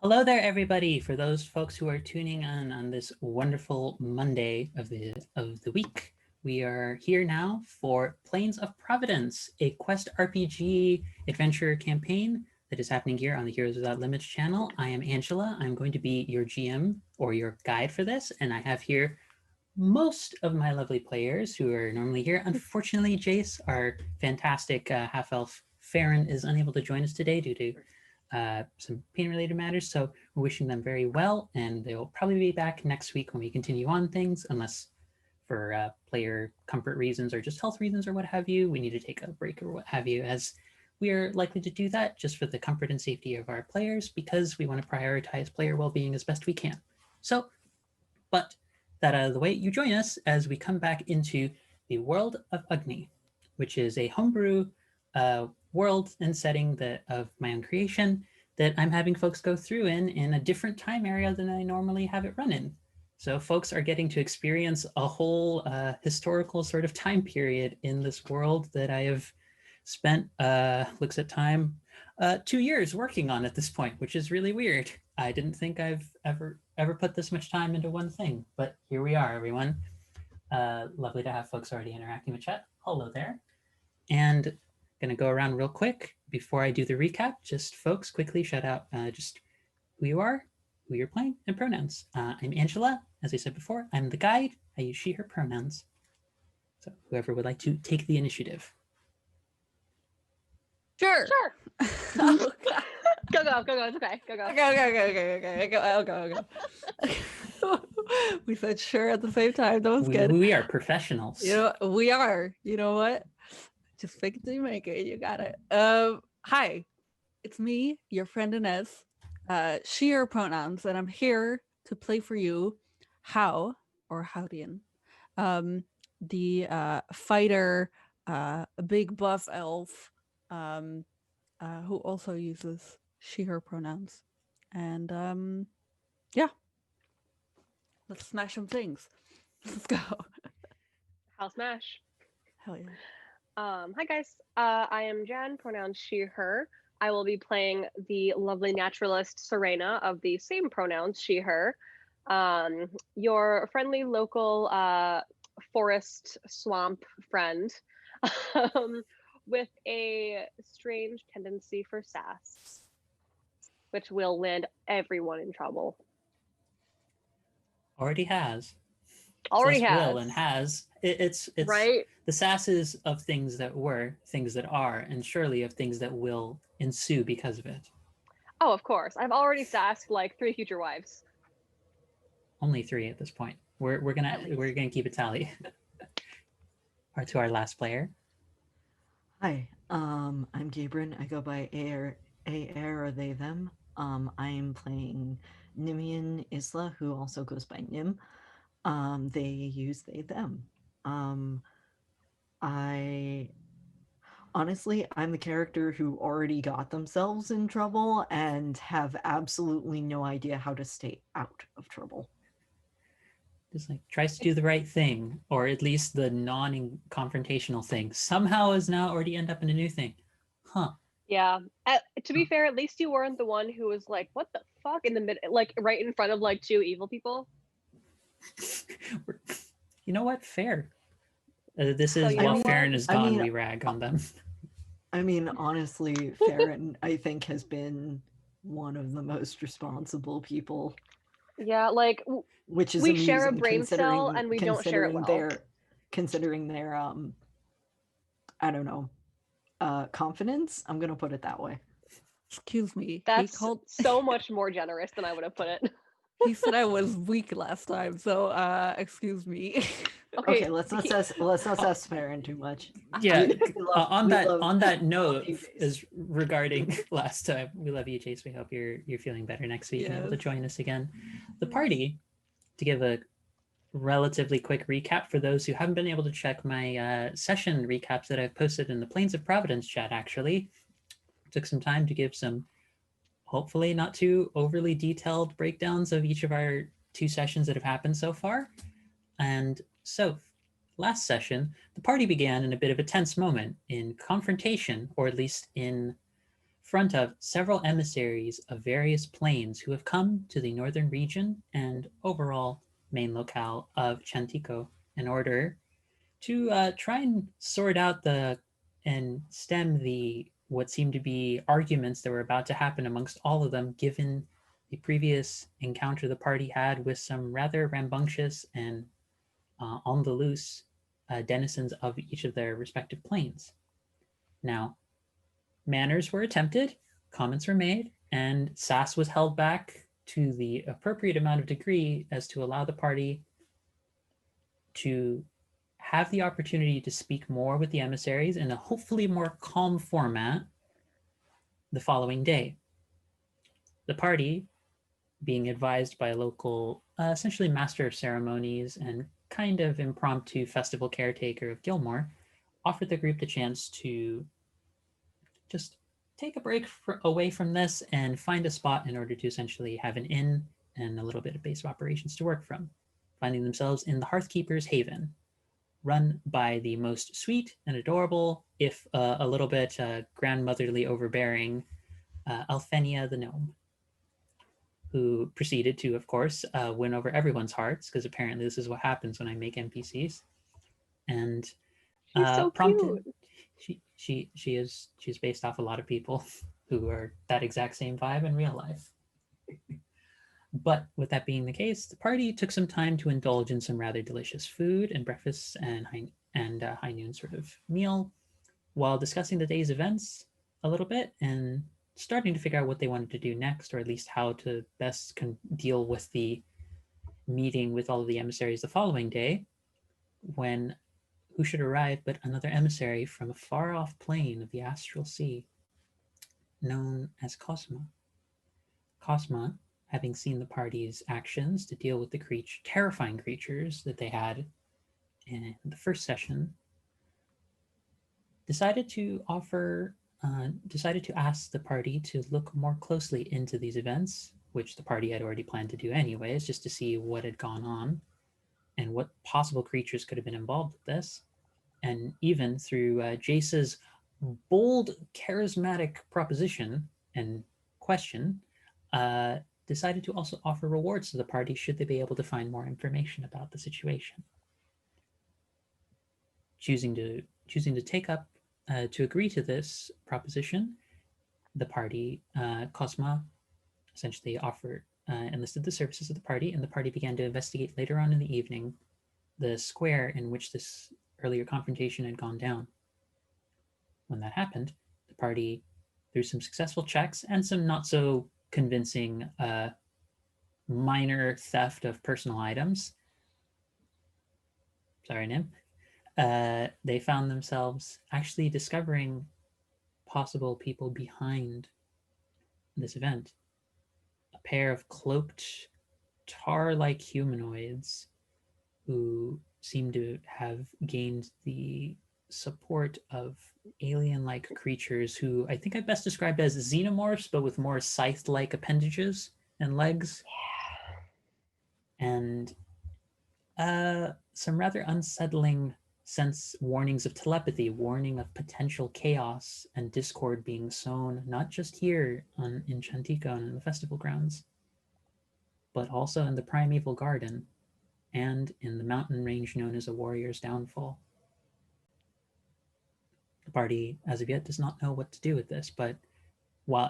Hello there, everybody. For those folks who are tuning in on this wonderful Monday of the week, we are here now for Plains of Providence, a Quest RPG adventure campaign that is happening here on the Heroes Without Limits channel. I am Angela. I'm going to be your GM or your guide for this, and I have here most of my lovely players who are normally here. Unfortunately, Jace, our fantastic half-elf Farron, is unable to join us today due to some pain-related matters, so we're wishing them very well, and they will probably be back next week when we continue on things, unless for player comfort reasons or just health reasons or what have you, we need to take a break or what have you, as we are likely to do that just for the comfort and safety of our players, because we want to prioritize player well-being as best we can. So, but that out of the way, you join us as we come back into the world of Agni, which is a homebrew world and setting of my own creation that I'm having folks go through in a different time area than I normally have it run in. So folks are getting to experience a whole historical sort of time period in this world that I have spent, looks at time, 2 years working on at this point, which is really weird. I didn't think I've ever put this much time into one thing, but here we are, everyone. Lovely to have folks already interacting with chat. Hello there. And gonna go around real quick before I do the recap. Just folks, quickly shout out just who you are, who you're playing, and pronouns. I'm Angela. As I said before, I'm the guide. I use she, her pronouns. So whoever would like to take the initiative. Sure. Oh, go. It's okay. Go. Okay. I'll go. We said sure at the same time. That was good. We are professionals. We are. You know what? Just fake it till you make it. You got it. Hi, it's me, your friend Inez. She, her pronouns, and I'm here to play for you How or Howdian, the fighter, big buff elf, who also uses she, her pronouns. And yeah, let's smash some things. Let's go. House smash. Hell yeah. Hi guys. I am Jan, pronouns she, her. I will be playing the lovely naturalist Serena of the same pronouns she, her. Your friendly local forest swamp friend with a strange tendency for sass, which will land everyone in trouble. Already has. Already has. Will and has. It's right. The sasses of things that were, things that are, and surely of things that will ensue because of it. Oh, of course. I've already sassed like 3 future wives. Only 3 at this point. We're gonna keep a tally. Or to our last player. Hi, I'm Gabriel. I go by air or they them. I am playing Nimian Isla, who also goes by Nim. They use they them. I'm the character who already got themselves in trouble and have absolutely no idea how to stay out of trouble. Just like tries to do the right thing, or at least the non-confrontational thing. Somehow is now already end up in a new thing. Huh. Yeah. To be fair, at least you weren't the one who was like, what the fuck? In the mid, like right in front of like 2 evil people. You know what? Fair. This is while Farron is gone, we rag on them. I mean, honestly, Farron, I think, has been one of the most responsible people. Yeah, like which is we share a brain cell and we don't share it well. Considering their I don't know, confidence. I'm gonna put it that way. Excuse me. That's so much more generous than I would have put it. He said I was weak last time, so excuse me. Okay, let's not sass Farron too much. Yeah, on that note, is regarding last time. We love you, Chase. We hope you're feeling better next week and able to join us again. The party, to give a relatively quick recap for those who haven't been able to check my session recaps that I've posted in the Plains of Providence chat, actually. Took some time to give some hopefully not too overly detailed breakdowns of each of our 2 sessions that have happened so far. And so last session, the party began in a bit of a tense moment in confrontation, or at least in front of several emissaries of various planes who have come to the northern region and overall main locale of Chantico in order to try and sort out and stem the what seemed to be arguments that were about to happen amongst all of them, given the previous encounter the party had with some rather rambunctious and on the loose denizens of each of their respective planes. Now, manners were attempted, comments were made, and sass was held back to the appropriate amount of degree as to allow the party to have the opportunity to speak more with the emissaries in a hopefully more calm format the following day. The party, being advised by a local, essentially master of ceremonies and kind of impromptu festival caretaker of Gilmore, offered the group the chance to just take a break away from this and find a spot in order to essentially have an inn and a little bit of base of operations to work from, finding themselves in the Hearthkeeper's Haven, run by the most sweet and adorable, if a little bit grandmotherly overbearing, Alphenia the gnome, who proceeded to, of course, win over everyone's hearts, because apparently this is what happens when I make NPCs. And She's so prompted, cute. she's based off a lot of people who are that exact same vibe in real life. But with that being the case, the party took some time to indulge in some rather delicious food and breakfast and high noon sort of meal, while discussing the day's events a little bit and starting to figure out what they wanted to do next, or at least how to best deal with the meeting with all of the emissaries the following day, when who should arrive but another emissary from a far-off plane of the astral sea, known as Cosma. Cosma, having seen the party's actions to deal with the terrifying creatures that they had in the first session, decided to ask the party to look more closely into these events, which the party had already planned to do anyways, just to see what had gone on and what possible creatures could have been involved with this. And even through Jace's bold, charismatic proposition and question, decided to also offer rewards to the party should they be able to find more information about the situation. Choosing to take up, to agree to this proposition, the party, Cosma, essentially enlisted the services of the party, and the party began to investigate later on in the evening the square in which this earlier confrontation had gone down. When that happened, the party, through some successful checks and some not so convincing minor theft of personal items, sorry, Nim, they found themselves actually discovering possible people behind this event. A pair of cloaked, tar-like humanoids who seem to have gained the support of alien-like creatures who I think I best described as xenomorphs, but with more scythe-like appendages and legs. And some rather unsettling warnings of telepathy, warning of potential chaos and discord being sown, not just here in Chantico and in the festival grounds, but also in the primeval garden and in the mountain range known as a warrior's downfall. The party, as of yet, does not know what to do with this, but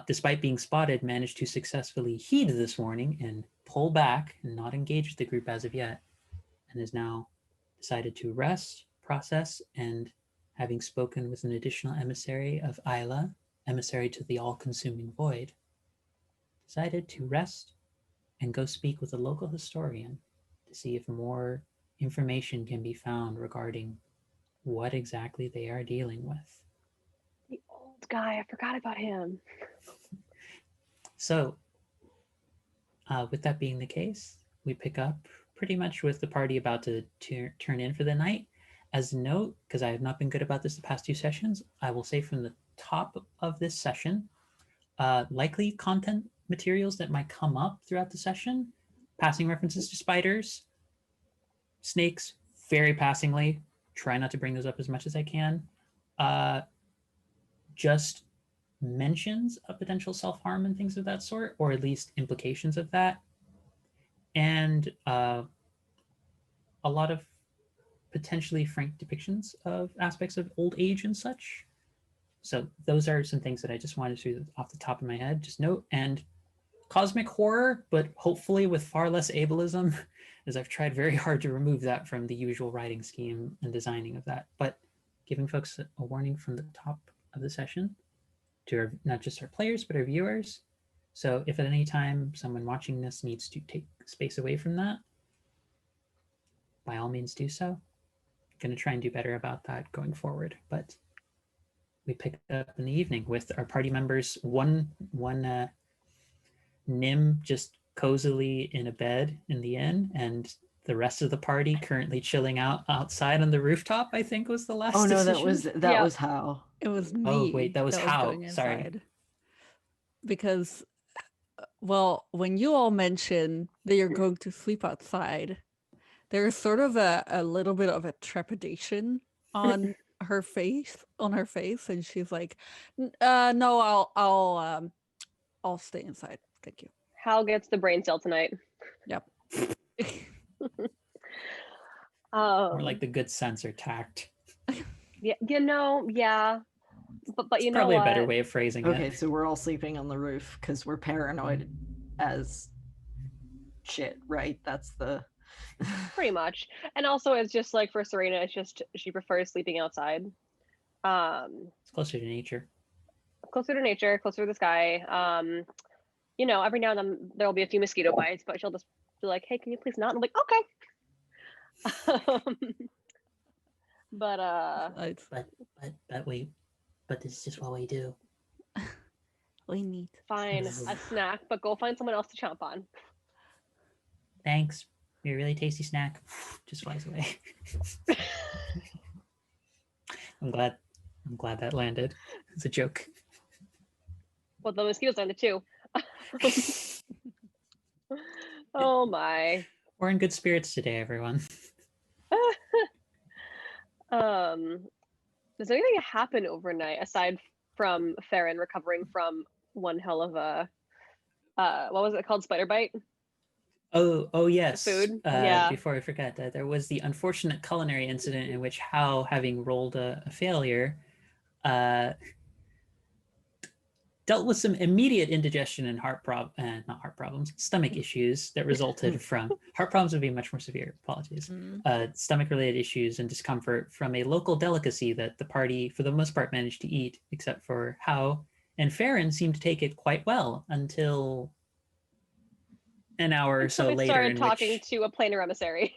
despite being spotted, managed to successfully heed this warning and pull back and not engage with the group as of yet, and is now decided to rest, process, and having spoken with an additional emissary of Isla, emissary to the all-consuming void, decided to rest and go speak with a local historian to see if more information can be found regarding what exactly they are dealing with. The old guy, I forgot about him. So, with that being the case, we pick up pretty much with the party about to turn in for the night. As a note, because I have not been good about this the past 2 sessions, I will say from the top of this session, likely content materials that might come up throughout the session, passing references to spiders, snakes, very passingly. Try not to bring those up as much as I can. Just mentions of potential self-harm and things of that sort, or at least implications of that, and a lot of potentially frank depictions of aspects of old age and such. So those are some things that I just wanted to, off the top of my head, just note. And cosmic horror, but hopefully with far less ableism, as I've tried very hard to remove that from the usual writing scheme and designing of that. But giving folks a warning from the top of the session to our, not just our players, but our viewers. So if at any time someone watching this needs to take space away from that, by all means do so. I'm going to try and do better about that going forward. But we picked up in the evening with our party members, one Nim just cozily in a bed in the inn, and the rest of the party currently chilling out outside on the rooftop, I think was the last Oh no, decision. that was how. It was me. Oh, wait, that was how. going Sorry. inside. Because, well, when you all mentioned that you're going to sleep outside, there's sort of a little bit of a trepidation on her face, and she's like, "No, I'll stay inside. Thank you." Hal gets the brain cell tonight. Yep. More like the good sense or tact. Yeah, yeah. But you know Probably what? a better way of phrasing Okay, it. so we're all sleeping on the roof because we're paranoid as shit, right? That's the Pretty much. And also it's just like for Serena, it's just she prefers sleeping outside. It's closer to nature. Closer to nature, closer to the sky. You know, every now and then there'll be a few mosquito bites, but she'll just be like, "Hey, can you please not?" And I'm like, "Okay." But this is just what we do. We need fine, a snack, but go find someone else to chomp on. Thanks. You're a really tasty snack. Just flies away. I'm glad that landed. It's a joke. Well, the mosquitoes landed too. Oh my. We're in good spirits today, everyone. Does anything happen overnight aside from Farron recovering from one hell of a what was it called, spider bite? Oh yes. Food. Yeah. Before I forget that, there was the unfortunate culinary incident in which Hal, having rolled a failure, dealt with some immediate indigestion and stomach issues that resulted from heart problems would be much more severe. Apologies. Stomach-related issues and discomfort from a local delicacy that the party, for the most part, managed to eat, except for Hao and Farron seemed to take it quite well until an hour or so later. Started talking to a planar emissary.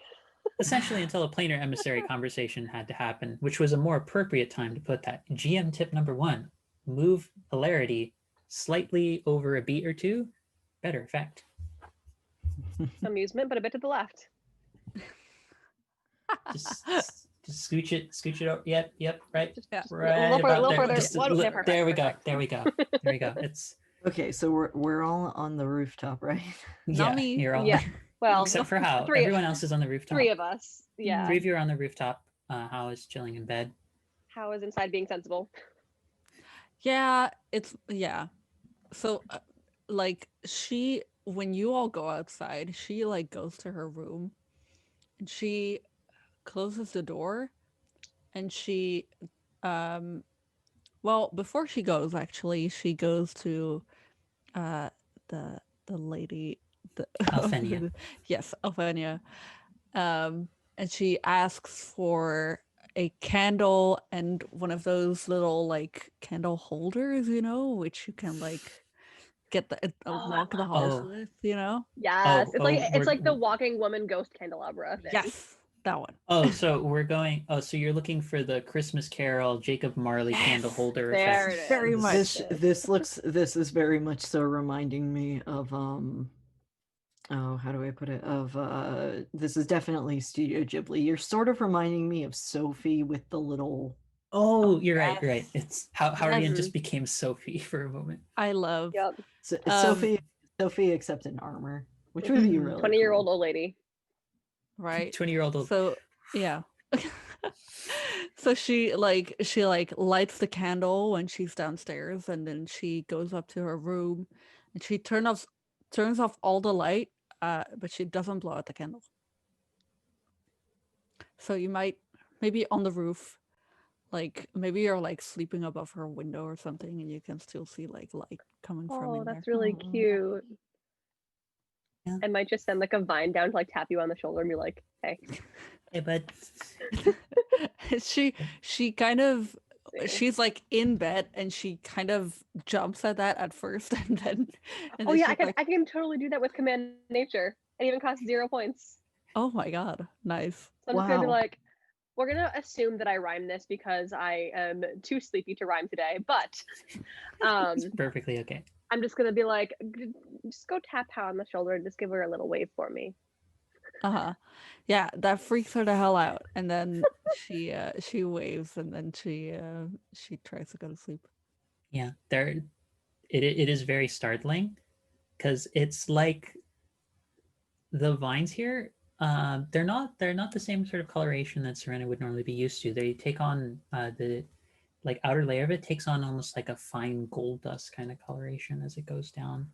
Essentially, until a planar emissary conversation had to happen, which was a more appropriate time to put that. GM tip number 1: move hilarity slightly over a beat or two, better effect. Amusement, but a bit to the left. Just scooch it over. Yep, right. Just, yeah. Right. A little further. There we go. It's okay. So we're all on the rooftop, right? Yeah, Not me. you're all. Yeah. Well, except for Hao. Everyone else is on the rooftop. 3 of us. Yeah. 3 of you are on the rooftop. Hao is chilling in bed. Hao is inside being sensible. Yeah, so like when you all go outside, she like goes to her room and she closes the door, and she well, before she goes, actually, she goes to the lady, Alphenia. Yes, Alphenia. And she asks for a candle and one of those little like candle holders, which you can like get walk the halls with, Yes, it's like the walking woman ghost candelabra thing. Yes, that one. So you're looking for the Christmas Carol Jacob Marley candle holder there effect. it is. Very much. This is very much so reminding me of how do I put it? This is definitely Studio Ghibli. You're sort of reminding me of Sophie with the little. Oh, you're right. You're right. It's how Rian just became Sophie for a moment. I love. Yep. So it's Sophie except in armor, which would be really 20-year-old old lady. Right. 20-year-old old. So yeah. So she lights the candle when she's downstairs, and then she goes up to her room and she turns off all the light, but she doesn't blow out the candle. So you might maybe on the roof, like maybe you're like sleeping above her window or something, and you can still see like light coming from Oh, in there. that's really Oh. cute. Yeah. I might just send like a vine down to like tap you on the shoulder and be like, hey. Hey, bud. She kind of See. she's like in bed and she kind of jumps at that at first and then Oh yeah, she's like, I can totally do that with command nature. It even costs 0 points. oh my god, nice. So I'm just gonna be Wow. like, we're gonna assume that I rhyme this because I am too sleepy to rhyme today. But It's perfectly okay. I'm just gonna be like, just go tap her on the shoulder and just give her a little wave for me. Uh-huh. Yeah, that freaks her the hell out. And then she waves and then she tries to go to sleep. Yeah, it is very startling because it's like the vines here. They're not the same sort of coloration that Serena would normally be used to. They take on the like outer layer of it takes on almost like a fine gold dust kind of coloration as it goes down,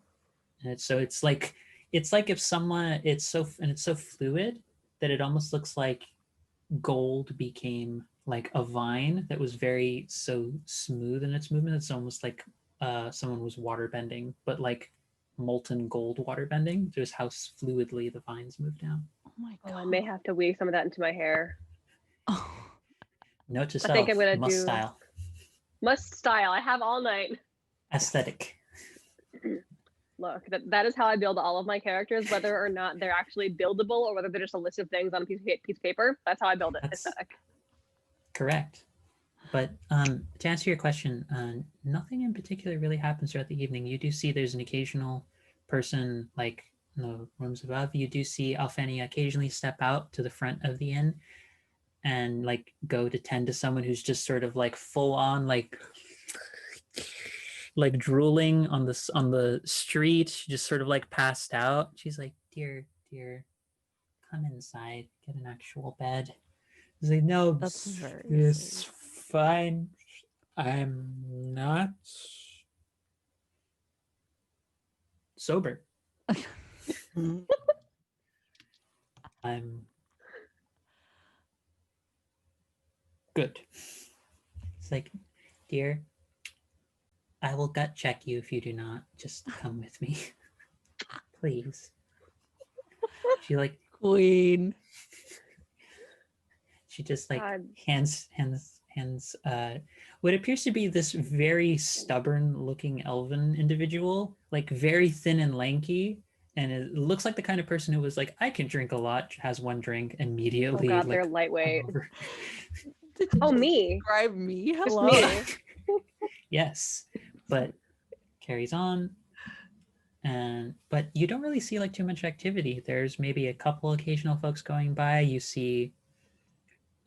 and it's like if someone it's so fluid that it almost looks like gold became like a vine that was very so smooth in its movement. It's almost like someone was water bending, but like molten gold water bending. Just how fluidly the vines move down. Oh my Oh, god. I may have to weave some of that into my hair. Oh. Note to I think self: I'm gonna must do style, must style. I have all night. aesthetic. Look, that is how I build all of my characters, whether or not they're actually buildable or whether they're just a list of things on a piece of paper. That's how I build it. That's- Aesthetic. Correct. But to answer your question, nothing in particular really happens throughout the evening. You do see there's an occasional person like in the rooms above. You do see Alfania occasionally step out to the front of the inn and like go to tend to someone who's just sort of like full on like drooling on the street. She just sort of like passed out. She's like, dear, come inside, get an actual bed. He's like, no, That's very it's sweet. fine. I'm not sober. Mm. I'm good. It's like, dear, I will gut check you if you do not. Just come with me. Please. She like Queen. she just like God. hands what appears to be this very stubborn looking elven individual, like very thin and lanky, and it looks like the kind of person who was like, I can drink a lot, has one drink, Oh immediately god, like they're lightweight. hungover. Did you Oh, just me. describe me? Just Hello. me. Yes, but carries on. And but you don't really see like too much activity. There's maybe a couple occasional folks going by. You see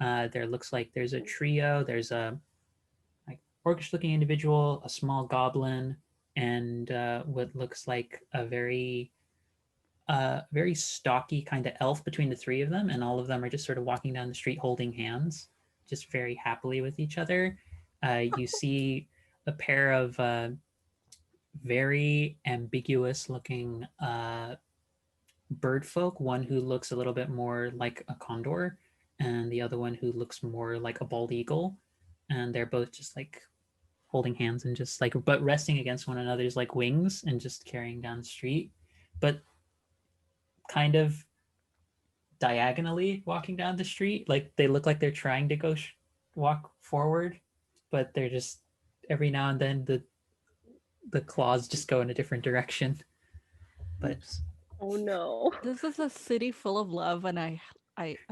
there looks like there's a trio. There's a like orcish looking individual, a small goblin, and what looks like a very stocky kind of elf between the three of them, and all of them are just sort of walking down the street holding hands, just very happily with each other. You see a pair of very ambiguous looking bird folk, one who looks a little bit more like a condor and the other one who looks more like a bald eagle, and they're both just like holding hands and just like but resting against one another's like wings and just carrying down the street, but kind of diagonally walking down the street. Like they look like they're trying to go walk forward, but they're just every now and then the claws just go in a different direction. But Oops. Oh no. This is a city full of love, and I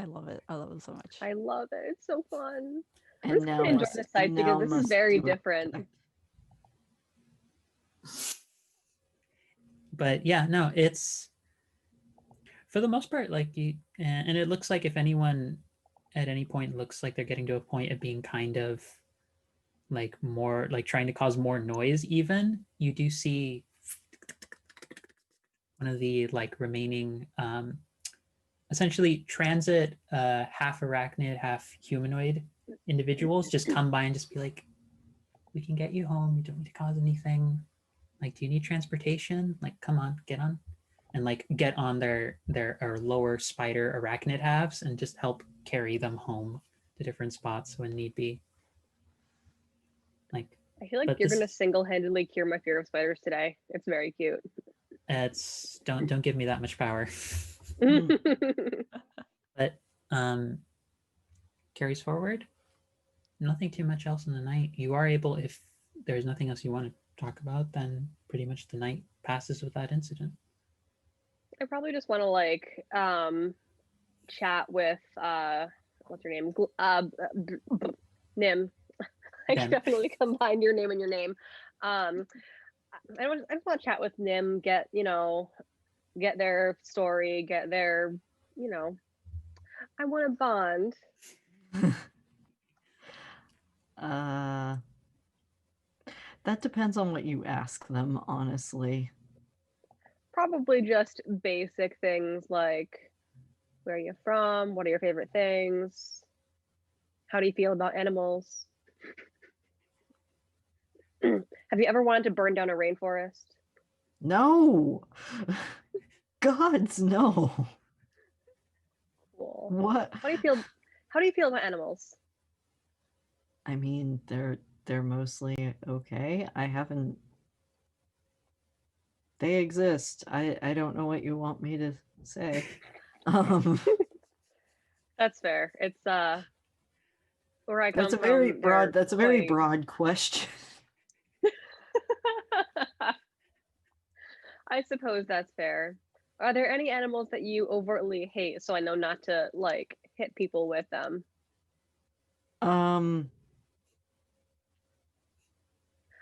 love it. I love it so much. I love it. It's so fun. I'm And just now gonna enjoy must the and sight now because this is must very do a- different. but yeah, no, it's for the most part like you, and it looks like if anyone at any point looks like they're getting to a point of being kind of like more like trying to cause more noise, even you do see one of the like remaining essentially transit half arachnid, half humanoid individuals just come by and just be like, we can get you home. You don't need to cause anything. Like, do you need transportation? Like, come on, get on. And like get on their or lower spider arachnid halves and just help carry them home to different spots when need be. Like, I feel like but you're this- gonna single-handedly cure my fear of spiders today. It's very cute. it's don't give me that much power. But carries forward. Nothing too much else in the night. You are able, if there's nothing else you want to talk about, then pretty much the night passes with that incident. I probably just want to like chat with what's her name? Nim. I Dem. definitely combined your name and your name. I just want to chat with Nim, get their story, get their, I want to bond. That depends on what you ask them, honestly. Probably just basic things like, where are you from? What are your favorite things? How do you feel about animals? Have you ever wanted to burn down a rainforest? No. Gods, no. Cool. What? How do you feel about animals? I mean, they're mostly okay. I haven't. They exist. I don't know what you want me to say. That's fair. It's where I come That's a very from. broad. they're That's a very quite- broad question. I suppose that's fair. Are there any animals that you overtly hate, so I know not to like hit people with them? Um,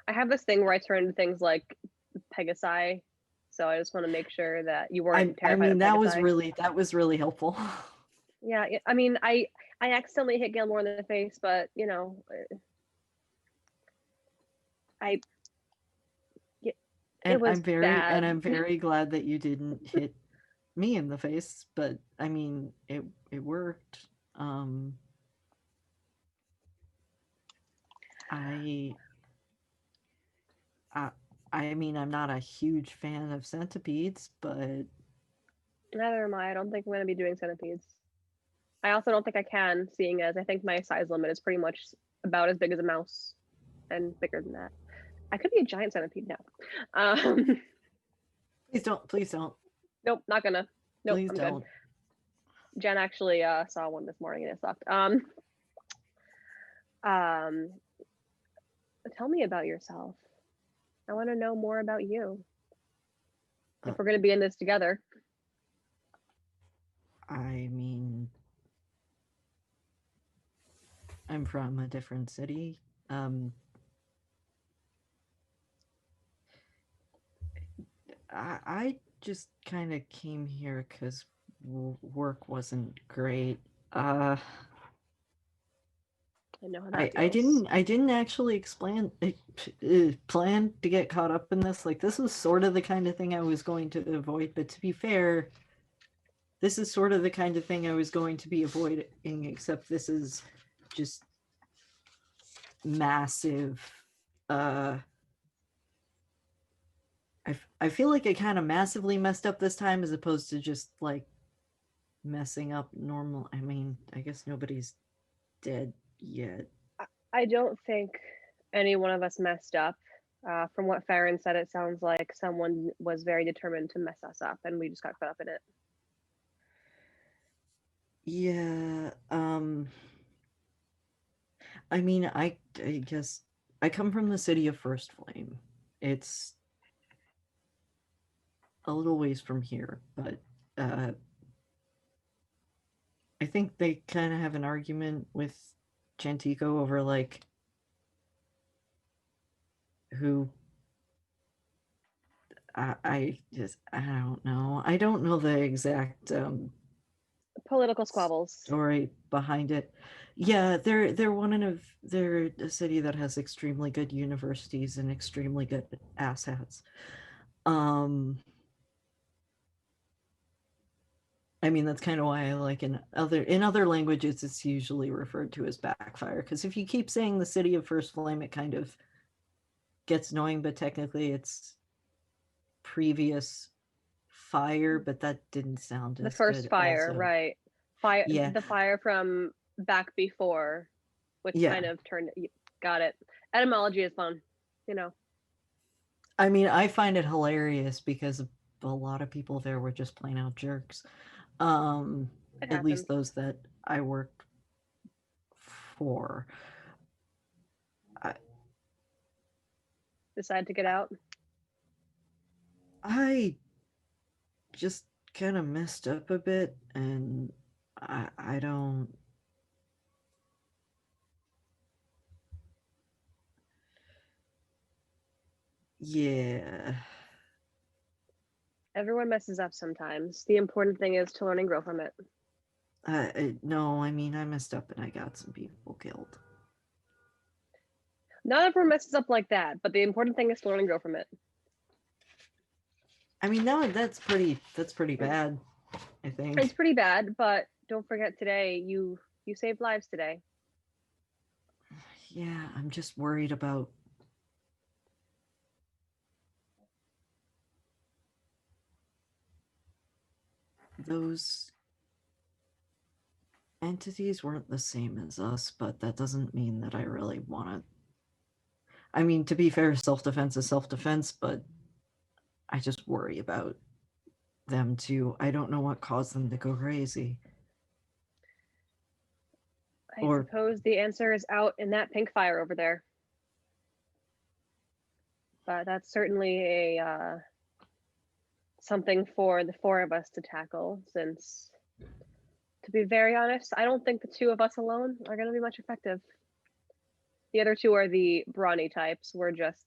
I have this thing where I turn into things like Pegasi, so I just want to make sure that you weren't I terrified mean of that Pegasi. was really helpful. Yeah, I mean, I accidentally hit Gilmore in the face, but I And was I'm very bad. I'm very glad that you didn't hit me in the face, but I mean it worked. I I mean I'm not a huge fan of centipedes, but Neither am I. I don't think I'm going to be doing centipedes. I also don't think I can, seeing as I think my size limit is pretty much about as big as a mouse and bigger than that. I could be a giant centipede now. please don't. Nope, not gonna. Nope, Please I'm don't. good. Jen actually saw one this morning and it sucked. Tell me about yourself. I want to know more about you. If we're going to be in this together. I mean I'm from a different city. I just kind of came here because work wasn't great. I know how that I feels. didn't actually plan to get caught up in this. Like this was sort of the kind of thing I was going to avoid. But to be fair, this is sort of the kind of thing I was going to be avoiding. Except this is just massive. I feel like I kind of massively messed up this time as opposed to just like messing up normal. I mean, I guess nobody's dead yet. I don't think any one of us messed up. From what Farron said, it sounds like someone was very determined to mess us up and we just got caught up in it. Yeah, I mean, I guess I come from the city of First Flame. It's a little ways from here, but I think they kind of have an argument with Chantico over like who I don't know. I don't know the exact Political squabbles. story behind it. Yeah, they're a city that has extremely good universities and extremely good assets. I mean, that's kind of why I like in other languages, it's usually referred to as backfire. Because if you keep saying the city of first flame, it kind of gets annoying. But technically, it's previous fire. But that didn't sound The as first good. fire, Also, right? Fire, yeah, the fire from back before, which yeah. kind of turned. Got it. Etymology is fun, you know. I mean, I find it hilarious because a lot of people there were just plain out jerks. It At least happens. those that I worked for. I, Decide to get out. I just kind of messed up a bit, and I don't. Yeah. Everyone messes up sometimes. The important thing is to learn and grow from it. No, I mean, I messed up and I got some people killed. Not everyone messes up like that, but the important thing is to learn and grow from it. I mean, no, that's pretty bad, I think. It's pretty bad, but don't forget today you saved lives today. Yeah, I'm just worried about those entities weren't the same as us, but that doesn't mean that I really want to. I mean, to be fair, self-defense is self-defense, but I just worry about them too. I don't know what caused them to go crazy. I Or suppose the answer is out in that pink fire over there. But that's certainly a something for the four of us to tackle, since, to be very honest, I don't think the two of us alone are going to be much effective. The other two are the brawny types. We're just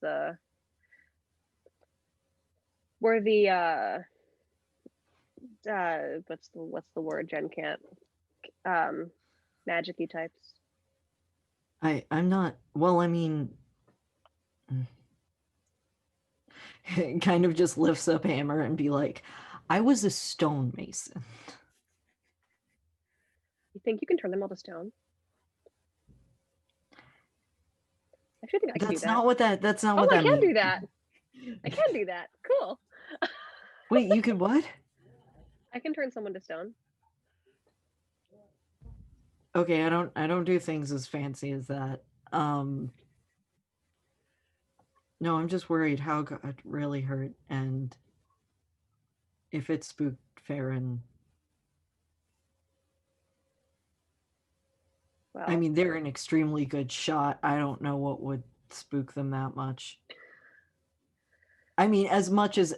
we're the what's the word Jen can't magic-y types. I'm not. Well, I mean, it kind of just lifts up hammer and be like, I was a stonemason. You think you can turn them all to stone? I actually think I can do That's that. not what that. That's not Oh, what I that can means. do that. I can do that. Cool. Wait, you could what? I can turn someone to stone. Okay, I don't do things as fancy as that. No, I'm just worried how it got really hurt and if it spooked Farron. Well, I mean, they're an extremely good shot. I don't know what would spook them that much. I mean, as much as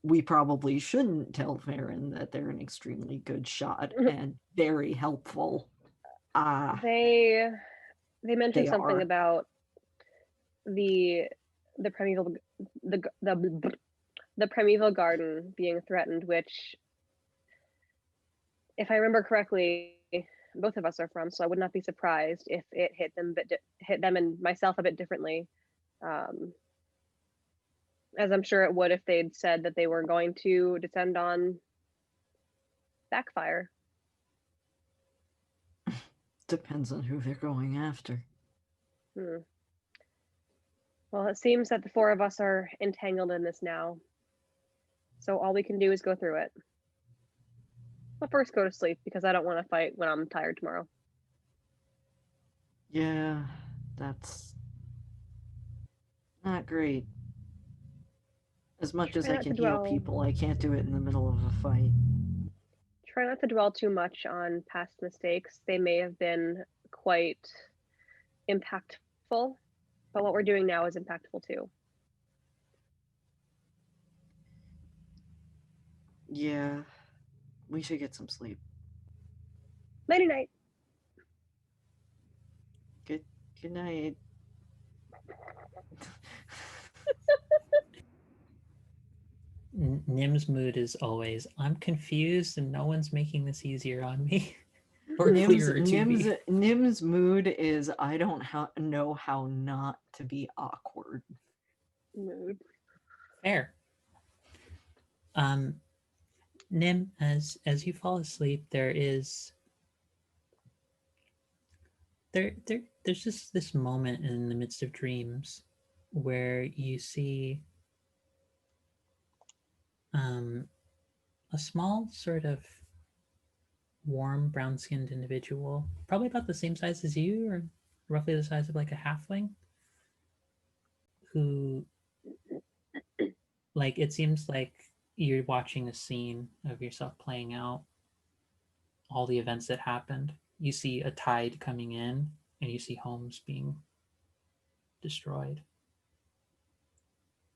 we probably shouldn't tell Farron that they're an extremely good shot and very helpful. they mentioned They something are. about the primeval the primeval garden being threatened, which, if I remember correctly, both of us are from, so I would not be surprised if it hit them and myself a bit differently, as I'm sure it would if they'd said that they were going to descend on backfire. Depends on who they're going after. Well, it seems that the four of us are entangled in this now, so all we can do is go through it. But first, go to sleep, because I don't want to fight when I'm tired tomorrow. Yeah, that's not great. As much as Try I not to can heal dwell. people, I can't do it in the middle of a fight. Try not to dwell too much on past mistakes. They may have been quite impactful, but what we're doing now is impactful too. Yeah, we should get some sleep. Nighty night. Good night. Nim's mood is always, I'm confused and no one's making this easier on me. Or Nim's, clearer to Nim's, me. Nim's mood is I don't know how not to be awkward. Mood. Fair. Nim, as you fall asleep, there's just this moment in the midst of dreams where you see a small sort of warm brown-skinned individual, probably about the same size as you, or roughly the size of like a halfling, who, like, it seems like you're watching a scene of yourself playing out all the events that happened. You see a tide coming in, and you see homes being destroyed.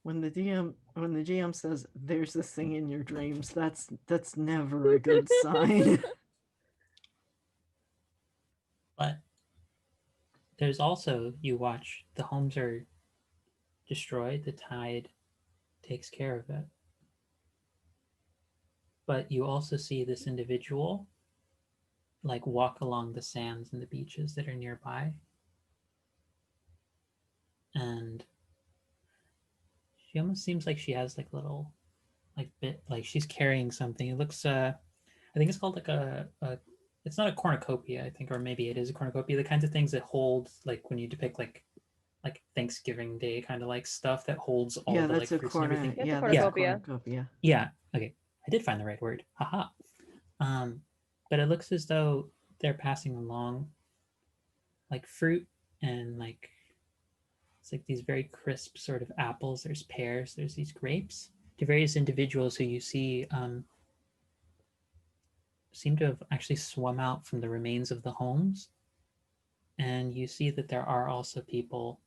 When the GM says there's this thing in your dreams, that's never a good sign. But there's also, you watch, the homes are destroyed, the tide takes care of it. But you also see this individual like walk along the sands and the beaches that are nearby. And she almost seems like she has like little like bit like she's carrying something. It looks I think it's called like a it's not a cornucopia, I think, or maybe it is a cornucopia, the kinds of things that hold, like when you depict like Thanksgiving Day kind of like stuff that holds all Yeah, the like that's a fruits and everything. It's a yeah, that's a cornucopia. cornucopia. Yeah, okay. I did find the right word. Haha. But it looks as though they're passing along like fruit and like it's like these very crisp sort of apples. There's pears. There's these grapes to various individuals who you see seem to have actually swum out from the remains of the homes. And you see that there are also people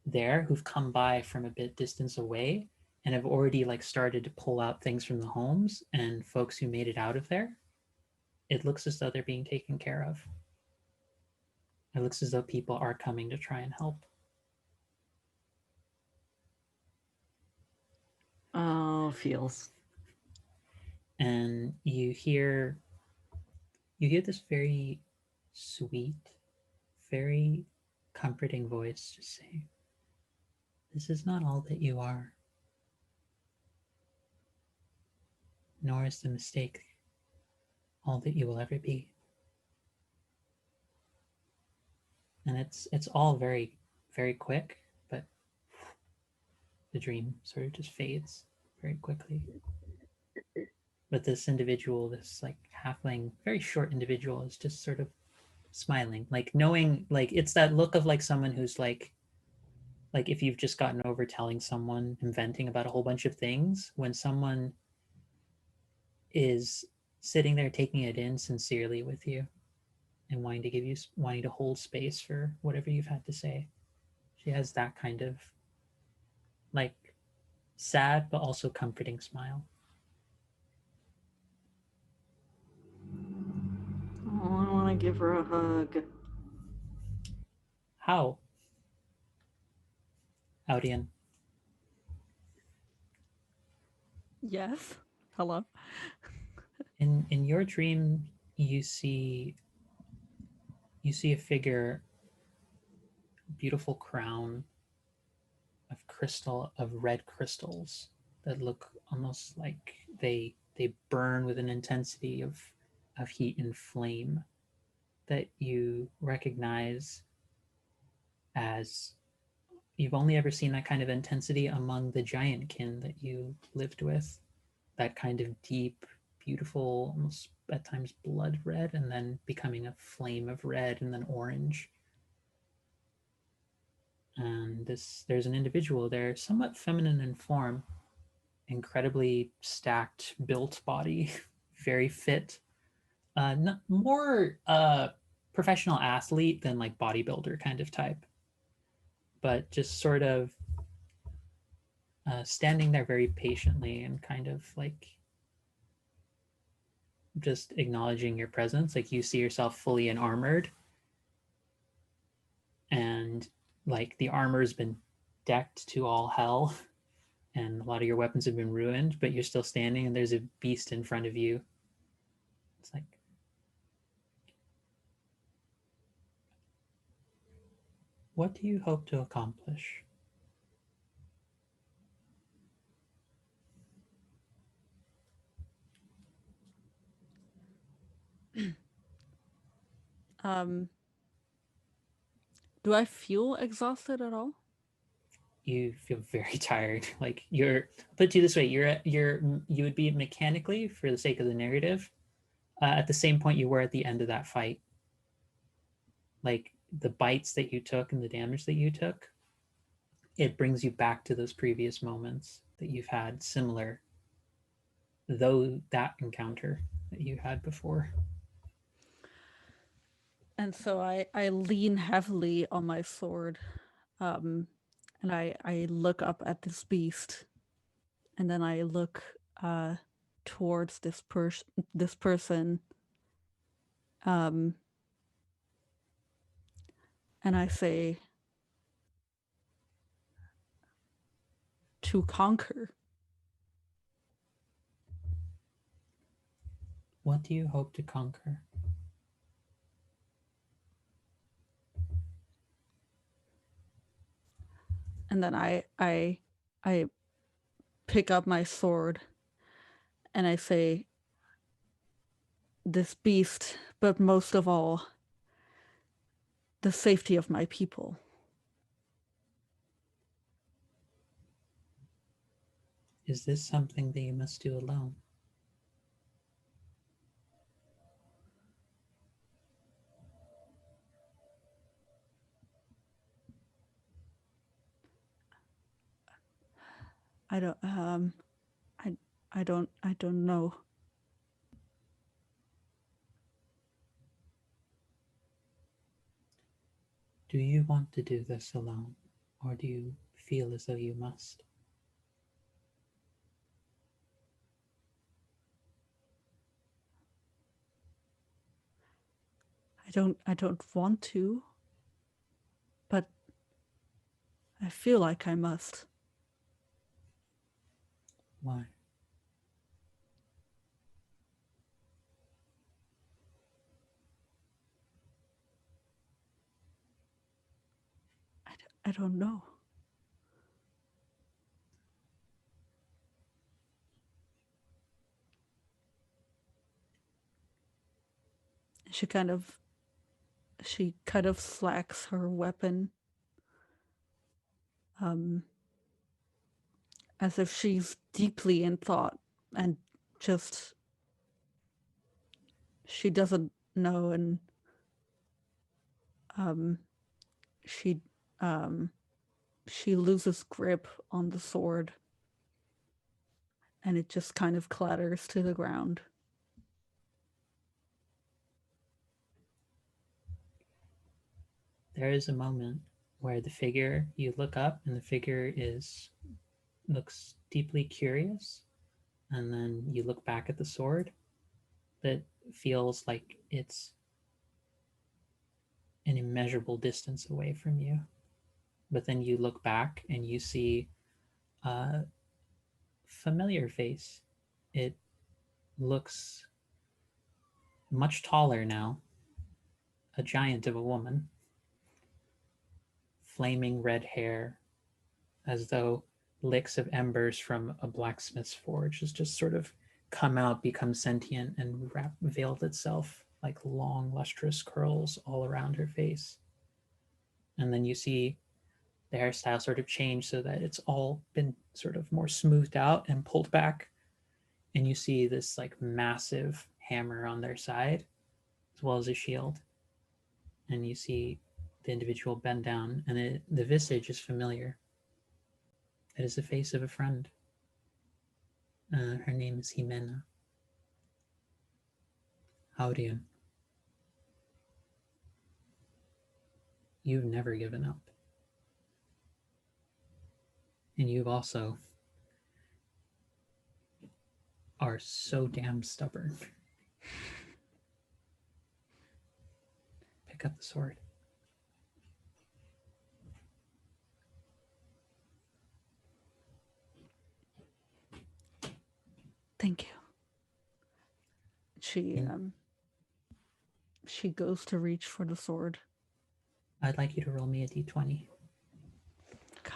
there who've come by from a bit distance away and have already like started to pull out things from the homes, and folks who made it out of there. It looks as though they're being taken care of. It looks as though people are coming to try and help. Oh, feels. And you hear this very sweet, very comforting voice just saying, "This is not all that you are, nor is the mistake all that you will ever be." And it's all very, very quick, but the dream sort of just fades very quickly. But this individual, this like halfling, very short individual, is just sort of smiling, like knowing, like it's that look of like someone who's like if you've just gotten over telling someone, inventing about a whole bunch of things, when someone is sitting there taking it in sincerely with you and wanting to hold space for whatever you've had to say. She has that kind of like sad but also comforting smile. Oh, I want to give her a hug. How? Audian. Yes. Hello. In your dream, you see a figure, beautiful crown of red crystals that look almost like they burn with an intensity of heat and flame that you recognize as you've only ever seen that kind of intensity among the giant kin that you lived with. That kind of deep, beautiful, almost at times blood red, and then becoming a flame of red and then orange. And there's an individual there, somewhat feminine in form, incredibly stacked, built body, very fit, more professional athlete than like bodybuilder kind of type, but just sort of standing there very patiently and kind of like just acknowledging your presence. Like you see yourself fully in armored, and like the armor's been decked to all hell, and a lot of your weapons have been ruined, but you're still standing, and there's a beast in front of you. It's like, what do you hope to accomplish? Do I feel exhausted at all? You feel very tired. Like you're, put it this way, you would be mechanically, for the sake of the narrative, at the same point you were at the end of that fight. Like the bites that you took and the damage that you took, it brings you back to those previous moments that you've had similar, though that encounter that you had before. And so I lean heavily on my sword, and I look up at this beast, and then I look towards this person, and I say, to conquer. What do you hope to conquer? And then I pick up my sword and I say, this beast, but most of all, the safety of my people. Is this something that you must do alone? I don't I don't know. Do you want to do this alone, or do you feel as though you must? I don't want to, but I feel like I must. Why? I don't know. She kind of slacks her weapon, as if she's deeply in thought and just she doesn't know, and she she loses grip on the sword and it just kind of clatters to the ground. There is a moment where the figure, you look up and the figure looks deeply curious, and then you look back at the sword that feels like it's an immeasurable distance away from you. But then you look back and you see a familiar face. It looks much taller now, a giant of a woman, flaming red hair, as though licks of embers from a blacksmith's forge has just sort of come out, become sentient, and veiled itself like long, lustrous curls all around her face. And then you see the hairstyle sort of change so that it's all been sort of more smoothed out and pulled back. And you see this like massive hammer on their side, as well as a shield. And you see the individual bend down, and the visage is familiar. It is the face of a friend. Her name is Jimena. Haurian. You've never given up. And you've also are so damn stubborn. Pick up the sword. Thank you. She goes to reach for the sword. I'd like you to roll me a d20. God.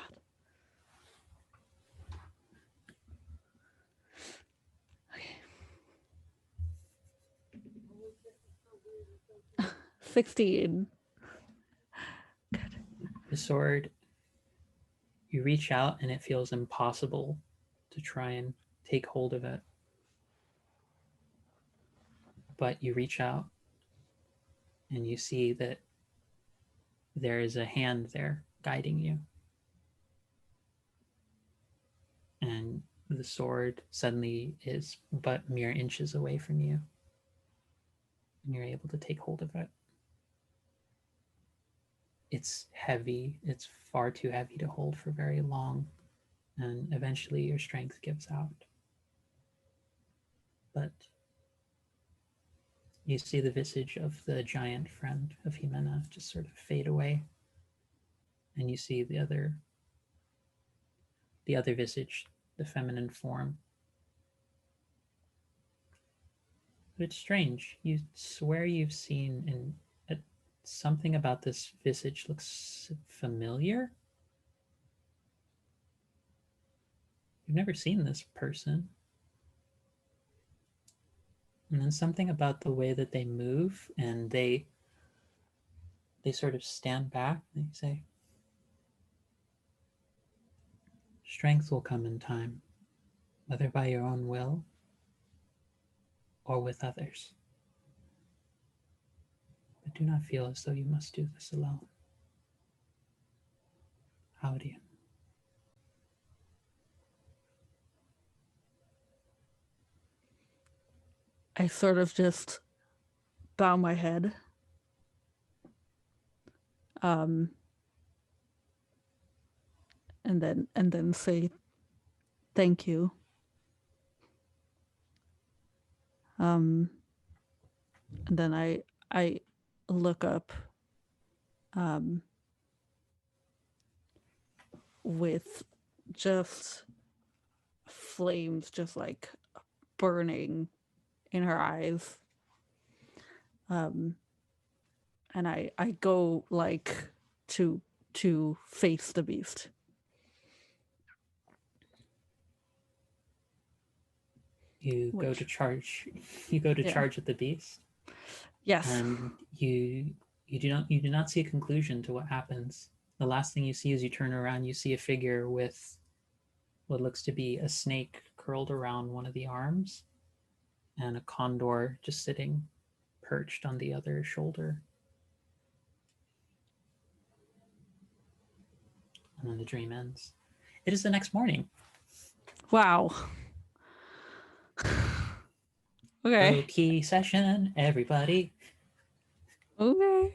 Okay. 16. The sword, you reach out and it feels impossible to try and take hold of it. But you reach out and you see that there is a hand there guiding you. And the sword suddenly is but mere inches away from you. And you're able to take hold of it. It's heavy. It's far too heavy to hold for very long. And eventually your strength gives out. But you see the visage of the giant friend of Jimena just sort of fade away. And you see the other visage, the feminine form. But it's strange. You swear you've seen something about this visage looks familiar. You've never seen this person. And then something about the way that they move, and they sort of stand back and they say, strength will come in time, whether by your own will or with others. But do not feel as though you must do this alone. Howdy. I sort of just bow my head. And then say thank you. And then I look up with just flames just like burning in her eyes. And I go like to face the beast. You go to charge. You go to charge at the beast. Yes. And you do not see a conclusion to what happens. The last thing you see as you turn around, you see a figure with what looks to be a snake curled around one of the arms, and a condor just sitting perched on the other shoulder. And then the dream ends. It is the next morning. Wow. Okay. Key session, everybody. Okay.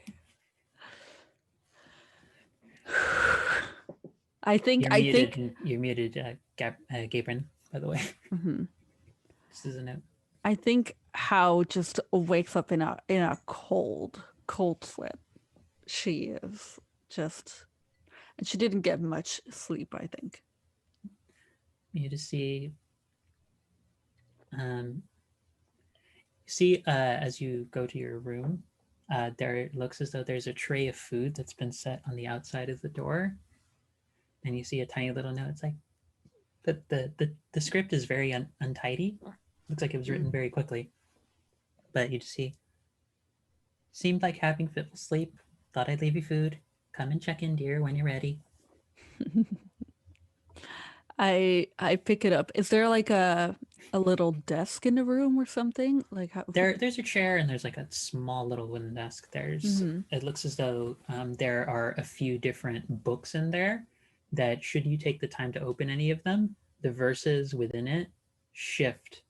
I think you're muted, Gabriel, by the way. Mm-hmm. This is a note. I think How just wakes up in a cold sweat. She is just, and she didn't get much sleep, I think. You just see as you go to your room, there it looks as though there's a tray of food that's been set on the outside of the door, and you see a tiny little note. It's like the script is very untidy. Looks like it was written very quickly, but you just see, seemed like having fitful sleep. Thought I'd leave you food. Come and check in, dear, when you're ready. I pick it up. Is there like a little desk in the room or something? Like how there's a chair and there's like a small little wooden desk. It looks as though there are a few different books in there that, should you take the time to open any of them, the verses within it shift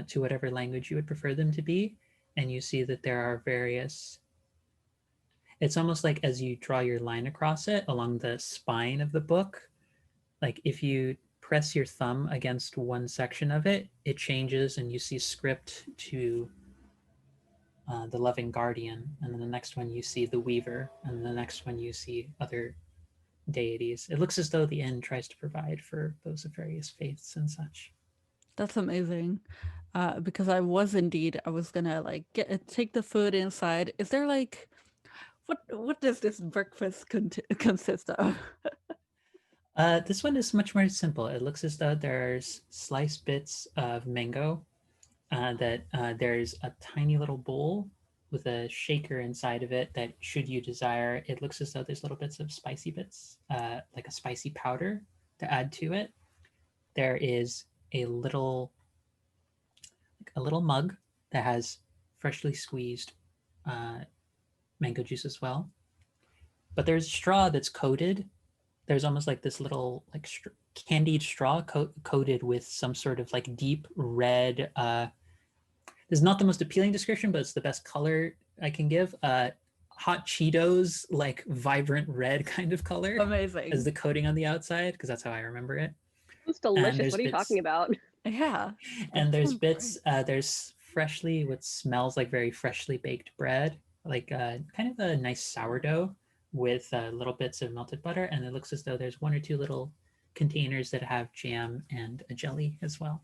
to whatever language you would prefer them to be. And you see that there are various, it's almost like as you draw your line across it along the spine of the book, like if you press your thumb against one section of it, it changes and you see script to the loving guardian, and then the next one you see the weaver, and then the next one you see other deities. It looks as though the inn tries to provide for those of various faiths and such. That's amazing. Because I was gonna like take the food inside. Is there like, what does this breakfast consist of? This one is much more simple. It looks as though there's sliced bits of mango, that there's a tiny little bowl with a shaker inside of it that, should you desire, it looks as though there's little bits of spicy bits, like a spicy powder to add to it. There is a little mug that has freshly squeezed mango juice as well. But there's straw that's coated. There's almost like this little like candied straw coated with some sort of like deep red. This is not the most appealing description, but it's the best color I can give. Hot Cheetos, like vibrant red kind of color Amazing. as the coating on the outside, because that's how I remember it. It's delicious. there's What are you talking about? Yeah. And that there's sounds bits, great. there's freshly, what smells like very freshly baked bread, like kind of a nice sourdough with little bits of melted butter. And it looks as though there's 1 or 2 little containers that have jam and a jelly as well.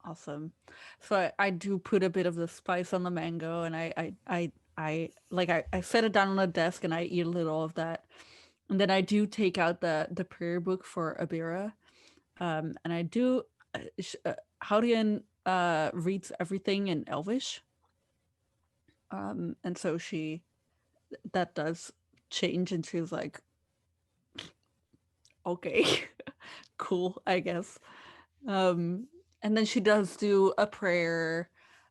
Awesome. So I do put a bit of the spice on the mango, and I set it down on the desk and I eat a little of that. And then I do take out the prayer book for Abira. And I do Howdian reads everything in Elvish. And so that does change, and she's like, okay, cool, I guess. And then she does do a prayer,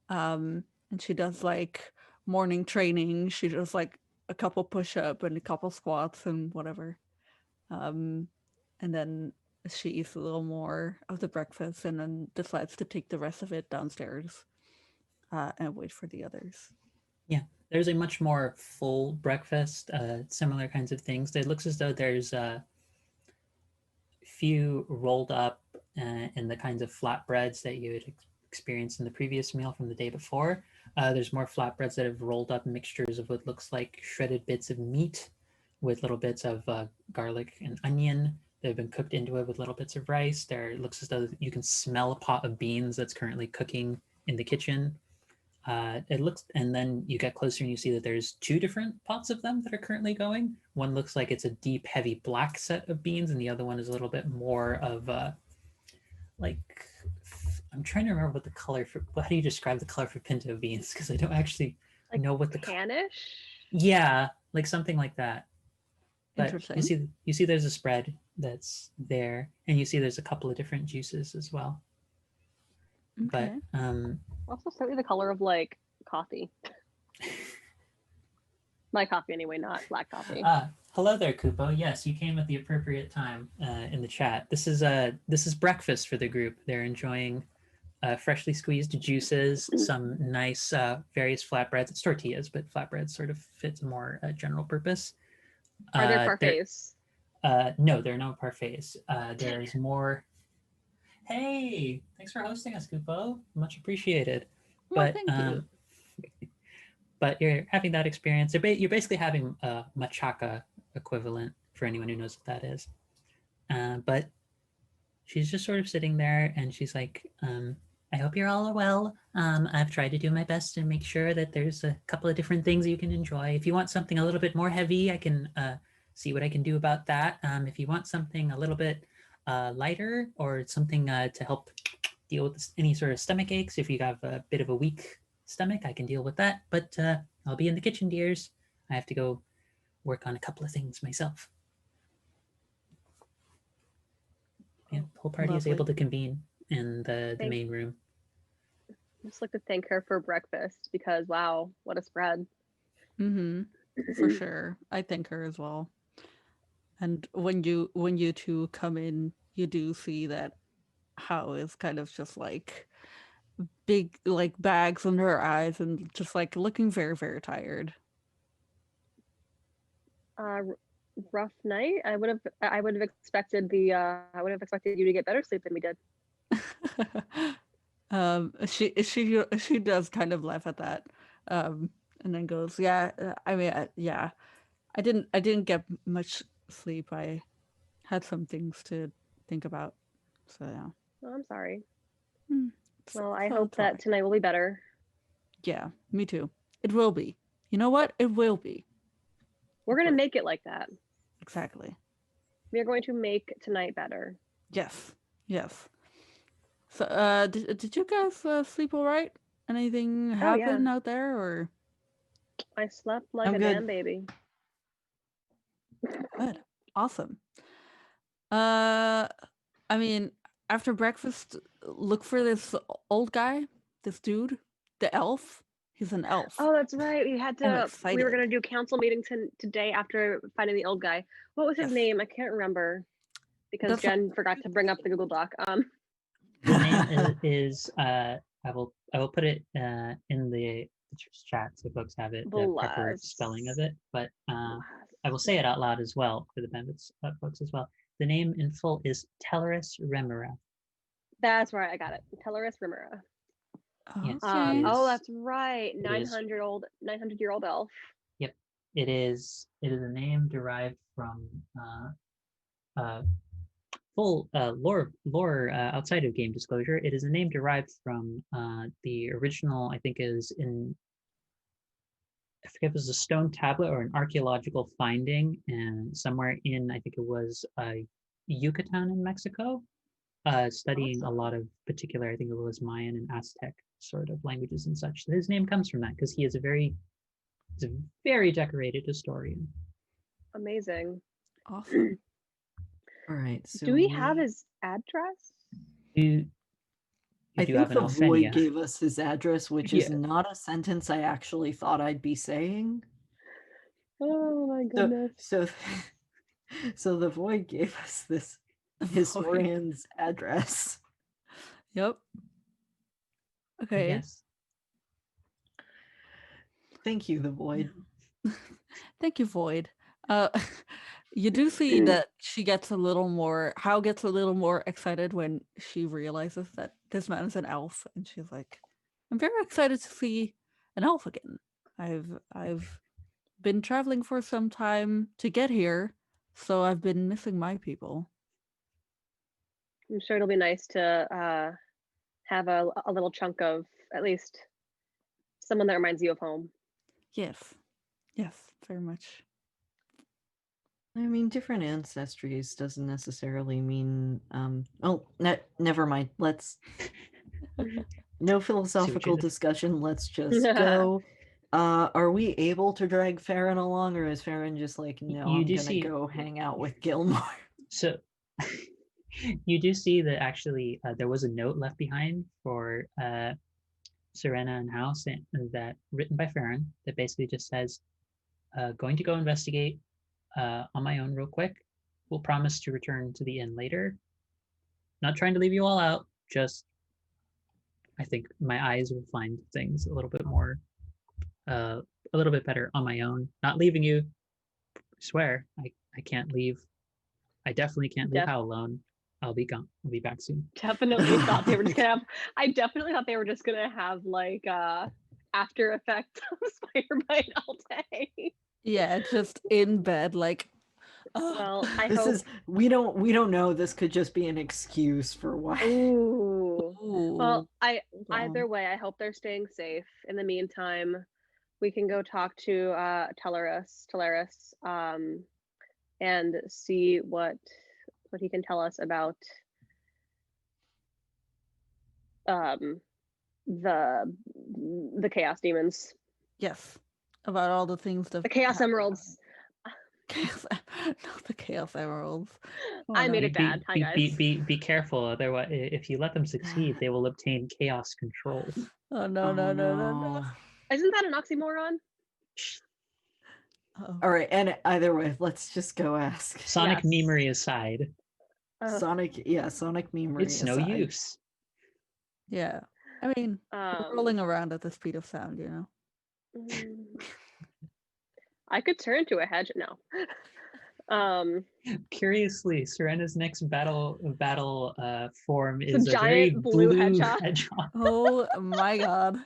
and she does like morning training. She does like a couple push-up and a couple squats and whatever. And then she eats a little more of the breakfast and then decides to take the rest of it downstairs and wait for the others. Yeah, there's a much more full breakfast, similar kinds of things. It looks as though there's a few rolled up in the kinds of flatbreads that you had experienced in the previous meal from the day before. There's more flatbreads that have rolled up mixtures of what looks like shredded bits of meat with little bits of garlic and onion that have been cooked into it with little bits of rice. There looks as though you can smell a pot of beans that's currently cooking in the kitchen. It looks, and then you get closer and you see that there's 2 different pots of them that are currently going. One looks like it's a deep, heavy black set of beans, and the other one is a little bit more of like, I'm trying to remember what the color for, how do you describe the color for pinto beans? Because I don't actually Like know what the Spanish? Yeah, like something like that. But Interesting. you see there's a spread that's there, and you see there's a couple of different juices as well. Okay. But Also slightly the color of like coffee. My coffee anyway, not black coffee. Hello there, Kupo. Yes, you came at the appropriate time in the chat. This is breakfast for the group. They're enjoying freshly squeezed juices, some nice various flatbreads. It's tortillas, but flatbreads sort of fits a more general purpose. Are there parfaits? No, there are no parfaits. There's more. Hey, thanks for hosting us, Kupo. Much appreciated. Well, But thank you. but you're having that experience. You're basically having a machaca equivalent for anyone who knows what that is. But she's just sort of sitting there, and she's like, I hope you're all well. I've tried to do my best to make sure that there's a couple of different things you can enjoy. If you want something a little bit more heavy, I can see what I can do about that. If you want something a little bit lighter, or something to help deal with any sort of stomach aches, if you have a bit of a weak stomach, I can deal with that. But I'll be in the kitchen, dears. I have to go work on a couple of things myself. Yeah, the whole party is Lovely. able to convene in the Thank- main room. Just like to thank her for breakfast because wow, what a spread. Mm-hmm. For sure. I thank her as well. And when you two come in, you do see that How is kind of just like big like bags under her eyes and just like looking very, very tired. Rough night. I would have expected you to get better sleep than we did. She does kind of laugh at that, and then goes, "Yeah, I mean, yeah, I didn't get much sleep. I had some things to think about, so yeah." Oh, I'm sorry. It's- Well, I it's hope that alright. tonight will be better. Yeah, me too. It will be. You know what? It will be. We're gonna make it like that. Exactly. We are going to make tonight better. Yes. Yes. So, did you guys sleep all right? Anything Oh, happen out there, or? I slept like I'm a good. damn baby. Good. Awesome. I mean, after breakfast, look for this old guy, this dude, the elf. He's an elf. Oh, that's right. We I'm were excited. gonna do council meeting today after finding the old guy. What was his Yes. name? I can't remember because That's Jen forgot to bring up the Google Doc. The name is I will put it in the chat so folks have it, the proper Bless. spelling of it, but I will say it out loud as well for the benefits of folks as well. The name in full is Tellerus Remera. That's right. I got it. Tellerus Rimera. Yes, Okay. it Oh, is. that's right. It is. 900-year-old elf. Yep, it is. It is a name derived from full lore outside of game disclosure. It is a name derived from the original. I think is in. I forget if it was a stone tablet or an archaeological finding, and somewhere in I think it was Yucatan in Mexico, studying a lot of particular. I think it was Mayan and Aztec sort of languages and such. So his name comes from that because he's a very decorated historian. Amazing. Awesome. All right. So Do we have his address? You I do think have an the void Alphenia. gave us his address, which is not a sentence I actually thought I'd be saying. Oh my goodness. So the void gave us this historian's address. Yep. Okay. Yes. Thank you, the void. Thank you, Void. You do see that she gets a little more. How gets a little more excited when she realizes that this man is an elf, and she's like, "I'm very excited to see an elf again. I've been traveling for some time to get here, so I've been missing my people." I'm sure it'll be nice to have a little chunk of at least someone that reminds you of home. Yes, yes, very much. I mean, different ancestries doesn't necessarily mean. Never mind. Let's. No philosophical discussion. Let's just go. Are we able to drag Farron along, or is Farron just like, no, I'm gonna go hang out with Gilmore? So you do see that actually there was a note left behind for Serena and House that written by Farron that basically just says, going to go investigate on my own real quick. We'll promise to return to the inn later. Not trying to leave you all out, just I think my eyes will find things a little bit more, a little bit better on my own. Not leaving you. I swear, I can't leave. I definitely can't leave Hal alone. I'll be gone. I'll be back soon. Definitely thought they were just gonna have. I definitely thought they were just gonna have like after effects of Spider-Bite all day. Yeah, just in bed, like. Well, I this hope. Is we don't know. This could just be an excuse for why. Ooh. Ooh. Well, either way, I hope they're staying safe. In the meantime, we can go talk to Tellerus, and see what he can tell us about the chaos demons. Yes, about all the things that The chaos emeralds. Not the chaos emeralds. Oh, I made it bad. Hi guys. Be careful. Otherwise, if you let them succeed, they will obtain chaos control. Oh no. Isn't that an oxymoron? All right, and either way, let's just go ask. Sonic memery aside. Sonic memery. It's no use. Yeah, I mean, we're rolling around at the speed of sound, you know. I could turn into a hedge now. Curiously, Serena's next battle form is a giant very blue hedgehog. Oh my god!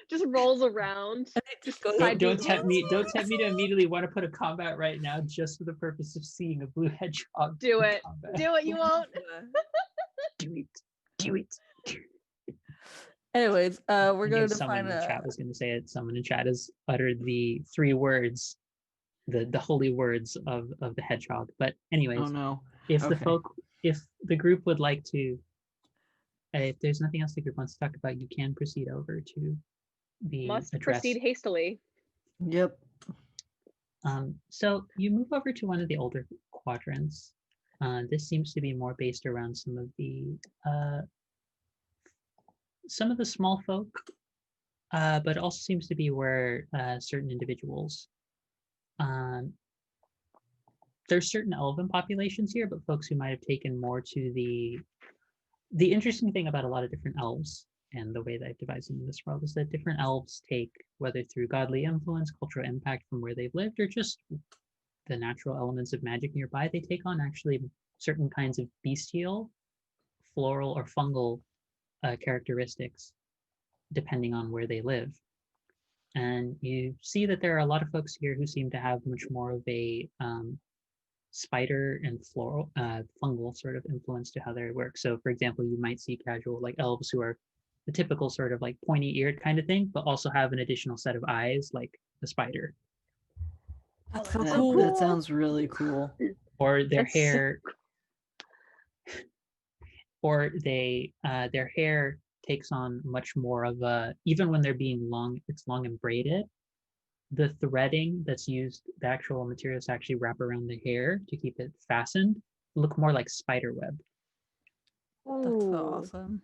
Just rolls around. And it just goes. Don't tempt me to immediately want to put a combat right now just for the purpose of seeing a blue hedgehog. Do it. Do it. You won't. Do it. Anyways, we're going to someone find in the chat was going to say it. Someone in chat has uttered the 3 words, the holy words of the hedgehog. But anyways, oh no. If the group would like to, if there's nothing else the group wants to talk about, you can proceed over to the Must address. proceed hastily. Yep. So you move over to one of the older quadrants. This seems to be more based around some of the small folk, but it also seems to be where certain individuals. There's certain elven populations here, but folks who might have taken more to the interesting thing about a lot of different elves and the way that I've devised them in this world is that different elves take, whether through godly influence, cultural impact from where they've lived, or just the natural elements of magic nearby, they take on actually certain kinds of bestial, floral, or fungal characteristics depending on where they live. And you see that there are a lot of folks here who seem to have much more of a spider and floral, fungal sort of influence to how they work. So, for example, you might see casual like elves who are the typical sort of like pointy-eared kind of thing, but also have an additional set of eyes like the spider. That's so so cool. That sounds really cool. Or their That's so hair, or their hair takes on much more of a, even when they're being long, it's long and braided. The threading that's used, the actual materials to actually wrap around the hair to keep it fastened, look more like spider web. That's so Ooh. awesome.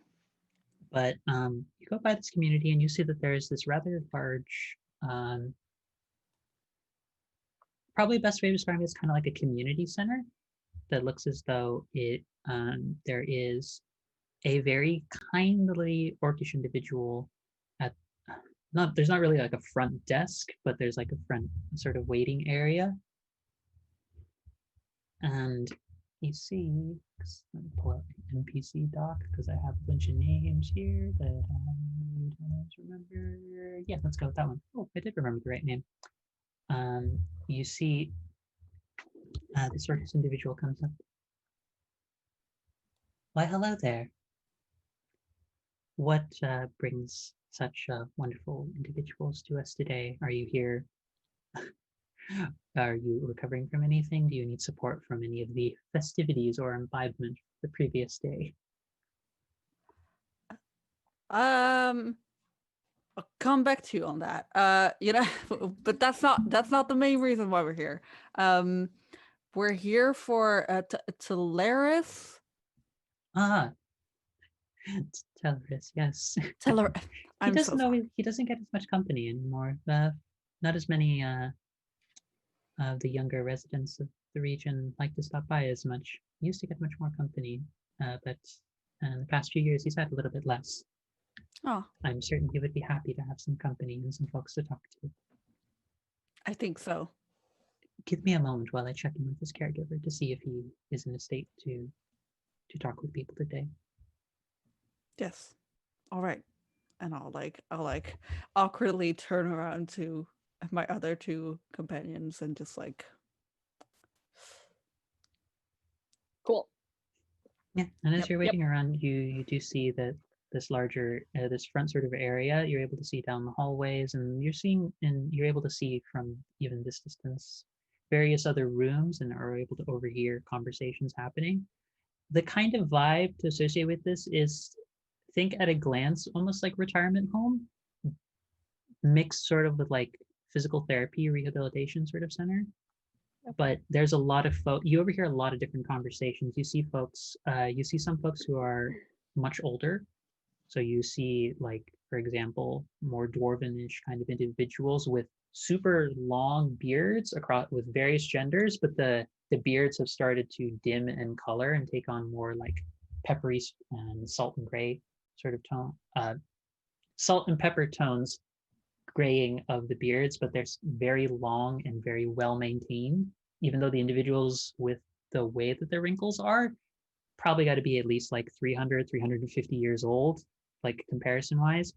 But you go by this community and you see that there's this rather large, probably best way to describe it is kind of like a community center that looks as though there is a very kindly orcish individual at there's not really like a front desk, but there's like a front sort of waiting area. And you see, let me pull up the NPC doc because I have a bunch of names here that I don't remember. Yeah, let's go with that one. Oh, I did remember the right name. You see this orcish individual comes up. Why, hello there. What brings such wonderful individuals to us today? Are you here? Are you recovering from anything? Do you need support from any of the festivities or imbibement the previous day? I'll come back to you on that. But that's not the main reason why we're here. We're here for Teleris. Ah, Telris, yes. Teler. he I'm so doesn't sorry. always, he doesn't get as much company anymore. Not as many of the younger residents of the region like to stop by as much. He used to get much more company, but in the past few years he's had a little bit less. Oh, I'm certain he would be happy to have some company and some folks to talk to. I think so. Give me a moment while I check in with his caregiver to see if he is in a state to talk with people today. Yes. All right. And I'll awkwardly turn around to my other two companions and just like, Cool. Yeah, and as Yep, you're yep. waiting around, you do see that this larger, this front sort of area, you're able to see down the hallways, and you're able to see from even this distance various other rooms, and are able to overhear conversations happening. The kind of vibe to associate with this is, think at a glance, almost like retirement home, mixed sort of with like physical therapy, rehabilitation sort of center. But there's a lot of you overhear a lot of different conversations. You see some folks who are much older. So you see, like, for example, more dwarvenish kind of individuals with super long beards across with various genders, but the beards have started to dim in color and take on more like peppery and salt and gray sort of tone, salt and pepper tones, graying of the beards, but they're very long and very well maintained, even though the individuals with the way that their wrinkles are probably got to be at least like 350 years old, like comparison wise.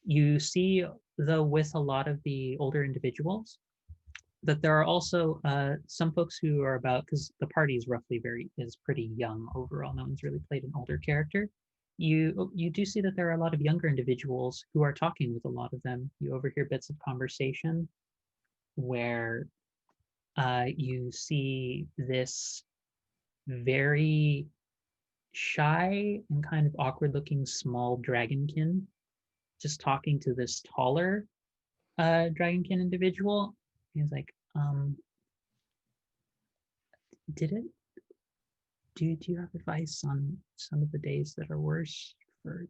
You see, though, with a lot of the older individuals, that there are also some folks who are about, because the party is pretty young overall. No one's really played an older character. You do see that there are a lot of younger individuals who are talking with a lot of them. You overhear bits of conversation where you see this very shy and kind of awkward looking small dragonkin just talking to this taller, dragonkin individual. He's like, did it? Do you have advice on some of the days that are worse for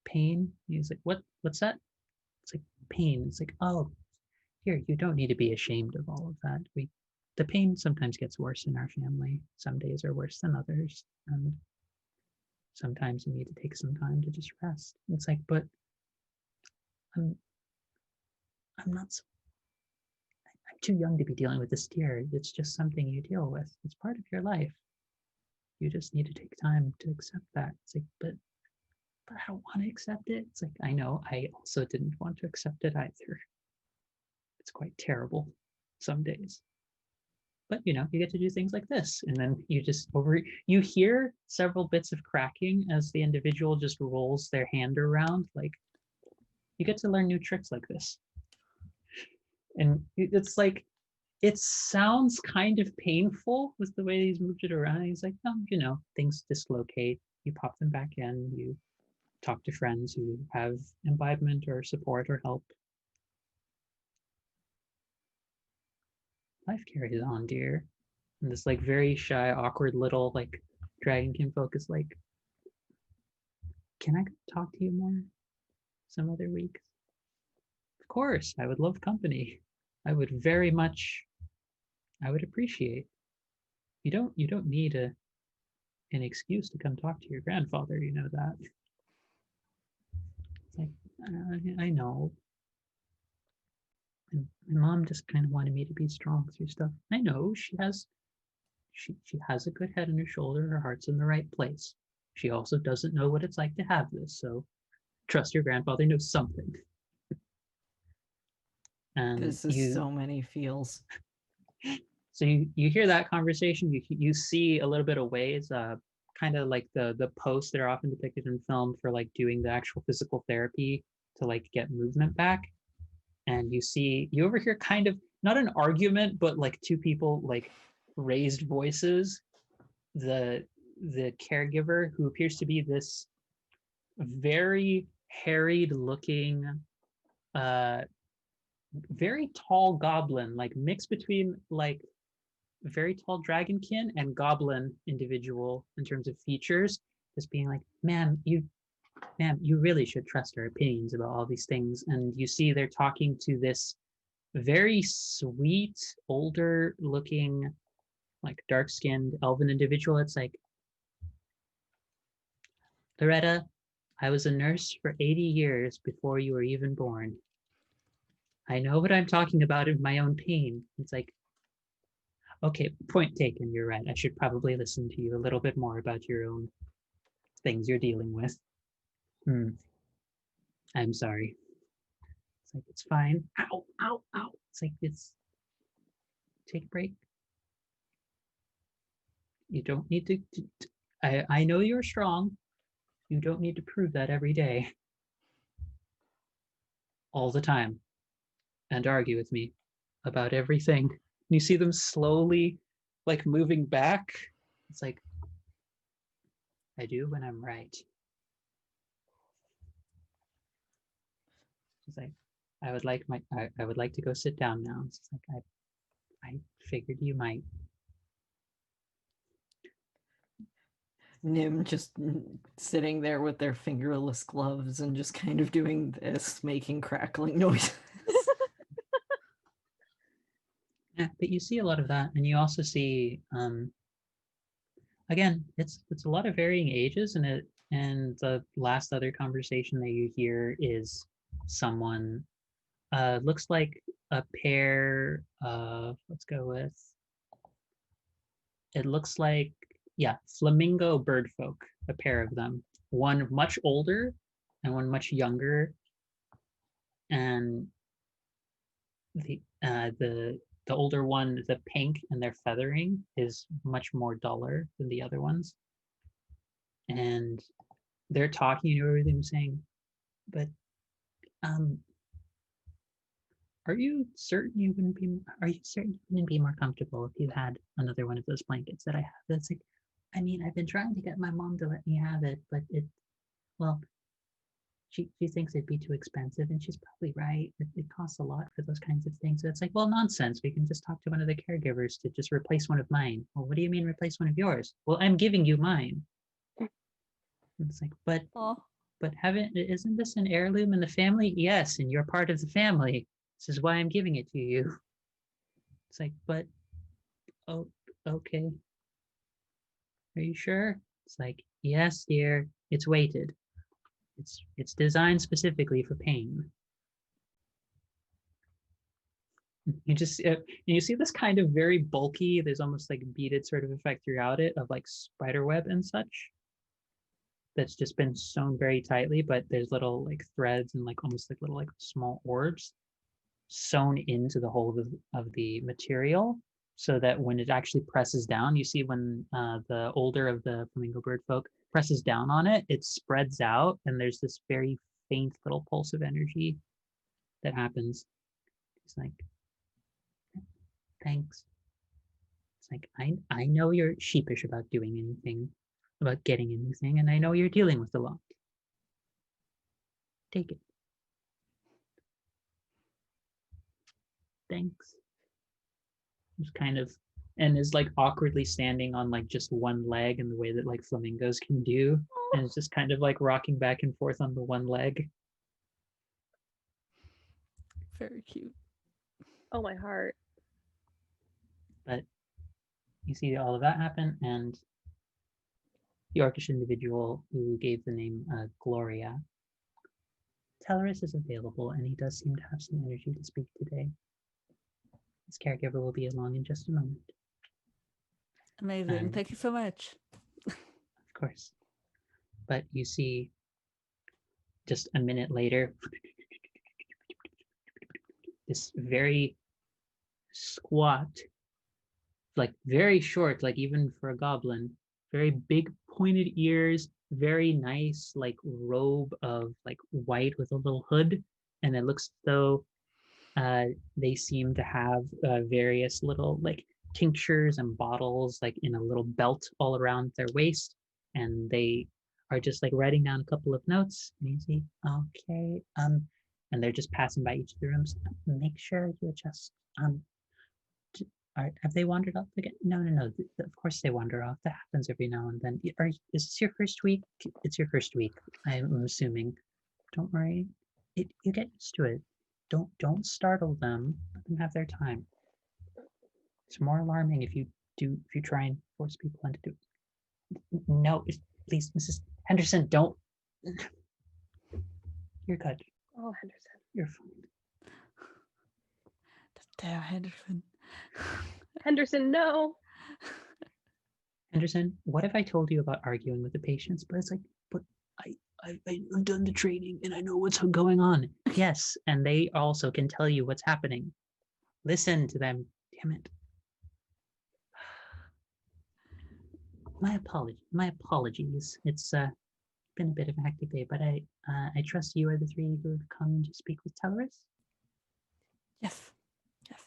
pain? He's like, what's that? It's like pain. It's like, oh, here, you don't need to be ashamed of all of that. The pain sometimes gets worse in our family. Some days are worse than others, and sometimes you need to take some time to just rest. It's like, but I'm not. I'm too young to be dealing with this deer. It's just something you deal with. It's part of your life. You just need to take time to accept that. It's like, but I don't want to accept it. It's like, I know, I also didn't want to accept it either. It's quite terrible some days. But you get to do things like this. And then you hear several bits of cracking as the individual just rolls their hand around. Like, you get to learn new tricks like this. And it's like, it sounds kind of painful with the way he's moved it around. He's like, no, things dislocate. You pop them back in. You talk to friends who have imbibement or support or help. Life carries on, dear. And this like very shy, awkward little like dragonkin folk is like, can I talk to you more some other week? Of course, I would love company. I would appreciate. You don't need an excuse to come talk to your grandfather, you know that. It's like, I know. And my mom just kind of wanted me to be strong through stuff. I know she has a good head on her shoulder. Her heart's in the right place. She also doesn't know what it's like to have this. So trust your grandfather knows something. And this is so many feels. So you hear that conversation. You see a little bit of ways, kind of like the posts that are often depicted in film for like doing the actual physical therapy to like get movement back. And you overhear kind of not an argument, but like two people like raised voices. The caregiver, who appears to be this very harried looking, very tall goblin, like mixed between like very tall dragonkin and goblin individual in terms of features, just being like, ma'am, you really should trust our opinions about all these things. And you see they're talking to this very sweet, older looking, like dark-skinned elven individual. It's like, Loretta, I was a nurse for 80 years before you were even born. I know what I'm talking about in my own pain. It's like, okay, point taken, you're right. I should probably listen to you a little bit more about your own things you're dealing with. I'm sorry. It's like, it's fine. Ow, ow, ow. It's like, take a break. You don't need to I know you're strong. You don't need to prove that every day. All the time. And argue with me about everything. And you see them slowly like moving back. It's like, I do when I'm right. It's like, I would like to go sit down now. It's like, I figured you might. Nim just sitting there with their fingerless gloves and just kind of doing this, making crackling noises. Yeah, but you see a lot of that, and you also see, again, it's a lot of varying ages, and the last other conversation that you hear is someone, looks like a pair of, let's go with, it looks like, yeah, flamingo bird folk, a pair of them, one much older and one much younger, and the older one, the pink and their feathering is much more duller than the other ones, and they're talking, you know, everything saying, but are you certain you wouldn't be more comfortable if you had another one of those blankets that I have? That's like, I mean, I've been trying to get my mom to let me have it, but well, she thinks it'd be too expensive, and she's probably right. It costs a lot for those kinds of things. So it's like, well, nonsense. We can just talk to one of the caregivers to just replace one of mine. Well, what do you mean replace one of yours? Well, I'm giving you mine. It's like, but Oh, isn't this an heirloom in the family? Yes, and you're part of the family. This is why I'm giving it to you. It's like, but oh, okay. Are you sure? It's like, yes, dear. It's weighted. It's designed specifically for pain. You see this kind of very bulky, there's almost like a beaded sort of effect throughout it of like spider web and such. That's just been sewn very tightly, but there's little like threads and like almost like little like small orbs sewn into the whole of the material, so that when it actually presses down, you see when the older of the flamingo bird folk presses down on it, it spreads out, and there's this very faint little pulse of energy that happens. It's like, thanks. It's like, I know you're sheepish about doing anything, about getting anything, and I know you're dealing with a lot. Take it. Thanks. Just kind of, and is like awkwardly standing on like just one leg in the way that like flamingos can do. And it's just kind of like rocking back and forth on the one leg. very cute. Oh, my heart. But you see all of that happen, and the orcish individual who gave the name Gloria, Tellerus is available, and he does seem to have some energy to speak today. His caregiver will be along in just a moment. Amazing. Thank you so much. Of course. But you see, just a minute later, this very squat, like very short, like even for a goblin, very big pointed ears, very nice like robe of like white with a little hood, and it looks as though they seem to have various little like tinctures and bottles like in a little belt all around their waist, and they are just like writing down a couple of notes. And you see, okay, and they're just passing by each of the rooms. Make sure you adjust. Have they wandered off again? No. Of course they wander off. That happens every now and then. Is this your first week? It's your first week, I'm assuming. Don't worry. You get used to it. Don't startle them. Let them have their time. It's more alarming if you try and force people into do it. No, please, Mrs. Henderson, don't. You're good. Oh, Henderson. You're fine. Damn, Henderson. Henderson, no. Henderson, what if I told you about arguing with the patients? But it's like, but I've done the training and I know what's going on. Yes, and they also can tell you what's happening. Listen to them. Damn it. My apologies. It's been a bit of a hectic day, but I trust you are the three who have come to speak with Tellerus. Yes. Yes.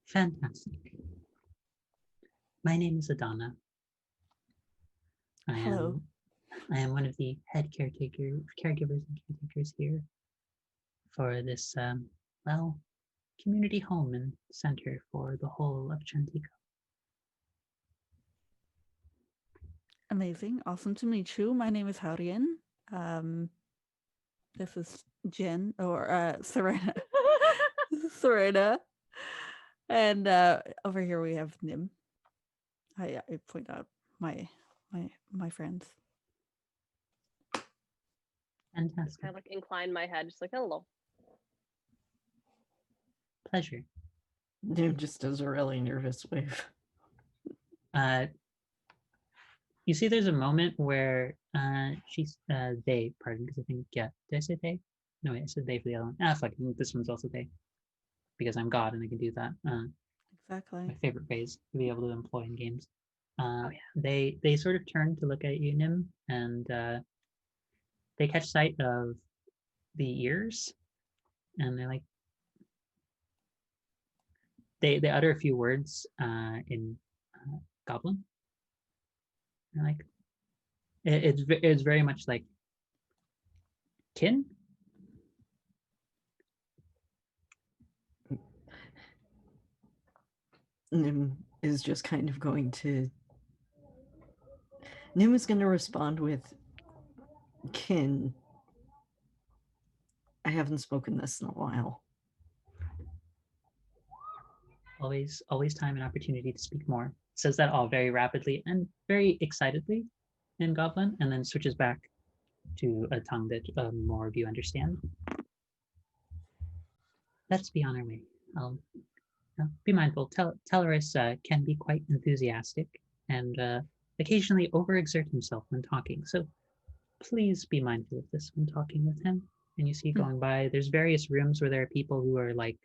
Fantastic. My name is Adana. Hello. I am one of the head caregivers and caretakers here for this, community home and center for the whole of Chantico. Amazing. Awesome to meet you. My name is Haurian. This is Jen or Serena. This is Serena. And over here we have Nim. I point out my friends. Fantastic. I like incline my head, just like hello. Pleasure. Nim just does a really nervous wave. You see there's a moment where they, pardon, because I think, yeah, did I say they? No, wait, I said they for the other one. Fuck, this one's also they. Because I'm God and I can do that. Exactly. My favorite phrase to be able to employ in games. Yeah. They sort of turn to look at you, Nim, and they catch sight of the ears, and they're like, they utter a few words in Goblin. And like, it's very much like, Kin? Nim is just kind of going to. Nim is going to respond with, Kin. I haven't spoken this in a while. Always time and opportunity to speak more. Says that all very rapidly and very excitedly in Goblin, and then switches back to a tongue that more of you understand. Let's be on our way. Be mindful. Teleris can be quite enthusiastic and occasionally overexert himself when talking. So please be mindful of this when talking with him. And you see going by, there's various rooms where there are people who are like,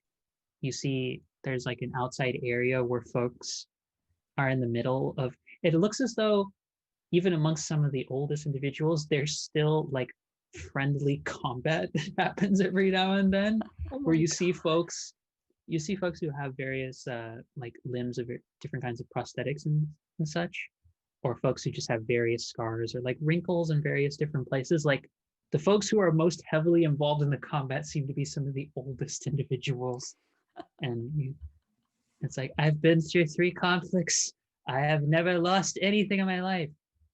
you see there's like an outside area where folks are in the middle of, it looks as though even amongst some of the oldest individuals, there's still like friendly combat that happens every now and then, where you see folks who have various like limbs of different kinds of prosthetics and such, or folks who just have various scars or like wrinkles in various different places. Like the folks who are most heavily involved in the combat seem to be some of the oldest individuals. And it's like, I've been through 3 conflicts. I have never lost anything in my life.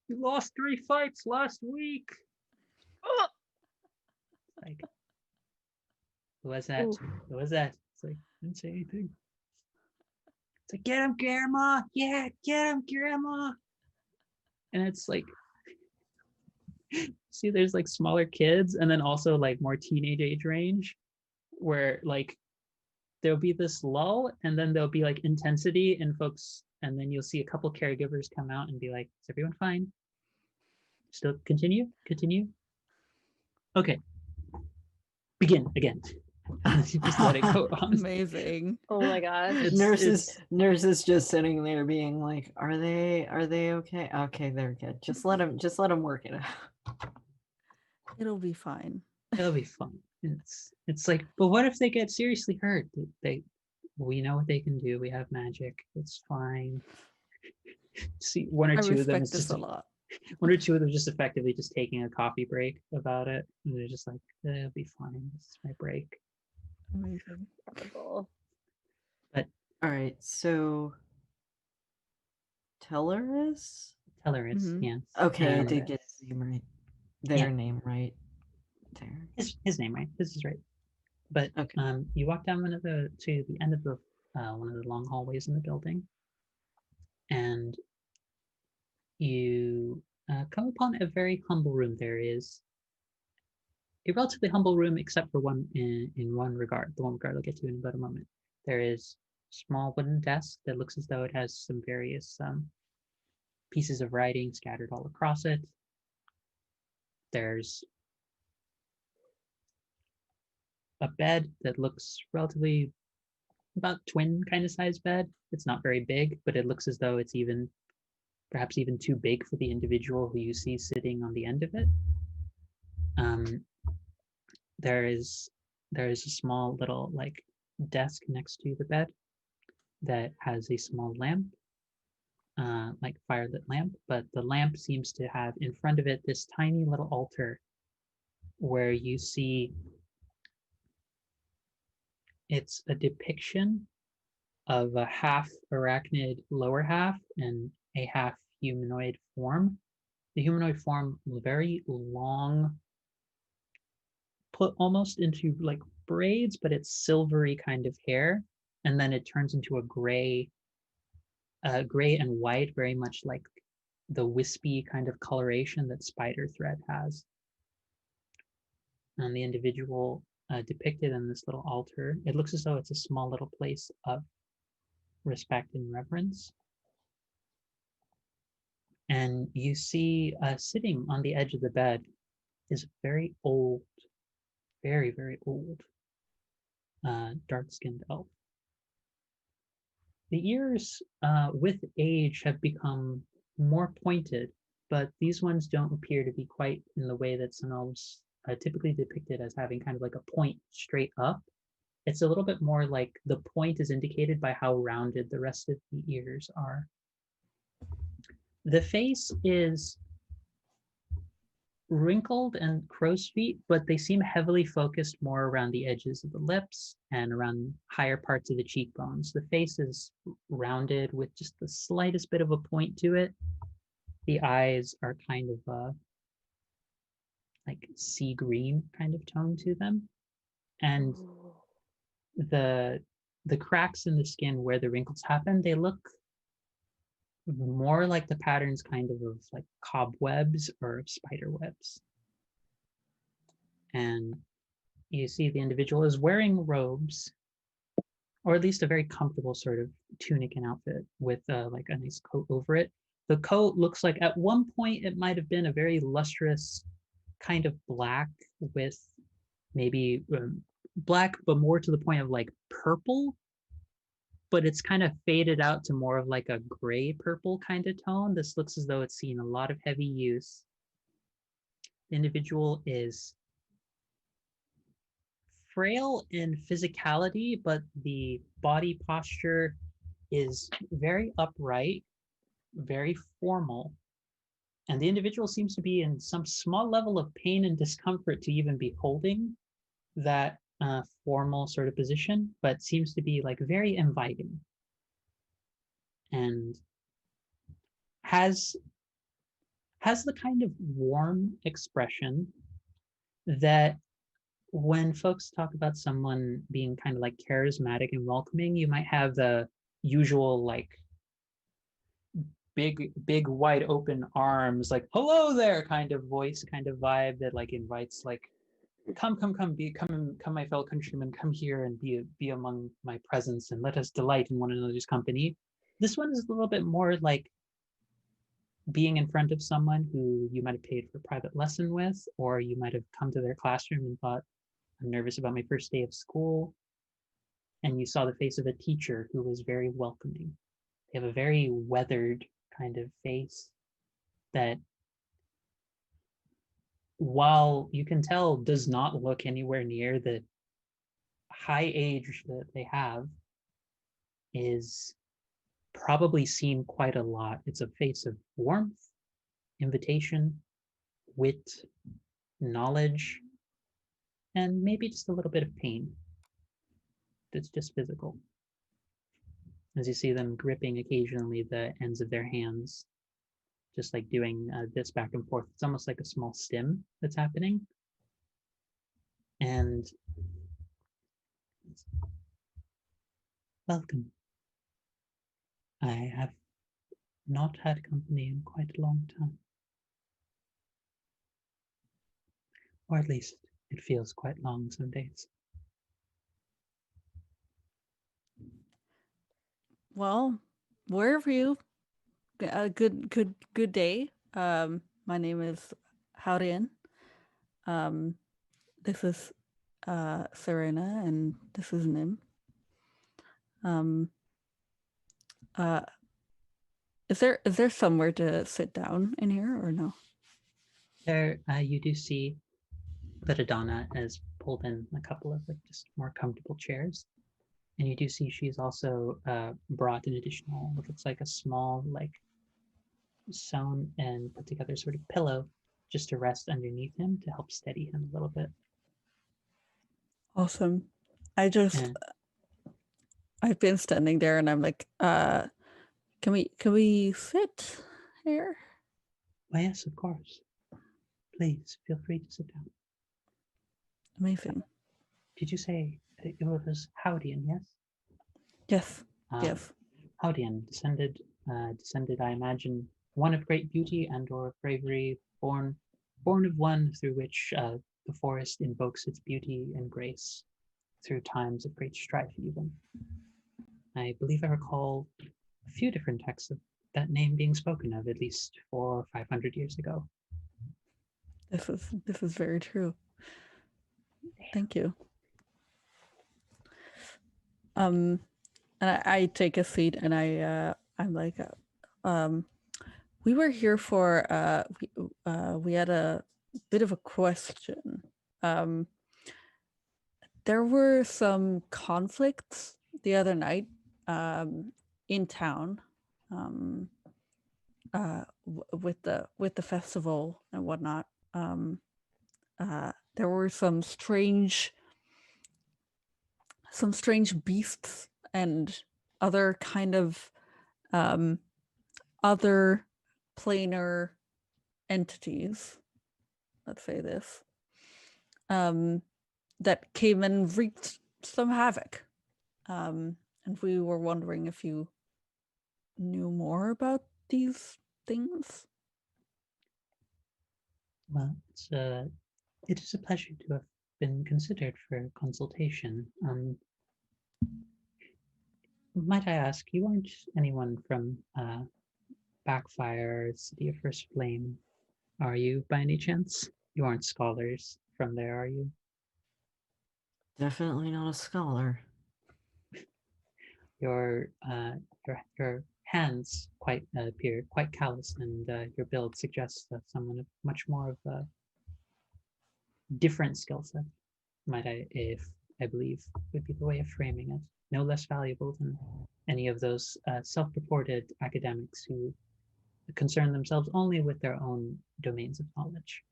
You lost 3 fights last week. Oh! Like, who was that? Ooh. Who was that? It's like, I didn't say anything. It's like, get him, Grandma. Yeah, get him, Grandma. And it's like, see, there's like smaller kids and then also like more teenage age range where like there'll be this lull and then there'll be like intensity in folks. And then you'll see a couple caregivers come out and be like, is everyone fine? Still continue? Okay. Begin again. Just let it go on. Amazing. Oh my gosh. Nurse is just sitting there being like, are they okay? Okay, they're good. Just let them work it out. It'll be fine. It'll be fun. It's like, but what if they get seriously hurt? We know what they can do. We have magic. It's fine. See, one or two of them is just a lot. One or two of them just effectively just taking a coffee break about it. And they're just like, it'll be fine. This is my break. Amazing. Incredible. But all right, so Teleris? Yes. Okay, and I did get his name right. Their name right. There. His name right. This is right. But okay. You walk down to the end of the one of the long hallways in the building, and you come upon a very humble room. There is a relatively humble room, except for one in one regard. The one regard I'll get to in about a moment. There is a small wooden desk that looks as though it has some various pieces of writing scattered all across it. There's a bed that looks relatively about twin kind of size bed. It's not very big, but it looks as though it's perhaps even too big for the individual who you see sitting on the end of it. There is a small little like desk next to the bed that has a small lamp, like firelit lamp, but the lamp seems to have in front of it this tiny little altar where you see it's a depiction of a half arachnid lower half and a half humanoid form. The humanoid form very long, put almost into like braids, but it's silvery kind of hair, and then it turns into a gray and white, very much like the wispy kind of coloration that spider thread has. And the individual depicted in this little altar, it looks as though it's a small little place of respect and reverence. And you see sitting on the edge of the bed is very old, very, very old, dark-skinned elf. The ears with age have become more pointed, but these ones don't appear to be quite in the way that some elves typically depicted as having kind of like a point straight up. It's a little bit more like the point is indicated by how rounded the rest of the ears are. The face is wrinkled and crow's feet, but they seem heavily focused more around the edges of the lips and around higher parts of the cheekbones. The face is rounded with just the slightest bit of a point to it. The eyes are kind of like sea green kind of tone to them. And the cracks in the skin where the wrinkles happen, they look more like the patterns kind of like cobwebs or spider webs. And you see the individual is wearing robes, or at least a very comfortable sort of tunic and outfit with like a nice coat over it. The coat looks like at one point it might have been a very lustrous kind of black with maybe black, but more to the point of like purple, but it's kind of faded out to more of like a gray purple kind of tone. This looks as though it's seen a lot of heavy use. The individual is frail in physicality, but the body posture is very upright, very formal. And the individual seems to be in some small level of pain and discomfort to even be holding that formal sort of position, but seems to be like very inviting. And has the kind of warm expression that when folks talk about someone being kind of like charismatic and welcoming, you might have the usual like big wide open arms, like hello there kind of voice, kind of vibe that like invites like come my fellow countrymen, come here and be among my presence and let us delight in one another's company. This one is a little bit more like being in front of someone who you might have paid for a private lesson with, or you might have come to their classroom and thought, I'm nervous about my first day of school. And you saw the face of a teacher who was very welcoming. They have a very weathered kind of face that, while you can tell does not look anywhere near the high age that they have, is probably seen quite a lot. It's a face of warmth, invitation, wit, knowledge, and maybe just a little bit of pain that's just physical. As you see them gripping occasionally the ends of their hands, just like doing this back and forth. It's almost like a small stim that's happening. And welcome. I have not had company in quite a long time. Or at least it feels quite long some days. Well, wherever you, good day. My name is Howdian. This is Serena, and this is Nim. Is there somewhere to sit down in here or no? There, you do see that Adana has pulled in a couple of like just more comfortable chairs, and you do see she's also brought an additional, what looks like a small like sewn and put together sort of pillow just to rest underneath him to help steady him a little bit. Awesome. I've been standing there and I'm like, can we sit here? Why, yes, of course. Please feel free to sit down. Amazing. Did you say it was Howdian, yes? Yes. Yes. Howdian, descended, I imagine, one of great beauty and or bravery, born of one through which the forest invokes its beauty and grace through times of great strife even. I believe I recall a few different texts of that name being spoken of at least 400 or 500 years ago. This is very true. Thank you. And I take a seat and I'm like, we were here for we had a bit of a question. There were some conflicts the other night in town with the festival and whatnot. there were some strange beasts and other kind of other planar entities, let's say this, that came and wreaked some havoc. And we were wondering if you knew more about these things. Well, it is a pleasure to have been considered for consultation. Might I ask, you aren't anyone from Backfire, City of First Flame, are you, by any chance? You aren't scholars from there, are you? Definitely not a scholar. Your hands appear quite callous, and your build suggests that someone of much more of a different skill set, if I believe would be the way of framing it. No less valuable than any of those self-purported academics who concern themselves only with their own domains of knowledge.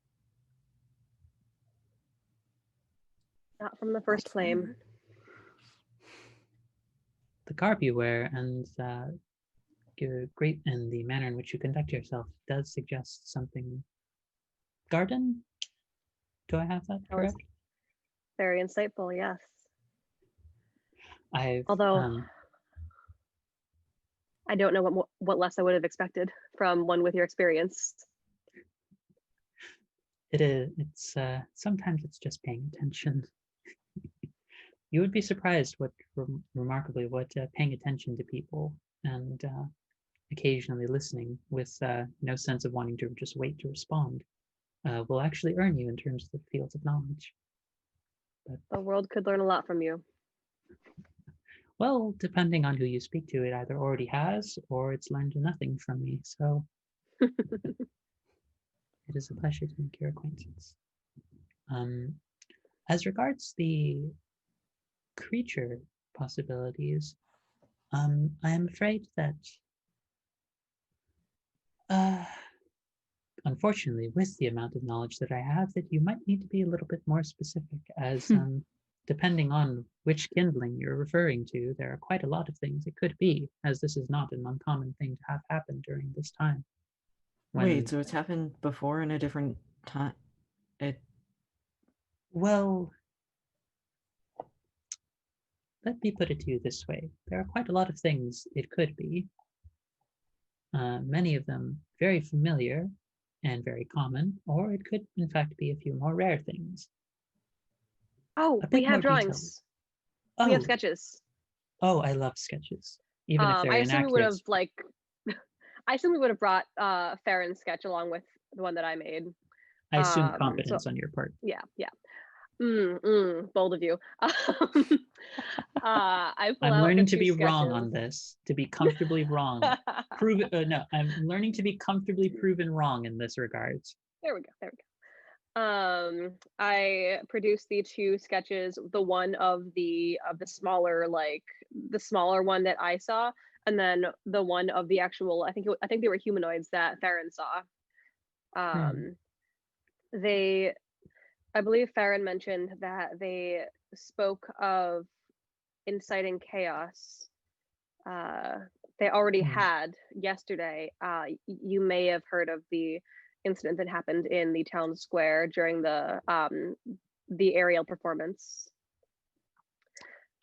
Not from the first flame. The garb you wear and great and the manner in which you conduct yourself does suggest something. Garden? Do I have that correct? Very insightful, yes. Although I don't know what less I would have expected from one with your experience. It's sometimes it's just paying attention. You would be surprised remarkably what paying attention to people and occasionally listening with no sense of wanting to just wait to respond will actually earn you in terms of the fields of knowledge. But, the world could learn a lot from you. Well, depending on who you speak to, it either already has or it's learned nothing from me. So it is a pleasure to make your acquaintance. As regards the creature possibilities, I am afraid that unfortunately, with the amount of knowledge that I have, that you might need to be a little bit more specific, as depending on which kindling you're referring to, there are quite a lot of things it could be, as this is not an uncommon thing to have happen during this time. Wait, so it's happened before in a different time? Well, let me put it to you this way. There are quite a lot of things it could be. Many of them very familiar and very common, or it could in fact be a few more rare things. Oh, we have drawings. We have sketches. Oh, I love sketches. Even if they're I assume inaccurate. I assume we would have brought Farron's sketch along with the one that I made. I assume competence on your part. Yeah. Bold of you. I'm learning to be wrong on this, to be comfortably wrong. I'm learning to be comfortably proven wrong in this regard. There we go. I produced the two sketches, the one of the smaller, the smaller one that I saw, and then the one of the actual, I think they were humanoids that Farron saw. I believe Farron mentioned that they spoke of inciting chaos. They already had yesterday. You may have heard of the incident that happened in the town square during the aerial performance.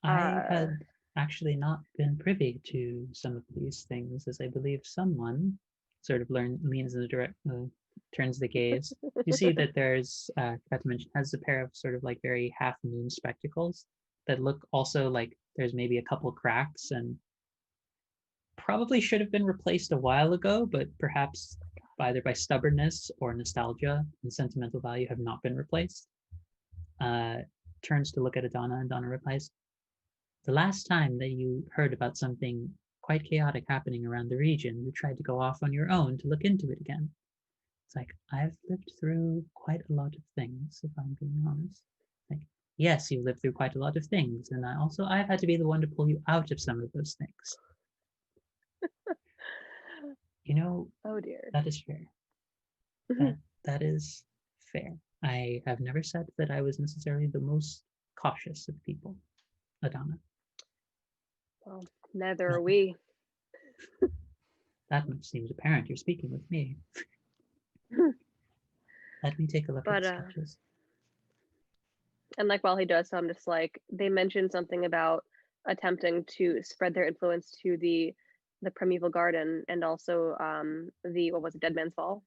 I had actually not been privy to some of these things, as I believe someone sort of leans in the turns the gaze. You see that there's, forgot to mention, has a pair of sort of like very half moon spectacles that look also like there's maybe a couple cracks and probably should have been replaced a while ago, but perhaps either by stubbornness or nostalgia and sentimental value have not been replaced. Turns to look at Adana, and Donna replies, "The last time that you heard about something quite chaotic happening around the region, you tried to go off on your own to look into it again." It's like, I've lived through quite a lot of things, if I'm being honest. Like, yes, you lived through quite a lot of things, and I've had to be the one to pull you out of some of those things. Oh dear. That is fair. That is Fair. I have never said that I was necessarily the most cautious of people, Adana. Well, neither are Well, we. that much seems apparent. You're speaking with me. Let me take a look at But the sketches. and like while he does so, I'm just like, they mentioned something about attempting to spread their influence to the primeval garden, and also the, what was it, Dead Man's Fall,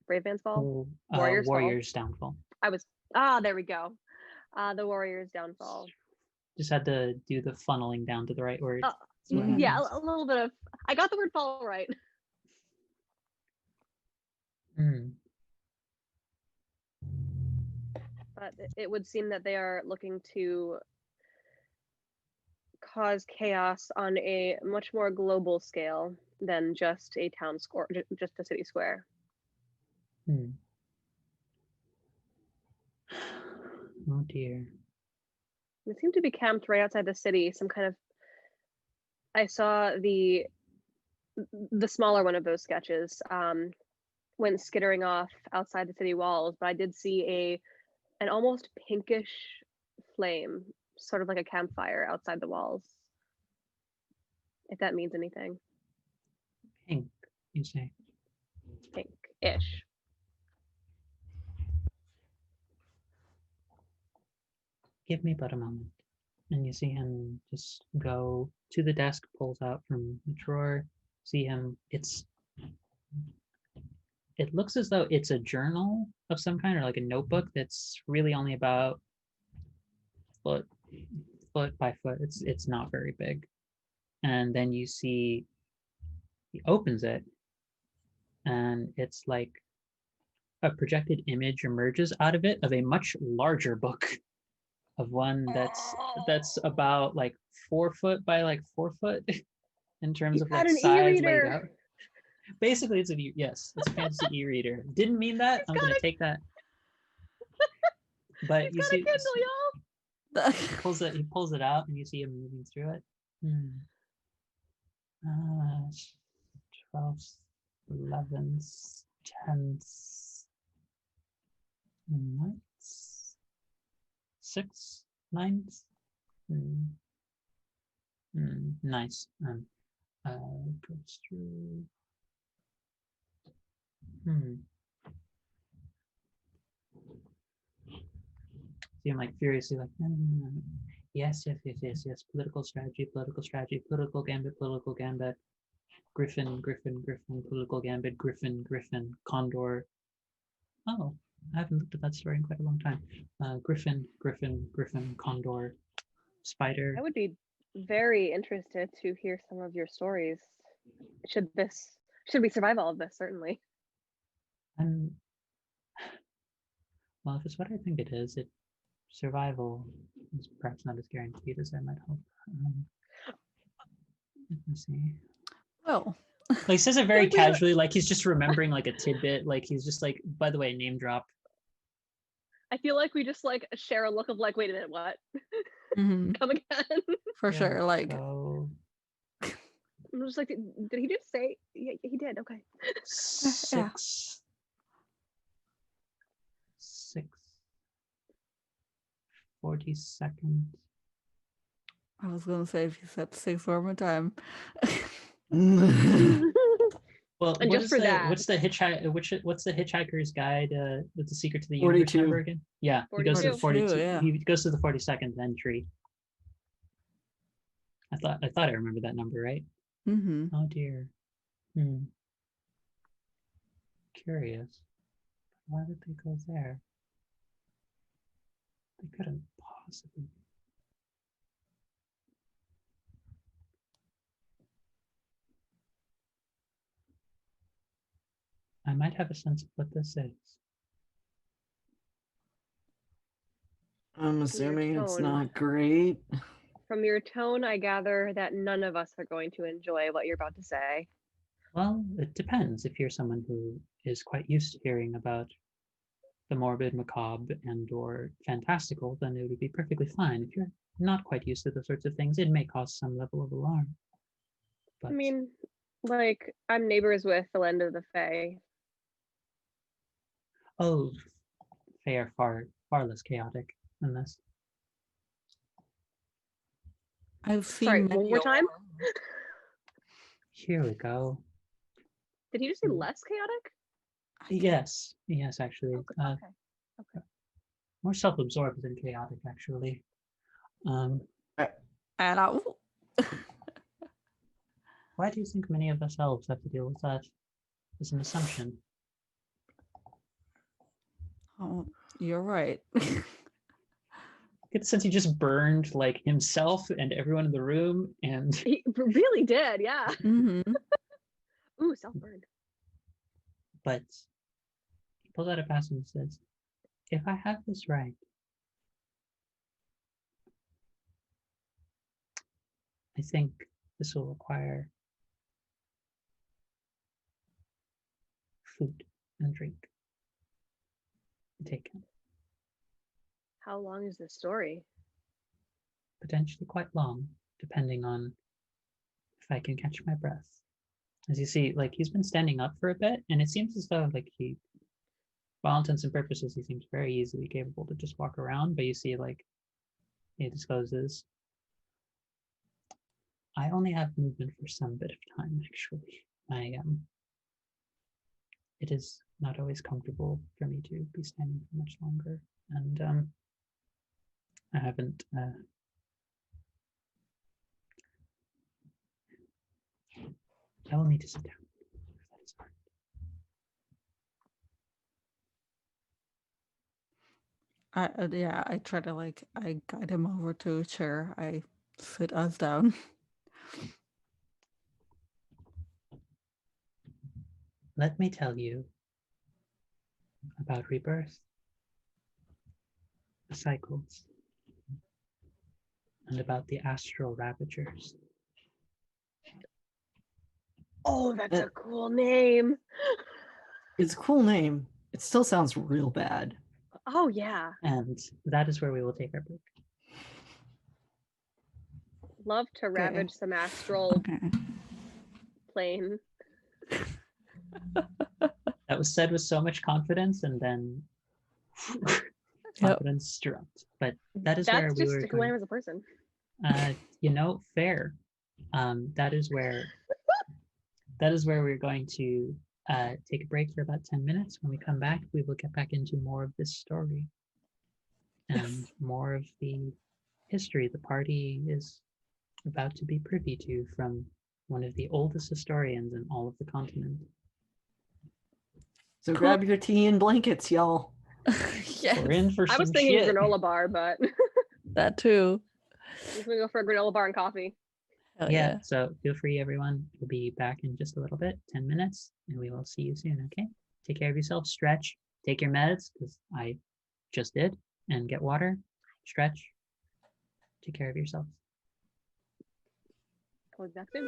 Brave Man's Fall, Oh, Warrior's Fall. Warrior's Downfall. I was there we go. The Warrior's Downfall. Just had to do the funneling down to the right word. That's what Yeah, happens. a little bit of, I got the word fall right. Mm. But it would seem that they are looking to cause chaos on a much more global scale than just a town square, just a city square. Hmm. Oh dear. They seem to be camped right outside the city. Some kind of, I saw the smaller one of those sketches went skittering off outside the city walls, but I did see an almost pinkish flame, sort of like a campfire outside the walls. If that means anything. Pink, you say? Pink-ish. Give me but a moment. And you see him just go to the desk, pulls out from the drawer. See him, it looks as though it's a journal of some kind, or like a notebook that's really only about foot by foot. It's not very big. And then you see he opens it, and it's like a projected image emerges out of it of a much larger book, of one that's about like 4 foot by like 4 foot in terms He's of got like an size laid e-reader. out. Basically, it's it's a fantasy e-reader. Didn't mean that. I'm gonna take that. But He's you got see, a Kindle, y'all. he pulls it out, and you see him moving through it. 12s, 11s, 10s, 9s, 6, 9s. Nice. Goes through. See him like furiously like, no. Yes. Political strategy, political gambit, Griffin, political gambit, Griffin, Condor. Oh, I haven't looked at that story in quite a long time. Griffin, Condor, Spider. I would be very interested to hear some of your stories. Should we survive all of this? Certainly. Well, if it's what I think it is, survival is perhaps not as guaranteed as I might hope. Let me see. Oh, Like, he says it very casually, like he's just remembering like a tidbit. Like he's just like, by the way, name drop. I feel like we just like share a look of like, wait a minute, what? mhm, Come again? for sure. Like, So I'm just like, did he just say? Yeah, he did. Okay. 6, 42nd. I was gonna say if you said 6 one more time. Well, And just for that, what's the Hitchhiker's Guide? What's the secret to the universe 42. number again? Yeah, he goes to the 42. 42. Yeah. He goes to the 42nd entry. I thought I remembered that number, right? Mm-hmm. Oh dear. Curious. Why would they go there? They couldn't possibly. I might have a sense of what this is. I'm assuming it's not great. From your tone, I gather that none of us are going to enjoy what you're about to say. Well, it depends. If you're someone who is quite used to hearing about the morbid, macabre, and/or fantastical, then it would be perfectly fine. If you're not quite used to those sorts of things, it may cause some level of alarm. But I mean, like, I'm neighbors with the Land of the Fae. oh, Fae are far less chaotic than this. I've seen Sorry, many one more time? Here we go. Did you just say less chaotic? Yes, actually. Okay. Okay. More self-absorbed than chaotic, actually. And I, Why do you think many of us elves have to deal with that? It's an assumption. oh, you're right. Get the sense he just burned like himself and everyone in the room, and He really did, yeah. hmm Ooh, self-burn. but he pulls out a pass and says, "If I have this right, I think this will require food and drink taken, How long is this story? potentially quite long, depending on if I can catch my breath." As you see, like he's been standing up for a bit, and it seems as though like he, for all intents and purposes, he seems very easily capable to just walk around. But you see, like he discloses, I only have movement for some bit of time. Actually, it is not always comfortable for me to be standing for much longer, and I haven't. I will need to sit down. That is hard. Yeah, I try to I guide him over to a chair. I sit us down. Let me tell you about rebirth, the cycles, and about the astral ravagers. Oh, that's a cool name. It's a cool name. It still sounds real bad. Oh, yeah. And that is where we will take our break. Love to ravage some astral Okay. plane. That was said with so much confidence, and then confidence dropped. But that is where That's we just were who I going. am as a person. Fair. That is where we're going to take a break for about 10 minutes. When we come back, we will get back into more of this story and more of the history the party is about to be privy to from one of the oldest historians in all of the continent. So grab your tea and blankets, y'all. Yes, We're in for I was some thinking shit. granola bar, but I'm that too. just gonna go for a granola bar and coffee. Hell Yeah, so feel free, everyone. We'll be back in just a little bit, 10 minutes, and we will see you soon, okay? Take care of yourself, stretch, take your meds, because I just did, and get water, stretch, take care of yourselves. I'll be back soon.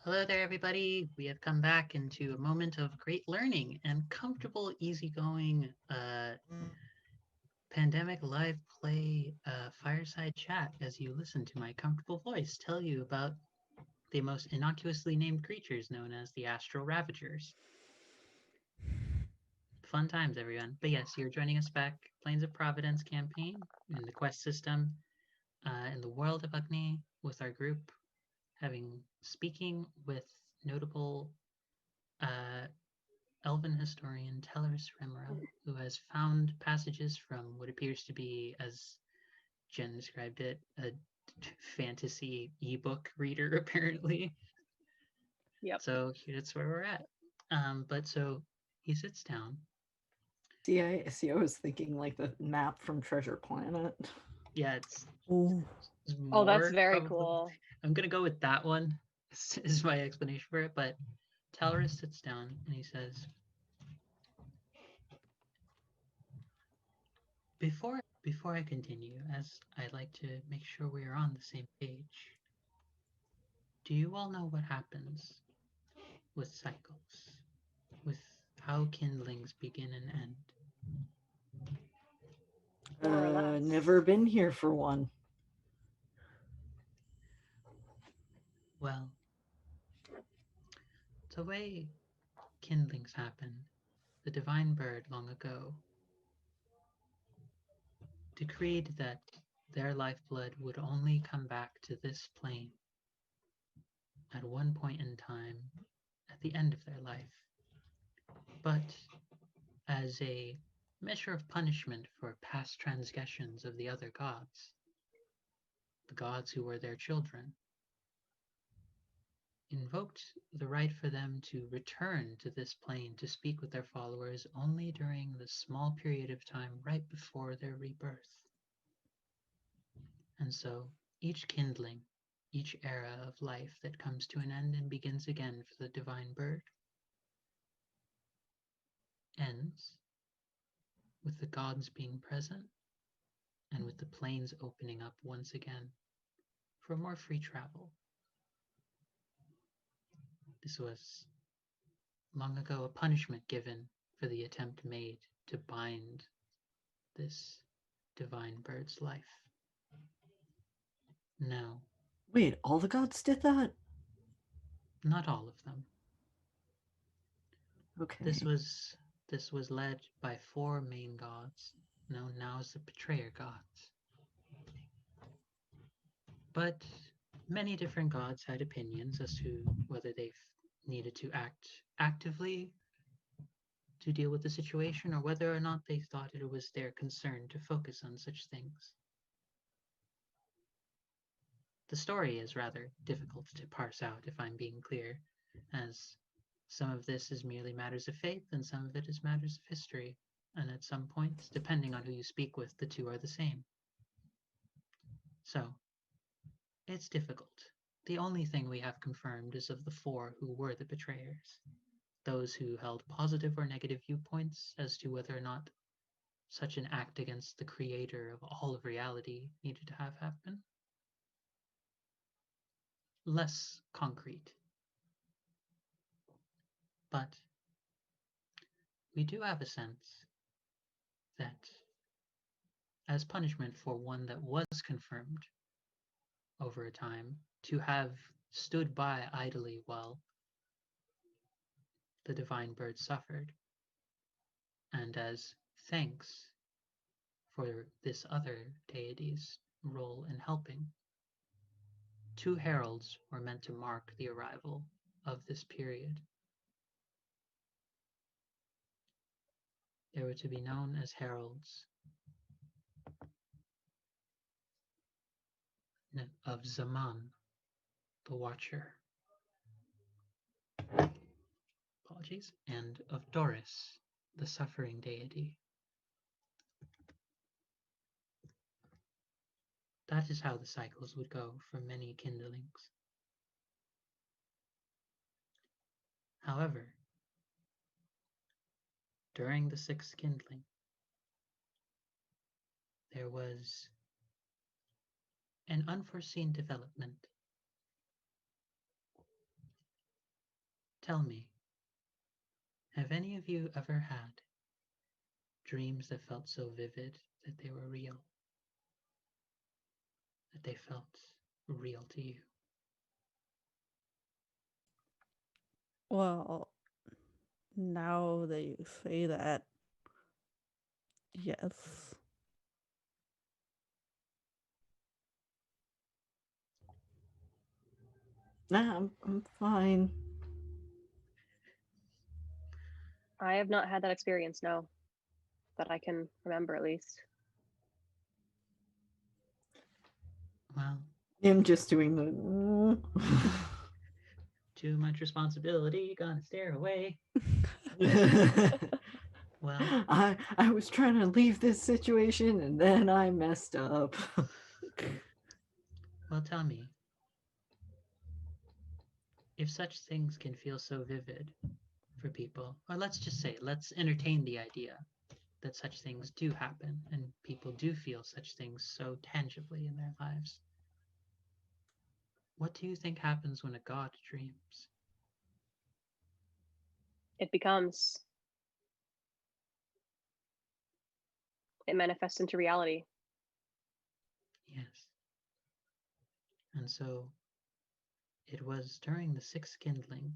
Hello there, everybody. We have come back into a moment of great learning and comfortable, easygoing pandemic live play fireside chat as you listen to my comfortable voice tell you about the most innocuously named creatures known as the Astral Ravagers. Fun times, everyone. But yes, you're joining us back, Plains of Providence campaign in the quest system in the world of Agni with our group, speaking with notable elven historian Tellerus Remra, who has found passages from what appears to be, as Jen described it, a fantasy ebook reader, apparently. Yep. So that's where we're at. But so he sits down. See, I was thinking like the map from Treasure Planet. Yeah, it's Ooh. Oh, that's more very probably- cool. I'm gonna go with that one. Is my explanation for it. But Tellerus sits down and he says, Before I continue, as I'd like to make sure we are on the same page, do you all know what happens with cycles, with how kindlings begin and end? More or less. Never been here for one. Well, the way kindlings happen, the divine bird long ago decreed that their lifeblood would only come back to this plane at one point in time at the end of their life. But as a measure of punishment for past transgressions of the other gods, the gods who were their children, invoked the right for them to return to this plane to speak with their followers only during the small period of time right before their rebirth. And so each kindling, each era of life that comes to an end and begins again for the divine bird, ends with the gods being present and with the planes opening up once again for more free travel. This was long ago a punishment given for the attempt made to bind this divine bird's life. No, Wait, all the gods did that? not all of them. Okay. This was led by 4 main gods, known now as the betrayer gods. But many different gods had opinions as to whether they needed to act actively to deal with the situation or whether or not they thought it was their concern to focus on such things. The story is rather difficult to parse out, if I'm being clear, as some of this is merely matters of faith and some of it is matters of history, and at some points, depending on who you speak with, the two are the same. So, it's difficult. The only thing we have confirmed is of the 4 who were the betrayers, those who held positive or negative viewpoints as to whether or not such an act against the creator of all of reality needed to have happen. Less concrete. But we do have a sense that as punishment for one that was confirmed over a time to have stood by idly while the divine bird suffered, and as thanks for this other deity's role in helping, 2 heralds were meant to mark the arrival of this period. They were to be known as heralds of Zaman, the Watcher. Apologies. And of Doris, the suffering deity. That is how the cycles would go for many kindlings. However, during the 6th kindling, there was an unforeseen development. Tell me, have any of you ever had dreams that felt so vivid that they were real? That they felt real to you? Well, now that you say that, yes. Nah, I'm fine. I have not had that experience, no, that I can remember at least. Well, I'm just doing the. too much responsibility, gonna stare away. Well, I was trying to leave this situation and then I messed up. well, tell me, if such things can feel so vivid for people, or let's just say, let's entertain the idea that such things do happen and people do feel such things so tangibly in their lives. What do you think happens when a god dreams? It becomes, it manifests into reality. Yes. And so it was during the sixth kindling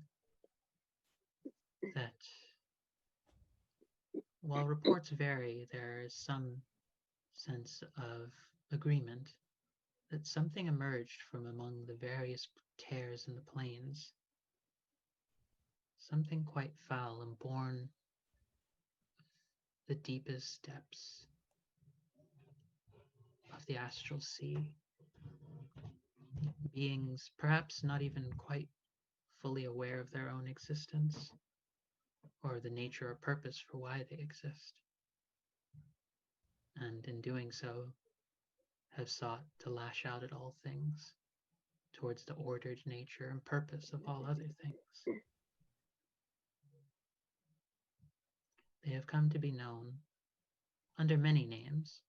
that, while reports vary, there is some sense of agreement that something emerged from among the various tears in the plains. Something quite foul and born the deepest depths of the astral sea. Beings perhaps not even quite fully aware of their own existence or the nature or purpose for why they exist. And in doing so, have sought to lash out at all things towards the ordered nature and purpose of all other things. They have come to be known under many names,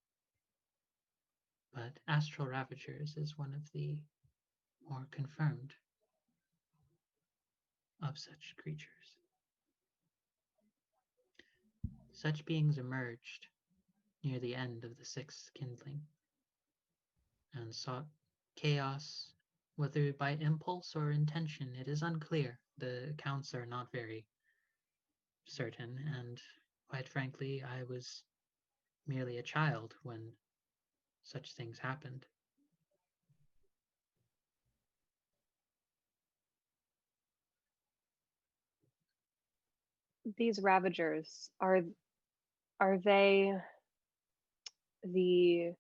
but astral ravagers is one of the more confirmed of such creatures. Such beings emerged near the end of the sixth kindling and sought chaos, whether by impulse or intention, it is unclear. The accounts are not very certain, and quite frankly, I was merely a child when such things happened. These ravagers, are they the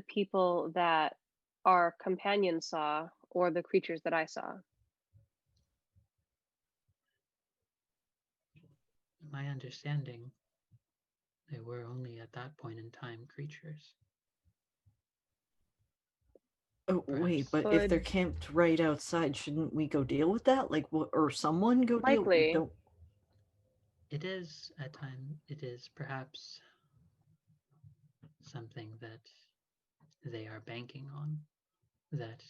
people that our companion saw, or the creatures that I saw? My understanding, they were only at that point in time creatures. Oh, wait, Perhaps but if they're Could camped right outside, shouldn't we go deal with that? Like, what, or someone go deal? likely. Don't. it is at time. It is perhaps something that they are banking on. That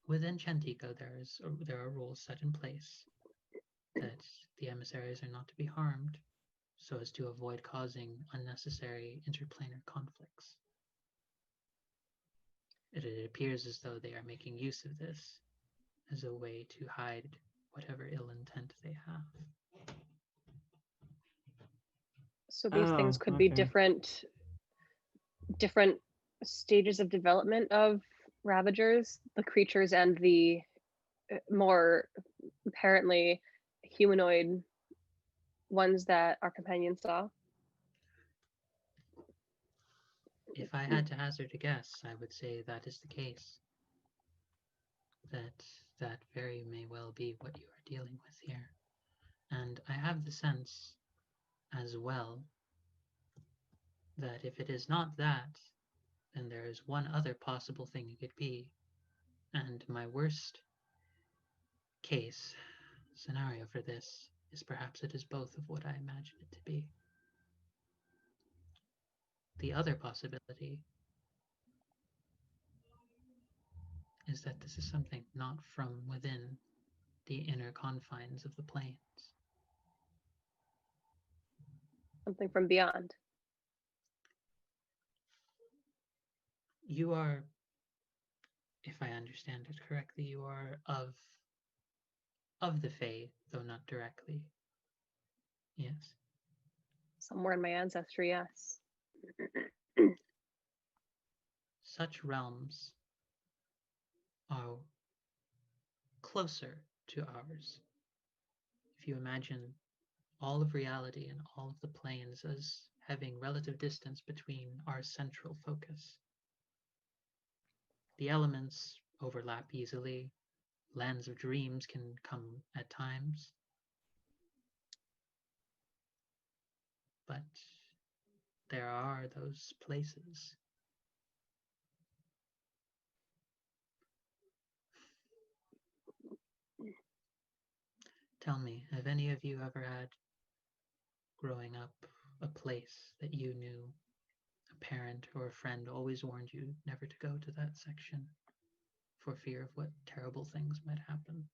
within Chantico there are rules set in place that the emissaries are not to be harmed, so as to avoid causing unnecessary interplanar conflicts. It appears as though they are making use of this as a way to hide whatever ill intent they have. So these things Oh, could be okay. different stages of development of ravagers, the creatures and the more apparently humanoid ones that our companion saw. If I had to hazard a guess, I would say that is the case. That that very may well be what you are dealing with here. And I have the sense as well that if it is not that, then there is one other possible thing it could be. And my worst case scenario for this is perhaps it is both of what I imagine it to be. The other possibility is that this is something not from within the inner confines of the plains. Something from beyond. You are, if I understand it correctly, you are of the Fae, though not directly. Yes. Somewhere in my ancestry, yes. Such realms are closer to ours. If you imagine all of reality and all of the planes as having relative distance between our central focus, the elements overlap easily. Lands of dreams can come at times. But there are those places. Tell me, have any of you ever had, growing up, a place that you knew a parent or a friend always warned you never to go to that section for fear of what terrible things might happen?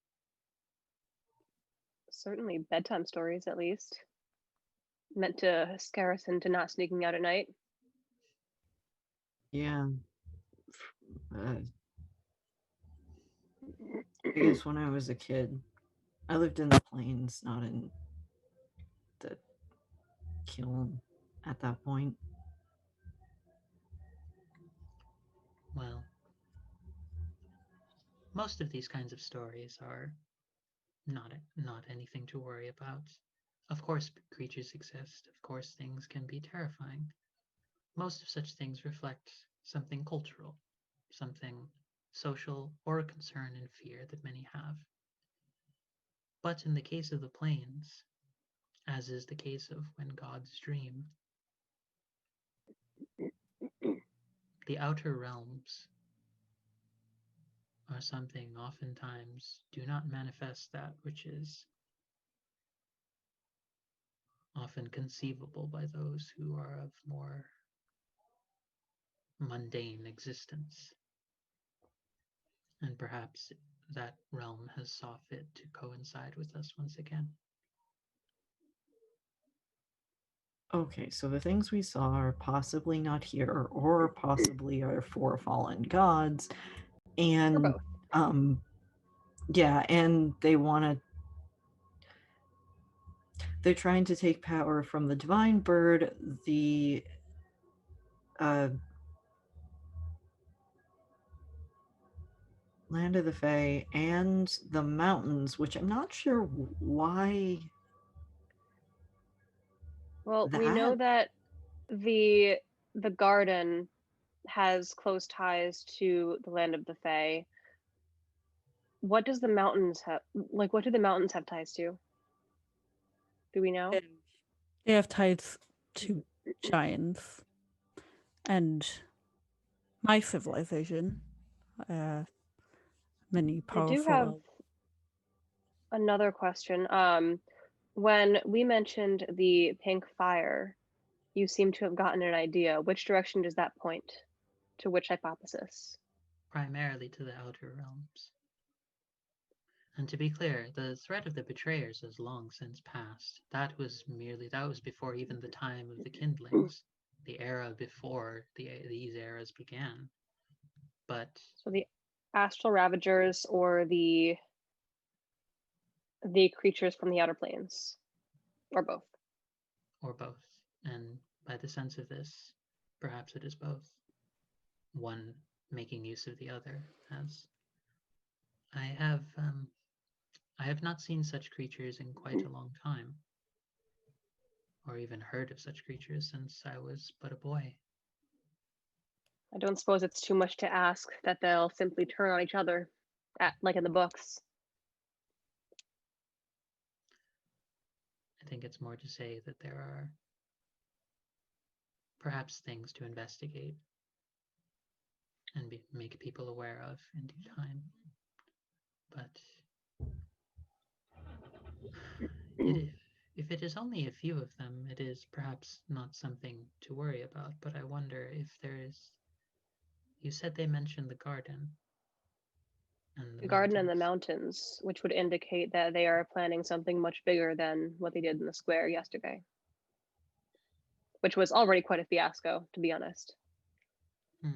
Certainly bedtime stories, at least. Meant to scare us into not sneaking out at night. Yeah. I guess when I was a kid, I lived in the plains, not in the kiln at that point. Well, most of these kinds of stories are not anything to worry about. Of course, creatures exist. Of course, things can be terrifying. Most of such things reflect something cultural, something social, or a concern and fear that many have. But in the case of the plains, as is the case of when gods dream, the outer realms are something oftentimes do not manifest that which is often conceivable by those who are of more mundane existence. And perhaps that realm has saw fit to coincide with us once again. Okay, so the things we saw are possibly not here, or possibly are for fallen gods, and Or both. yeah, and they're trying to take power from the divine bird, the land of the Fae, and the mountains, which I'm not sure why. Well, we know that the garden has close ties to the land of the Fae. What does the mountains have? Like, what do the mountains have ties to? Do we know? They have ties to giants and my civilization. Many I do have powerful. another question. When we mentioned the pink fire, you seem to have gotten an idea. Which direction does that point? To which hypothesis? Primarily to the outer realms. And to be clear, the threat of the betrayers has long since passed. That was before even the time of the kindlings, the era before these eras began. But So the astral ravagers or the creatures from the outer planes, or both. or both. And by the sense of this, perhaps it is both. One making use of the other, as I have not seen such creatures in quite a long time, or even heard of such creatures since I was but a boy. I don't suppose it's too much to ask that they'll simply turn on each other, like in the books. I think it's more to say that there are perhaps things to investigate and make people aware of in due time. But if it is only a few of them, it is perhaps not something to worry about. But I wonder if there is. You said they mentioned the garden. and the The garden and the mountains. mountains, which would indicate that they are planning something much bigger than what they did in the square yesterday, which was already quite a fiasco, to be honest. Hmm.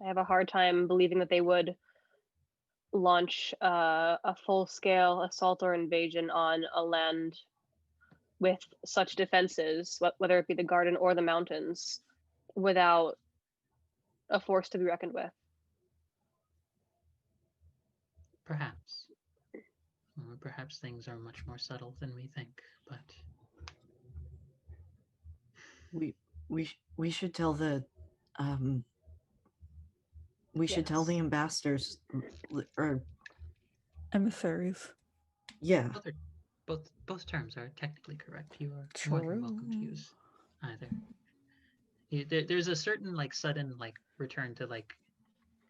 I have a hard time believing that they would launch a full-scale assault or invasion on a land with such defenses, whether it be the garden or the mountains, without a force to be reckoned with. Perhaps. Or perhaps things are much more subtle than we think, but we should tell the um we should tell the Yes. ambassadors or Emissaries. yeah. both terms are technically correct. You are more than welcome to use either. There's a certain like sudden like return to like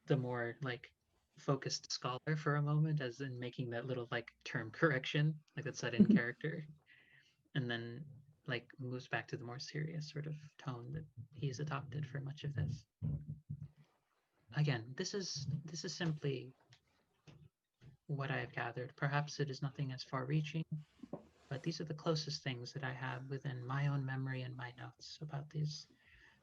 the more like focused scholar for a moment, as in making that little like term correction, like that sudden character, and then like moves back to the more serious sort of tone that he's adopted for much of this. Again, this is simply what I have gathered. Perhaps it is nothing as far-reaching, but these are the closest things that I have within my own memory and my notes about these.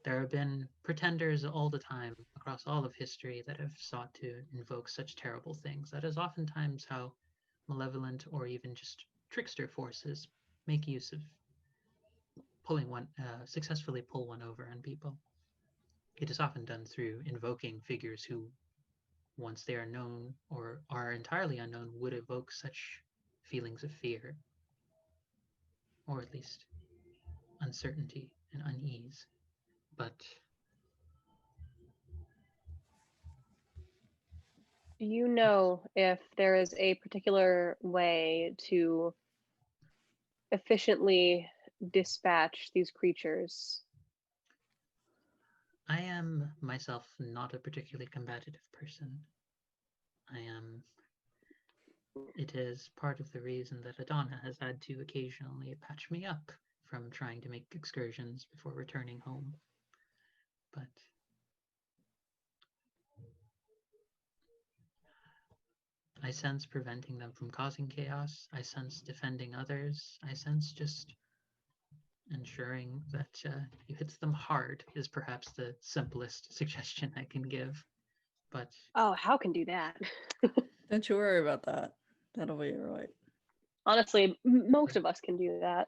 There have been pretenders all the time across all of history that have sought to invoke such terrible things. That is oftentimes how malevolent or even just trickster forces make use of successfully pull one over on people. It is often done through invoking figures who, once they are known or are entirely unknown, would evoke such feelings of fear, or at least uncertainty and unease. But Do you know if there is a particular way to efficiently dispatch these creatures? I am myself not a particularly combative person. It is part of the reason that Adana has had to occasionally patch me up from trying to make excursions before returning home. But I sense preventing them from causing chaos. I sense defending others. I sense just ensuring that you hit them hard is perhaps the simplest suggestion I can give. But Oh, how can do that? Don't you worry about that. That'll be all right. Honestly, most of us can do that.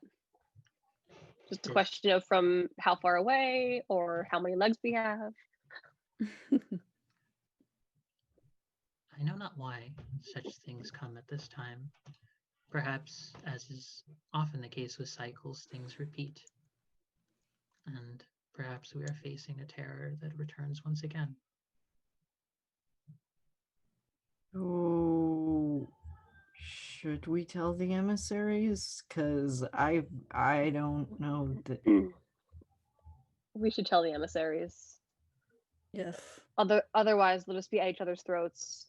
Just a question of from how far away or how many legs we have. I know not why such things come at this time. Perhaps, as is often the case with cycles, things repeat. And perhaps we are facing a terror that returns once again. Oh, should we tell the emissaries? Because I don't know that. We should tell the emissaries. Yes. Otherwise, they'll just be at each other's throats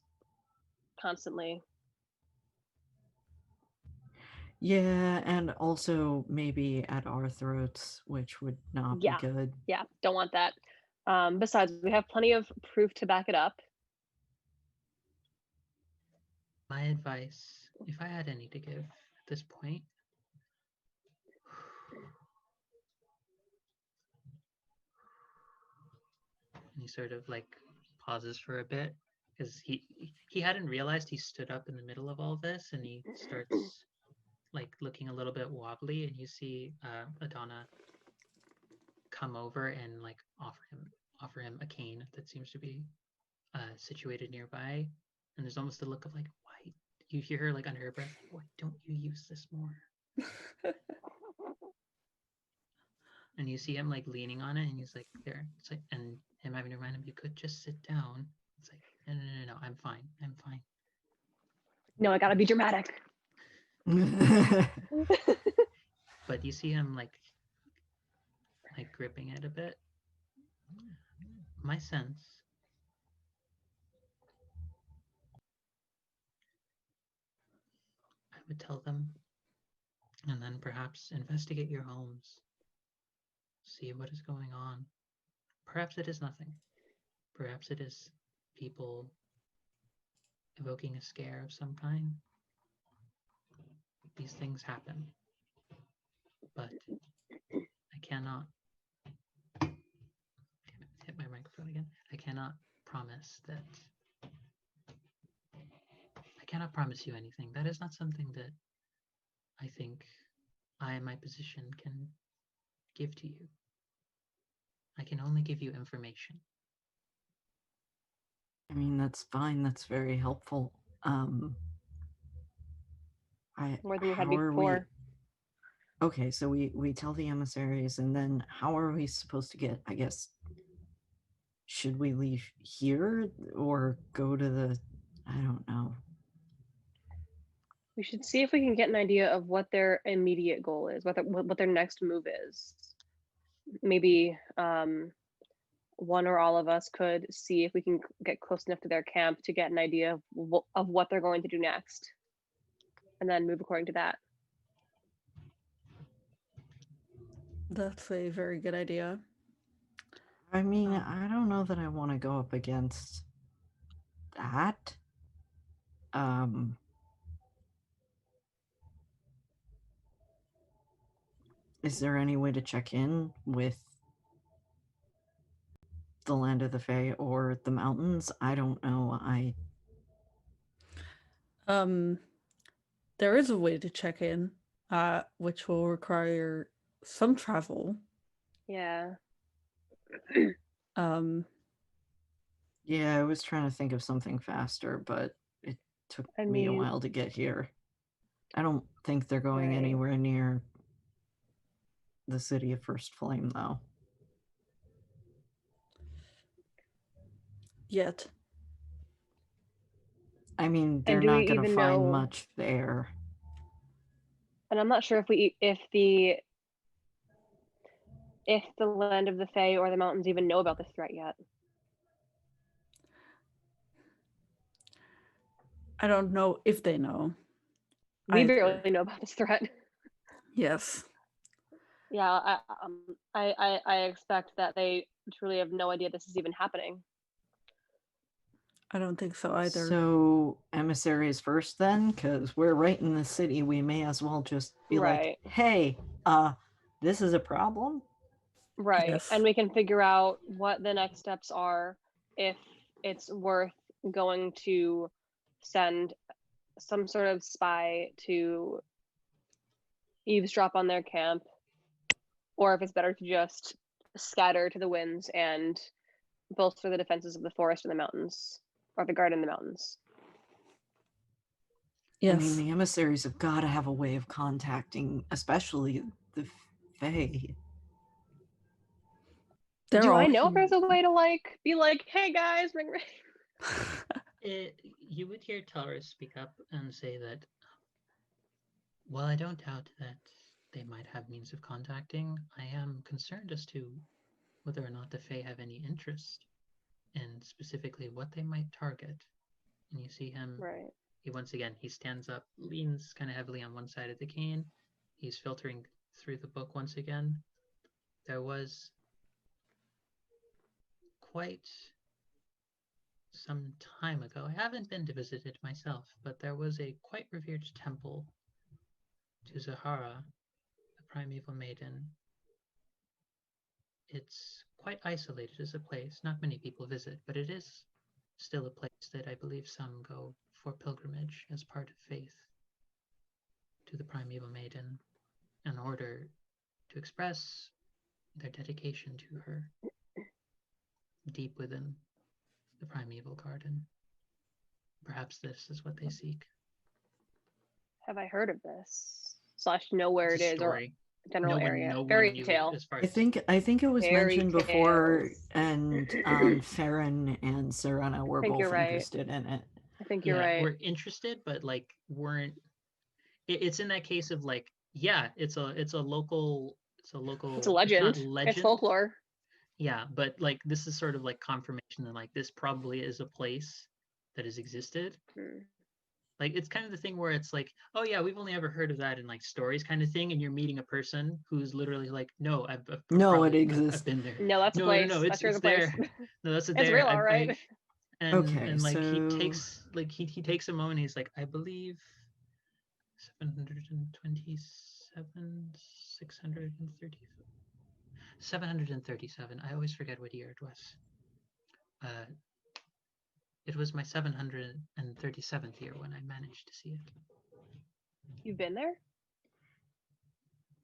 constantly. Yeah, and also maybe at our throats, which would not Yeah. be good. Yeah, don't want that. Besides, we have plenty of proof to back it up. My advice, if I had any to give at this point, and he sort of like pauses for a bit because he hadn't realized he stood up in the middle of all this, and he starts like looking a little bit wobbly, and you see Adana come over and like offer him a cane that seems to be situated nearby, and there's almost a look of like, why? You hear her like under her breath, why don't you use this more? And you see him like leaning on it, and he's like there. It's like, and him having to remind him, you could just sit down. It's like, no, I'm fine. I'm fine. No, I gotta be dramatic. But you see him like gripping it a bit. My sense, I would tell them, and then perhaps investigate your homes. see what is going on. Perhaps it is nothing. Perhaps it is people evoking a scare of some kind. These things happen. But I cannot. Damn it, hit my microphone again. I cannot promise that. I cannot promise you anything. That is not something that I think I in my position can give to you. I can only give you information. I mean, that's fine. That's very helpful. More than we had how are we? before. Okay, so we tell the emissaries, and then how are we supposed to get? I guess should we leave here or go to the? I don't know. We should see if we can get an idea of what their immediate goal is, what their next move is. Maybe one or all of us could see if we can get close enough to their camp to get an idea of what they're going to do next, and then move according to that. That's a very good idea. I mean, I don't know that I want to go up against that. Is there any way to check in with the Land of the Fae or the mountains? I don't know. There is a way to check in, which will require some travel. Yeah. Yeah, I was trying to think of something faster, but it took me a while to get here. I don't think they're going anywhere near the city of First Flame, though. Yet. I mean, they're not going to find much there. And I'm not sure if the Land of the Fae or the mountains even know about this threat yet. I don't know if they know. We barely know about this threat. Yes. Yeah, I expect that they truly have no idea this is even happening. I don't think so either. So emissaries first then, because we're right in the city. We may as well just be like, hey, this is a problem. Right. Yes. And we can figure out what the next steps are, if it's worth going to send some sort of spy to eavesdrop on their camp, or if it's better to just scatter to the winds and bolster the defenses of the forest and the mountains, or the guard in the mountains. Yes. I mean, the emissaries have got to have a way of contacting, especially the Fae. Do I know if there's a way to be like, hey guys, ring. You would hear Taurus speak up and say that, well, I don't doubt that they might have means of contacting. I am concerned as to whether or not the Fae have any interest in specifically what they might target. And you see him, he stands up, leans kind of heavily on one side of the cane. He's filtering through the book once again. There was quite some time ago, I haven't been to visit it myself, but there was a quite revered temple to Zahara, the primeval maiden. It's quite isolated as a place. Not many people visit, but it is still a place that I believe some go for pilgrimage as part of faith to the primeval maiden in order to express their dedication to her deep within the primeval garden. Perhaps this is what they seek. Have I heard of this? / know where it is, or general area. Fairy tale. I think it was mentioned before, and Farron and Serena were both interested in it. I think you're right. We're interested, but weren't. It's in that case of it's a local. It's a legend. It's folklore. Yeah, but this is sort of confirmation that this probably is a place that has existed. Like it's kind of the thing where it's like, oh yeah, we've only ever heard of that in like stories kind of thing, and you're meeting a person who's literally like, no, I've No, it probably exists. I've been there. No, that's a No, place. it's That's really it's the place. there. No, that's it It's there. real, all right. And Okay, like he so- takes like he takes a moment. He's like, I believe 727, 630, 737. I always forget what year it was. It was my 737th year when I managed to see it. You've been there?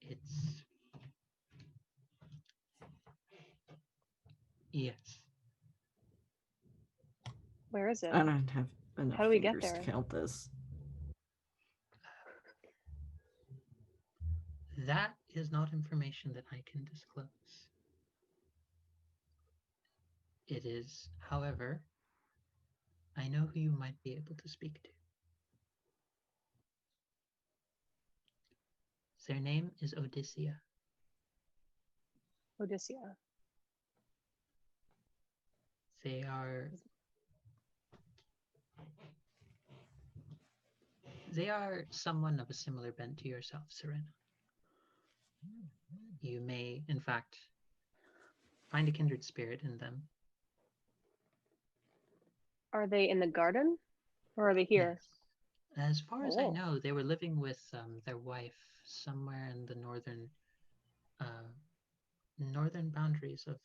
It's yes. Where is it? I don't have enough How do we get fingers there? to count this. That is not information that I can disclose. It is, however, I know who you might be able to speak to. Their name is Odysseus. Odysseus. They are someone of a similar bent to yourself, Serena. You may, in fact, find a kindred spirit in them. Are they in the garden? Or are they here? Yes. As far as I Oh. know, they were living with their wife somewhere in the northern boundaries of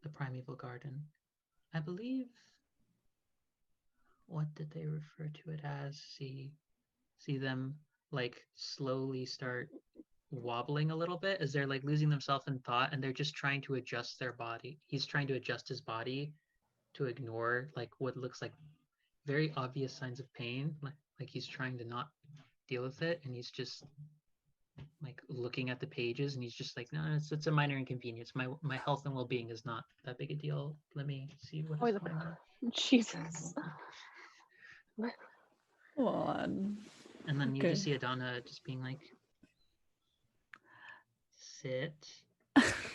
the primeval garden. I believe, what did they refer to it as? See them like slowly start wobbling a little bit as they're like losing themselves in thought, and they're just trying to adjust their body. He's trying to adjust his body to ignore like what looks like very obvious signs of pain, like he's trying to not deal with it, and he's just like looking at the pages, and he's just like, no, it's a minor inconvenience. My health and well-being is not that big a deal. Let me see what is going on. Jesus. Come on. And then you Okay. just see Adana just being like, sit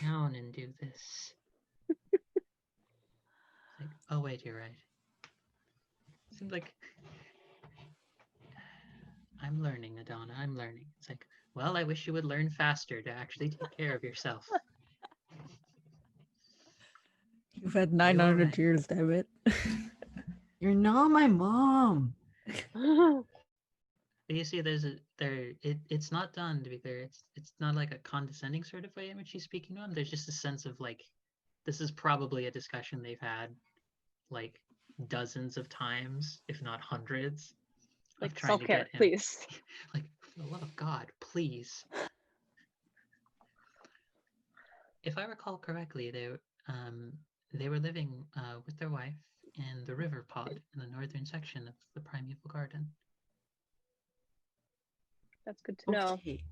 down and do this. It's like, oh wait, you're right. Seems like I'm learning, Adana. I'm learning. It's like, well, I wish you would learn faster to actually take care of yourself. You've had 900 right. years, damn it. You're not my mom. But you see, it's not done, to be clear. It's not like a condescending sort of way in which he's speaking to him. There's just a sense of like, this is probably a discussion they've had like dozens of times, if not hundreds. Like trying to self-care, get him. please. Like, for the love of God, please. If I recall correctly, they were living with their wife in the river pod in the northern section of the primeval garden. That's good to know. Okay.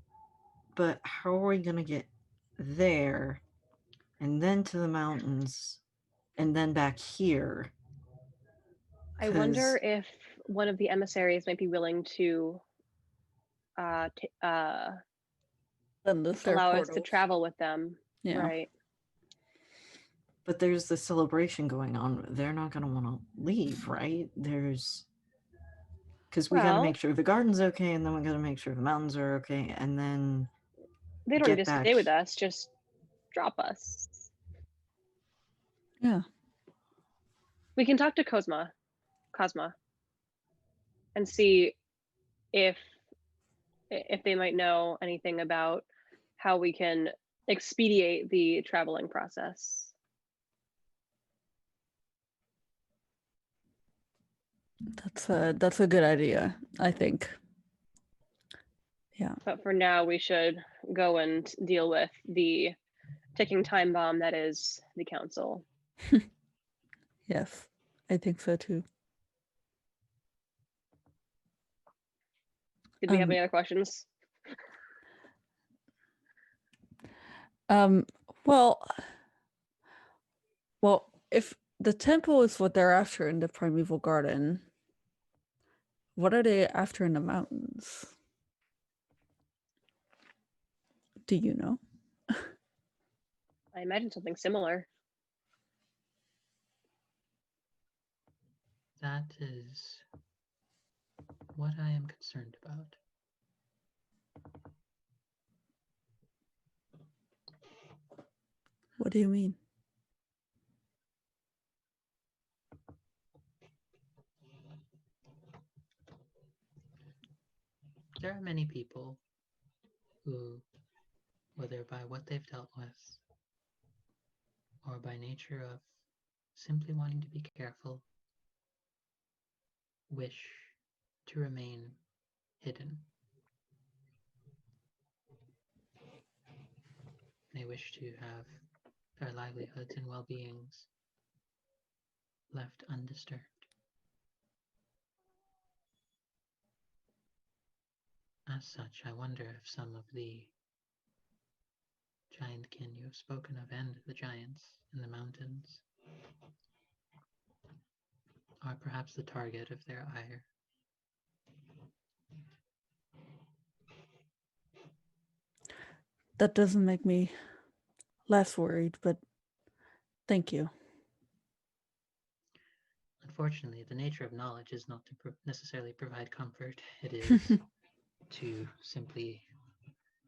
But how are we gonna get there and then to the mountains and then back here? I wonder if one of the emissaries might be willing to Then the allow us to travel with them. Yeah. Right. But there's the celebration going on. They're not going to want to leave, right? Because we got to make sure the garden's okay, and then we got to make sure the mountains are okay, and then they don't need to stay with us. Just drop us. Yeah. We can talk to Cosma, and see if they might know anything about how we can expedite the traveling process. That's a good idea, I think. Yeah. But for now, we should go and deal with the ticking time bomb that is the council. Yes, I think so too. Did we have any other questions? Well, if the temple is what they're after in the primeval garden, what are they after in the mountains? Do you know? I imagine something similar. That is what I am concerned about. What do you mean? There are many people who, whether by what they've dealt with or by nature of simply wanting to be careful, wish to remain hidden. They wish to have their livelihoods and well-beings left undisturbed. As such, I wonder if some of the giant kin you have spoken of and the giants in the mountains are perhaps the target of their ire. That doesn't make me less worried, but thank you. Unfortunately, the nature of knowledge is not to necessarily provide comfort. It is to simply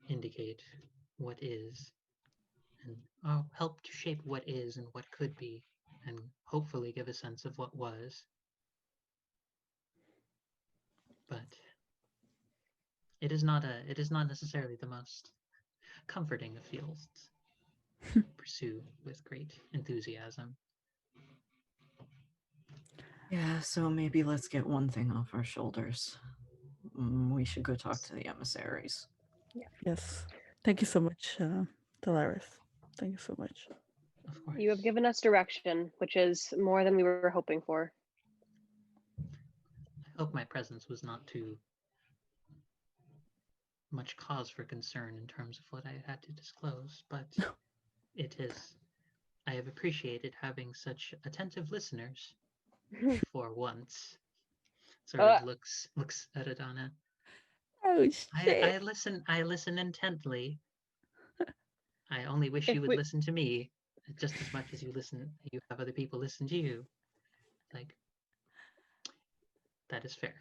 indicate what is and help to shape what is and what could be, and hopefully give a sense of what was. But it is not necessarily the most comforting of fields to pursue with great enthusiasm. Yeah, so maybe let's get one thing off our shoulders. We should go talk to the emissaries. Yes. Thank you so much, Dolaris. Thank you so much. Of course. You have given us direction, which is more than we were hoping for. I hope my presence was not too much cause for concern in terms of what I had to disclose, but it is. I have appreciated having such attentive listeners for once. Sort of looks at Adana. Oh I listen intently. I only wish you would listen to me just as much as you have other people listen to you. Like, that is fair.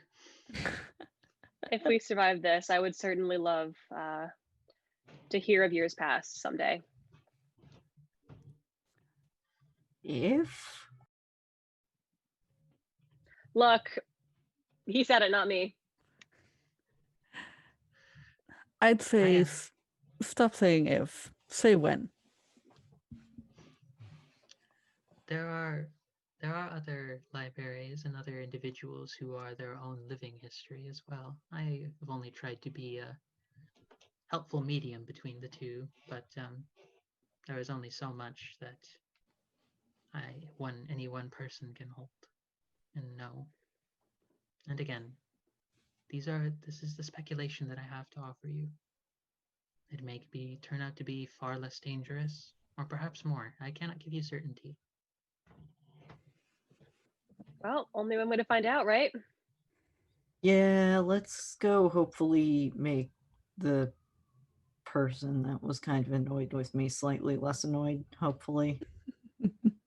If we survive this, I would certainly love to hear of years past someday. If? Look, he said it, not me. I'd say stop saying if. Say when. There are other libraries and other individuals who are their own living history as well. I have only tried to be a helpful medium between the two, but there is only so much that any one person can hold and know. And again, this is the speculation that I have to offer you. It may turn out to be far less dangerous, or perhaps more. I cannot give you certainty. Well, only one way to find out, right? Yeah, let's go hopefully make the person that was kind of annoyed with me slightly less annoyed, hopefully.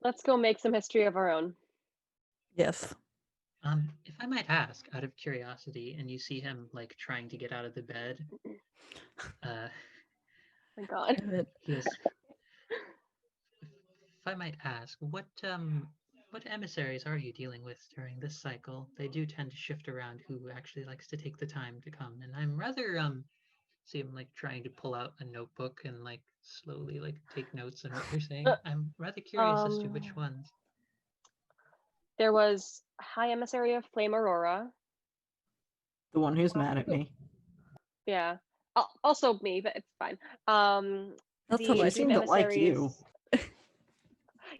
Let's go make some history of our own. Yes. If I might ask, out of curiosity, and you see him like trying to get out of the bed, My God. yes. If I might ask, what emissaries are you dealing with during this cycle? They do tend to shift around who actually likes to take the time to come, and I'm rather see him like trying to pull out a notebook and like slowly like take notes on what you're saying. I'm rather curious as to which ones. There was High Emissary of Flame Aurora. The one who's mad at me. Yeah. Also me, but it's fine. Not so She much. seemed to like you.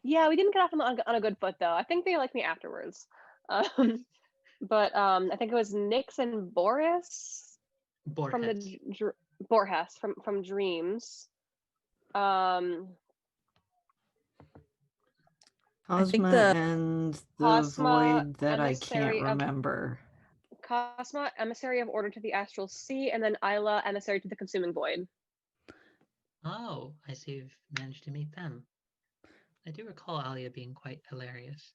Yeah, we didn't get off on a good foot though. I think they liked me afterwards. But I think it was Nyx and Boris from the Borges from Dreams. Cosma and the Cosma, void that I can't remember. Cosma, Emissary of Order to the Astral Sea, and then Isla, Emissary to the Consuming Void. Oh, I see you've managed to meet them. I do recall Alia being quite hilarious.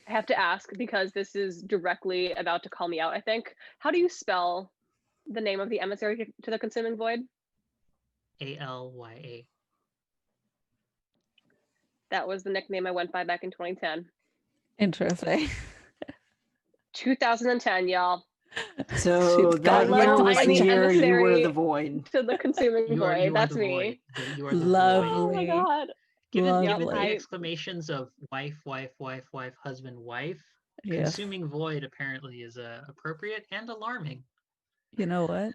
I have to ask because this is directly about to call me out, I think. How do you spell the name of the emissary to the consuming void? Alya. That was the nickname I went by back in 2010. Interesting. 2010, y'all. So She's that got Love year your was I am the the year you were emissary the void. to the consuming You are void. That's the me. void. You are the void. Oh my Lovely. god. Given Yep, the Lovely. exclamations of wife, husband, wife, Yes. consuming void apparently is appropriate and alarming. You know what?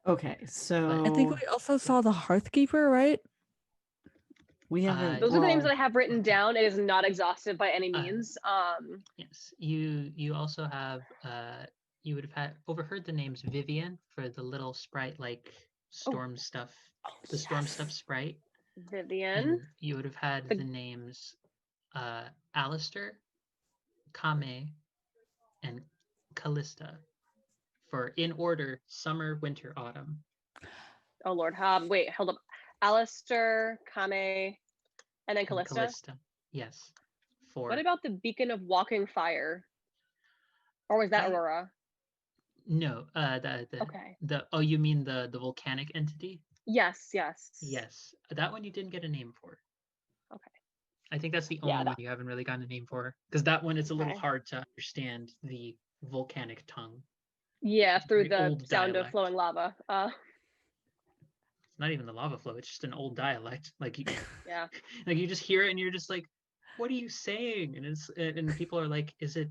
Okay, so I think we also saw the Hearthkeeper, right? we haven't. Those are the names that I well, have written down. It is not exhaustive by any means. Yes, you also have you would have had overheard the names Vivian for the little sprite like storm stuff, the storm stuff sprite, Vivian. and you would have had The- the names Alistair, Kame, and Callista for in order summer, winter, autumn. Oh Lord. Wait, hold up. Alistair, Kame, and then And Callista. Callista. Yes. For What about the beacon of walking fire? Or was that I- Aurora? no, Okay. oh, you mean the volcanic entity? Yes, yes. Yes. That one you didn't get a name for. Okay. I think that's the Yeah, only one you haven't really gotten a name for. Because that one it's a little Okay. hard to understand the volcanic tongue. Yeah, through Very the old sound dialect. of flowing lava. It's not even the lava flow, it's just an old dialect. Like you Yeah. like you just hear it and you're just like, what are you saying? And people are like, is it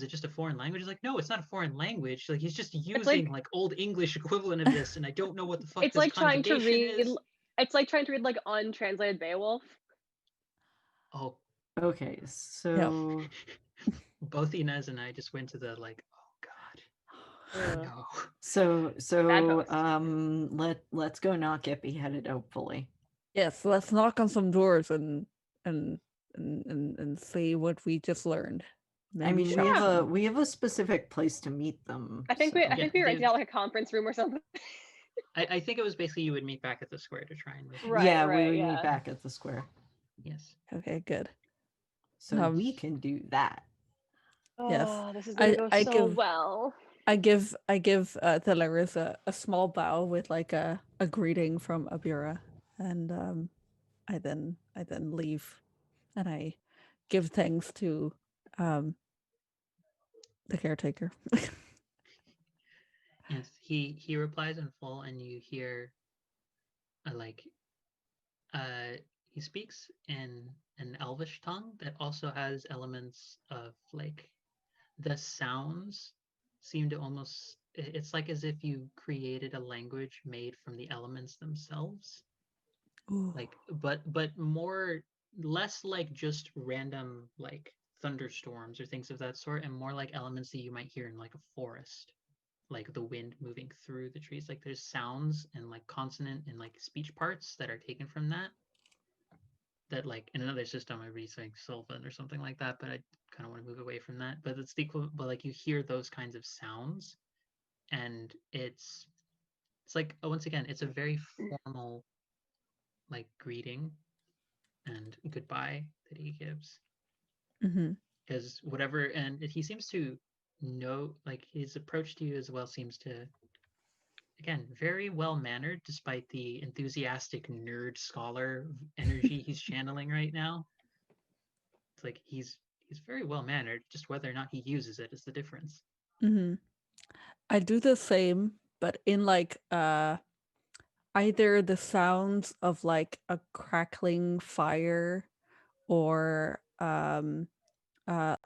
just a foreign language? It's like, no, it's not a foreign language. Like he's just using like old English equivalent of this, and I don't know what the fuck It's this like trying to conjugation read is. it's like trying to read like untranslated Beowulf. Oh, okay, so both Inez and I just went to the like, oh god. No. Bad host. let's go not get beheaded, hopefully. Yes, let's knock on some doors and see what we just learned. I mean, shock we have a specific place to meet them. I think so- we rented out like a conference room or something. I think it was basically you would meet back at the square to try and Right, yeah, we right, would yeah. meet back at the square. Yes. Okay, good. So we can do that. Yes. Oh, this is gonna go so well. I give Thelaris a small bow with like a greeting from Abira, and I then leave, and I give thanks to the caretaker. Yes. He replies in full, and you hear like he speaks in an Elvish tongue that also has elements of like the sounds seem to almost it's like as if you created a language made from the elements themselves. Ooh. Like but more less like just random like thunderstorms or things of that sort, and more like elements that you might hear in like a forest, like the wind moving through the trees. Like there's sounds and like consonant and like speech parts that are taken from that like in another system I'd be saying Sylvan or something like that, but I kind of want to move away from that. But it's the equivalent, but like you hear those kinds of sounds, and it's like once again, it's a very formal like greeting and goodbye that he gives. Mm-hmm. Because whatever, and he seems to know, like his approach to you as well seems to, again, very well mannered despite the enthusiastic nerd scholar energy he's channeling right now. It's like he's very well mannered, just whether or not he uses it is the difference. Mm-hmm. I do the same, but in like either the sounds of like a crackling fire or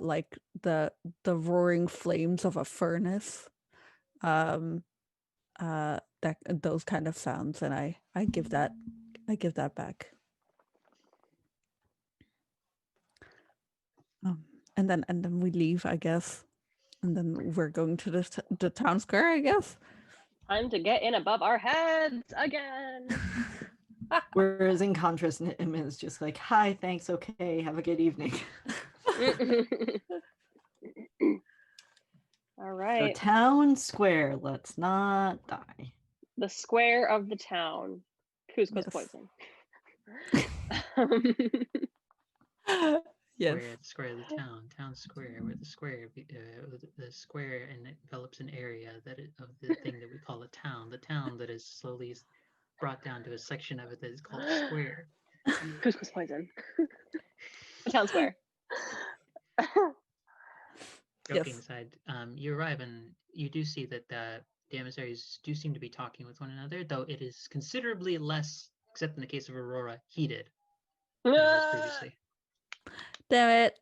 like the roaring flames of a furnace, that those kind of sounds, and I give that back. And then we leave, I guess, and then we're going to the town square, I guess. Time to get in above our heads again. Whereas in contrast, Nim is just like, hi, thanks, okay, have a good evening. All So right. town square, let's not die. The square of the town. Cusco's Yes. poison. Square, Yes. the square of the town square, where the square envelops an area of the thing that we call a town. The town that is slowly brought down to a section of it that is called a square. Couscous poison. The town square. Joking Yes. aside, you arrive and you do see that the emissaries do seem to be talking with one another, though it is considerably less, except in the case of Aurora, heated than it was previously. Damn it.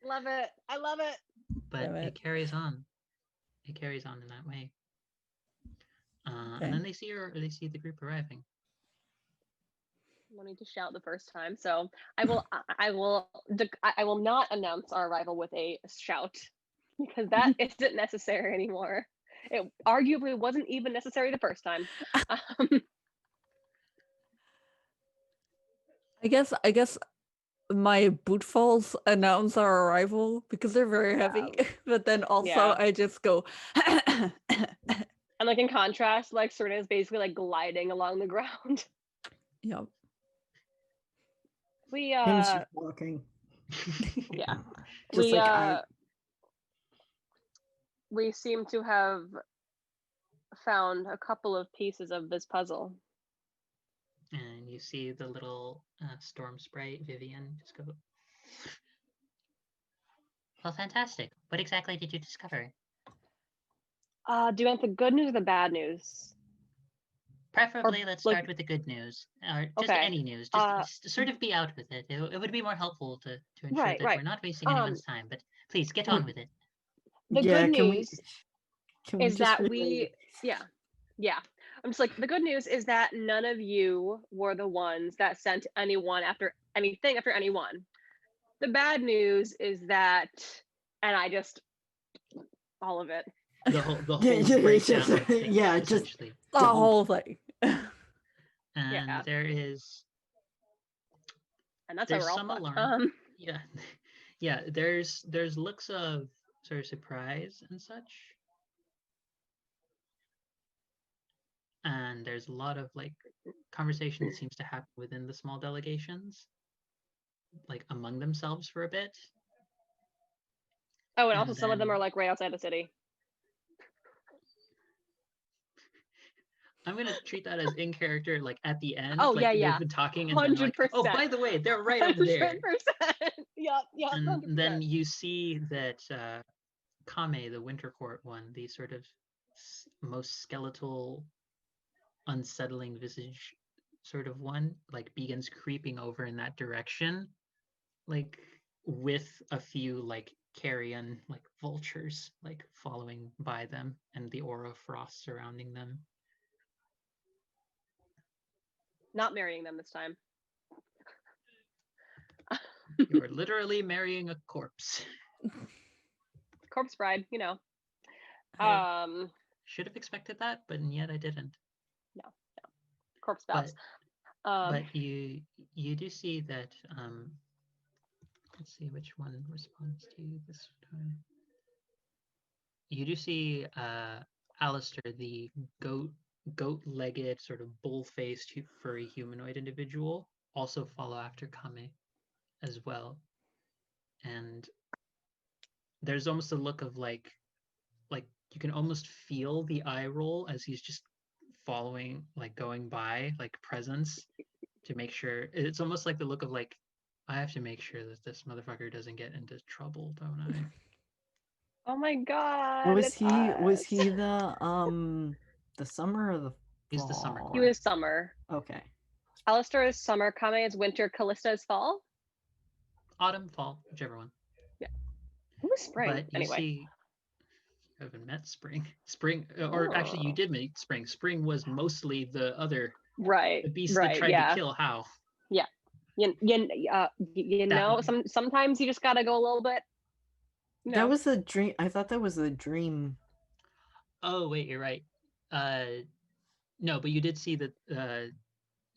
Love it. I love it. But Damn it it. carries on. It carries on in that way. Okay. And then they see the group arriving. I need to shout the first time, so I will not announce our arrival with a shout because that isn't necessary anymore. It arguably wasn't even necessary the first time. I guess my boot falls announce our arrival because they're very heavy. But then also Yeah. I just go And like in contrast, like Serena is basically like gliding along the ground. Yep. We Him's just walking. yeah. Just We seem to have found a couple of pieces of this puzzle. And you see the little storm sprite, Vivian, just go. Well, fantastic. What exactly did you discover? Do you want the good news or the bad news? Preferably, let's like- start with the good news, or just Okay, any news. Just sort of be out with it. It would be more helpful to ensure Right, that right. we're not wasting anyone's time. But please get on with it. The yeah, good can news we is just that yeah. I'm just like, the good news is that none of you were the ones that sent anyone after anything after anyone. The bad news is that, and I just all of it. The whole Yeah, breakdown just- of things, yeah, just- essentially. the whole thing. And Yeah. there is And that's why there's we're all some fucked. alarm. Yeah, yeah. There's looks of sort of surprise and such, and there's a lot of like conversation that seems to happen within the small delegations, like among themselves for a bit. Oh, and And also some of them then- are like right outside the city. I'm gonna treat that as in character, like at the end. Oh, like, yeah. They've been talking, and then like, oh, 100%. by the way, they're right over there. 100%. Yep, 100%. And then you see that Kame, the Winter Court one, the sort of most skeletal, unsettling visage sort of one, like begins creeping over in that direction, like with a few like carrion like vultures like following by them and the aura of frost surrounding them. Not marrying them this time. You're literally marrying a corpse. Corpse bride, you know. Hey. Should have expected that, but yet I didn't. Corpse spouse. But you do see that let's see which one responds to you this time. You do see Alistair, the goat-legged, sort of bull-faced, furry humanoid individual, also follow after Kame as well. And there's almost a look of like you can almost feel the eye roll as he's just following, like going by, like presence to make sure. It's almost like the look of like, I have to make sure that this motherfucker doesn't get into trouble, don't I? Oh my god. Was it's he the summer or the fall? He's the summer He was summer. Okay. Alistair is summer, Kame is winter, Callista is fall. Autumn, fall, whichever one. Who was spring? But you Anyway. see, you haven't met spring. Spring, or actually, you did meet spring. Spring was mostly the Right. beast right, that tried yeah. to kill Hao. You know, one. sometimes you just gotta go a little bit. You know. That was a dream. I thought that was a dream. Oh wait, you're right. No, but you did see that.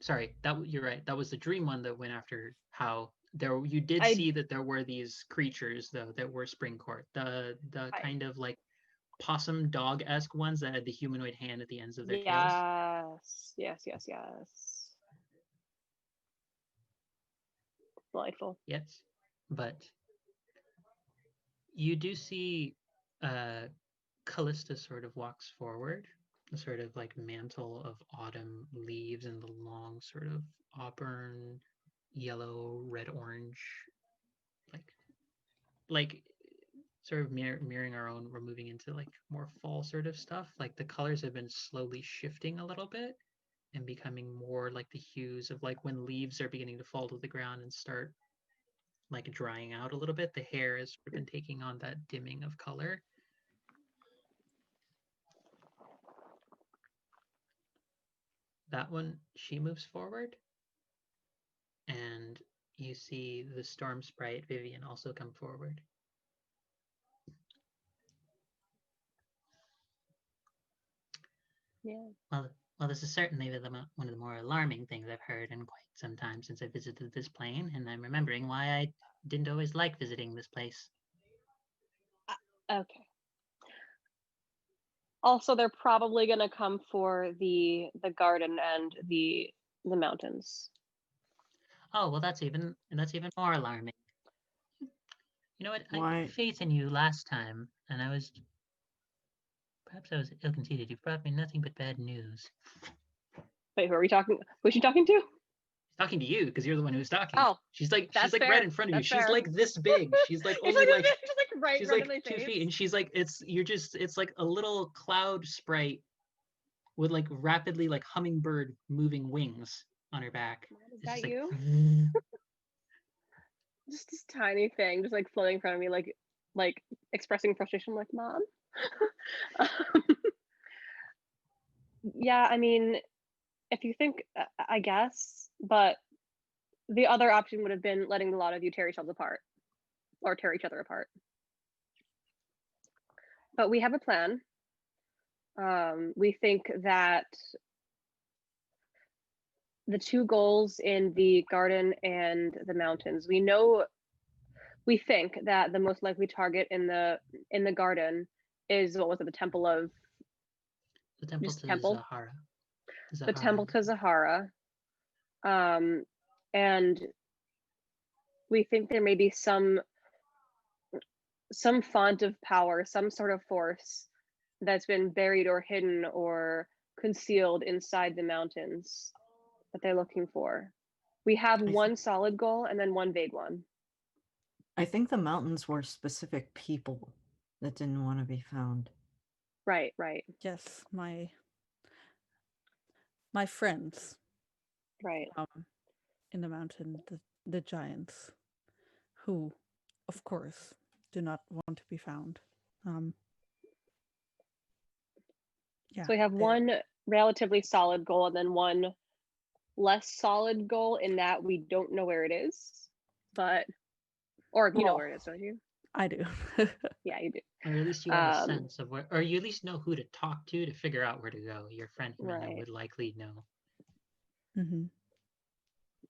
Sorry, you're right. That was the dream one that went after Hao. There, you did see that there were these creatures though that were spring court. The kind of like possum dog-esque ones that had the humanoid hand at the ends of their tails. Yes. Delightful. yet, but you do see Callista sort of walks forward, a sort of like mantle of autumn leaves and the long sort of auburn, yellow, red, orange, like sort of mirroring our own. We're moving into like more fall sort of stuff. Like the colors have been slowly shifting a little bit and becoming more like the hues of like when leaves are beginning to fall to the ground and start like drying out a little bit. The hair has sort of been taking on that dimming of color. That one, she moves forward, and you see the storm sprite Vivian also come forward. Yeah. Well, this is certainly one of the more alarming things I've heard in quite some time since I visited this plane, and I'm remembering why I didn't always like visiting this place. Okay. Also, they're probably gonna come for the garden and the mountains. Oh, well, that's even more alarming. You know what? I Why? had faith in you last time, and perhaps I was ill-conceited. You've brought me nothing but bad news. Wait, who are we talking? Who's she talking to? Talking to you because you're the one who's talking. Oh, she's like that's right fair. in front of you. That's She's fair. like this big. She's like It's only like just like right she's in like my 2 face. feet, and she's like it's like a little cloud sprite with like rapidly like hummingbird moving wings on her back. Mom, is It's that just like you? Just this tiny thing, just like floating in front of me, like expressing frustration, like Mom. Yeah, I mean, if you think, I guess, but the other option would have been letting a lot of you tear yourselves apart or tear each other apart. But we have a plan. We think that the two goals in the garden and the mountains, we think that the most likely target in the garden is, what was it, the temple of the temple just to temple Zahara. the temple to Zahara. And we think there may be some font of power, some sort of force that's been buried or hidden or concealed inside the mountains that they're looking for. We have one solid goal and then one vague one. I think the mountains were specific people that didn't want to be found. Right. Yes, my friends. Right. In the mountain, the giants, who, of course, do not want to be found. Yeah. So we have one relatively solid goal and then one less solid goal in that we don't know where it is, but you know where it is, don't you? I do. Yeah, you do. Or at least you have a sense of where, or you at least know who to talk to figure out where to go. Your friend Himena would likely know. Mm-hmm.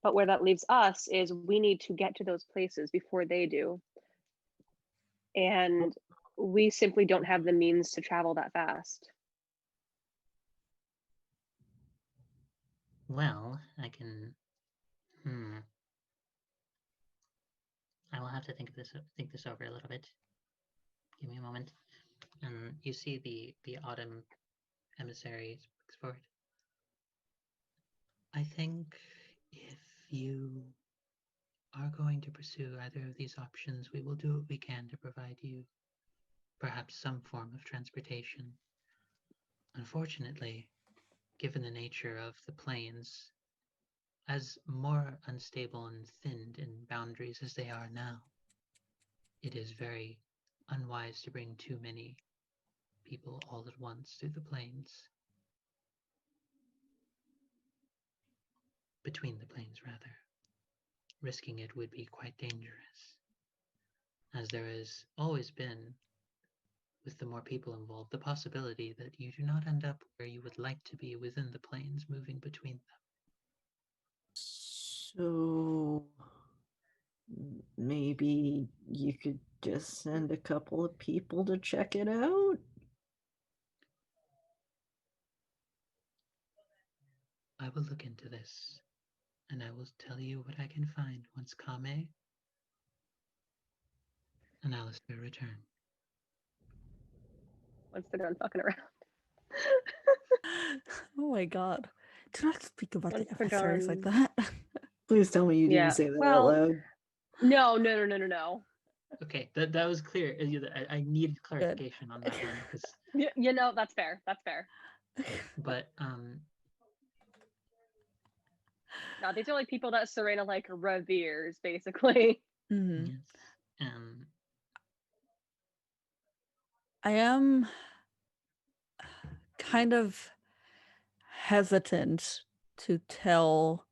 But where that leaves us is we need to get to those places before they do. And we simply don't have the means to travel that fast. Well, I can. I will have to think this over a little bit. Give me a moment. And you see the autumn emissary looks forward. I think if you are going to pursue either of these options, we will do what we can to provide you perhaps some form of transportation. Unfortunately, given the nature of the plains, as more unstable and thinned in boundaries as they are now, it is very unwise to bring too many people all at once through the plains. Between the plains, rather. Risking it would be quite dangerous, as there has always been, with the more people involved, the possibility that you do not end up where you would like to be within the plains, moving between them. So maybe you could just send a couple of people to check it out? I will look into this. and I will tell you what I can find once Kame and Alistair return. Once they're done fucking around. Oh my god. Do not speak about Once the they're emissaries like done. that. Please tell me you Yeah, didn't say that well- out loud. No. Okay, that was clear. I needed clarification on that one because. You know, that's fair. That's fair. But No, these are like people that Serena like reveres, basically. Mhm. yes, I am kind of hesitant to tell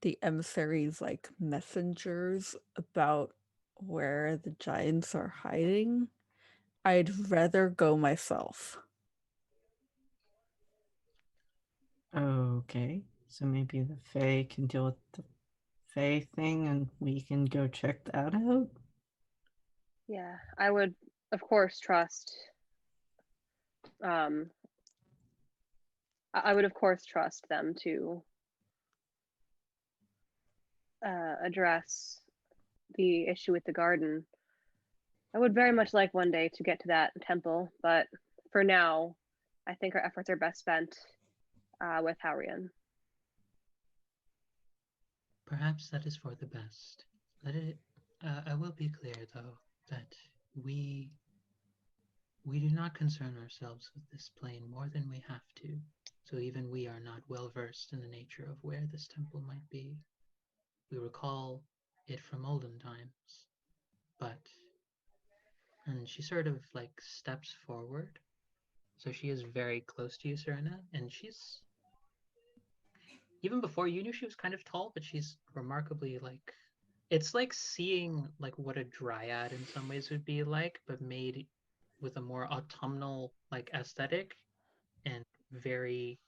the emissaries like messengers about where the giants are hiding. I'd rather go myself. Okay, so maybe the Fae can deal with the Fae thing and we can go check that out? Yeah, I would, of course, trust. I would, of course, trust them to address the issue with the garden. I would very much like one day to get to that temple, but for now, I think our efforts are best spent with Haurian. perhaps that is for the best. Let it. I will be clear though that we do not concern ourselves with this plane more than we have to. So even we are not well versed in the nature of where this temple might be. We recall it from olden times, but and she sort of like steps forward. So she is very close to you, Serena, and she's even before you knew she was kind of tall, but she's remarkably like it's like seeing like what a dryad in some ways would be like, but made with a more autumnal like aesthetic and very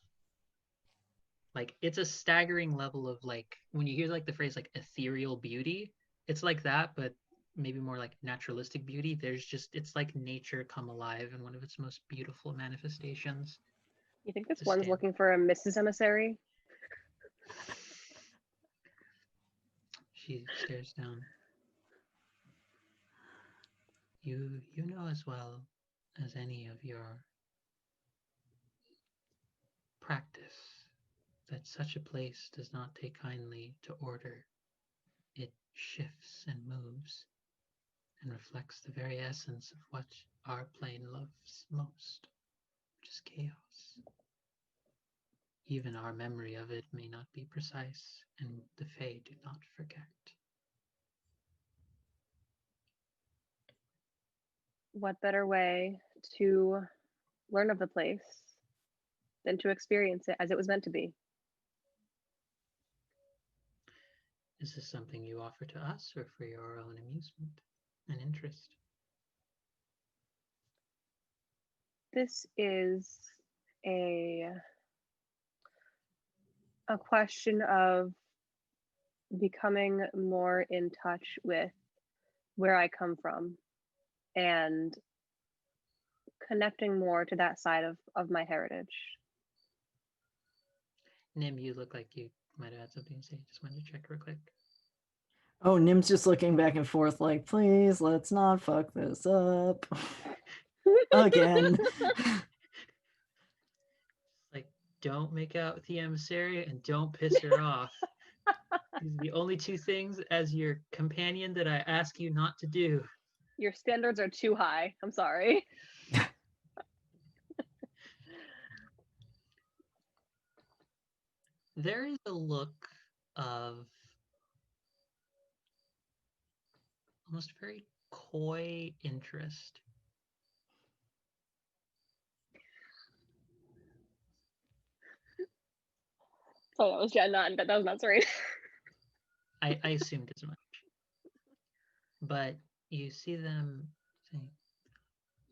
like it's a staggering level of like when you hear like the phrase like ethereal beauty, it's like that, but maybe more like naturalistic beauty. There's just it's like nature come alive in one of its most beautiful manifestations. You think this To one's stand. looking for a Mrs. Emissary? She stares down. You know as well as any of your practice that such a place does not take kindly to order. It shifts and moves and reflects the very essence of what our plane loves most, which is chaos. Even our memory of it may not be precise, and the Fae do not forget. What better way to learn of the place than to experience it as it was meant to be? Is this something you offer to us or for your own amusement and interest? This is a question of becoming more in touch with where I come from and connecting more to that side of my heritage. Nim, you look like you might have had something to say. Just wanted to check real quick. Oh, Nim's just looking back and forth like, please, let's not fuck this up. Again. Like, don't make out with the emissary and don't piss her off. These are the only two things as your companion that I ask you not to do. Your standards are too high. I'm sorry. There is a look of almost very coy interest. Oh, that was Jen, that was not sorry. I assumed as much. But you see them saying,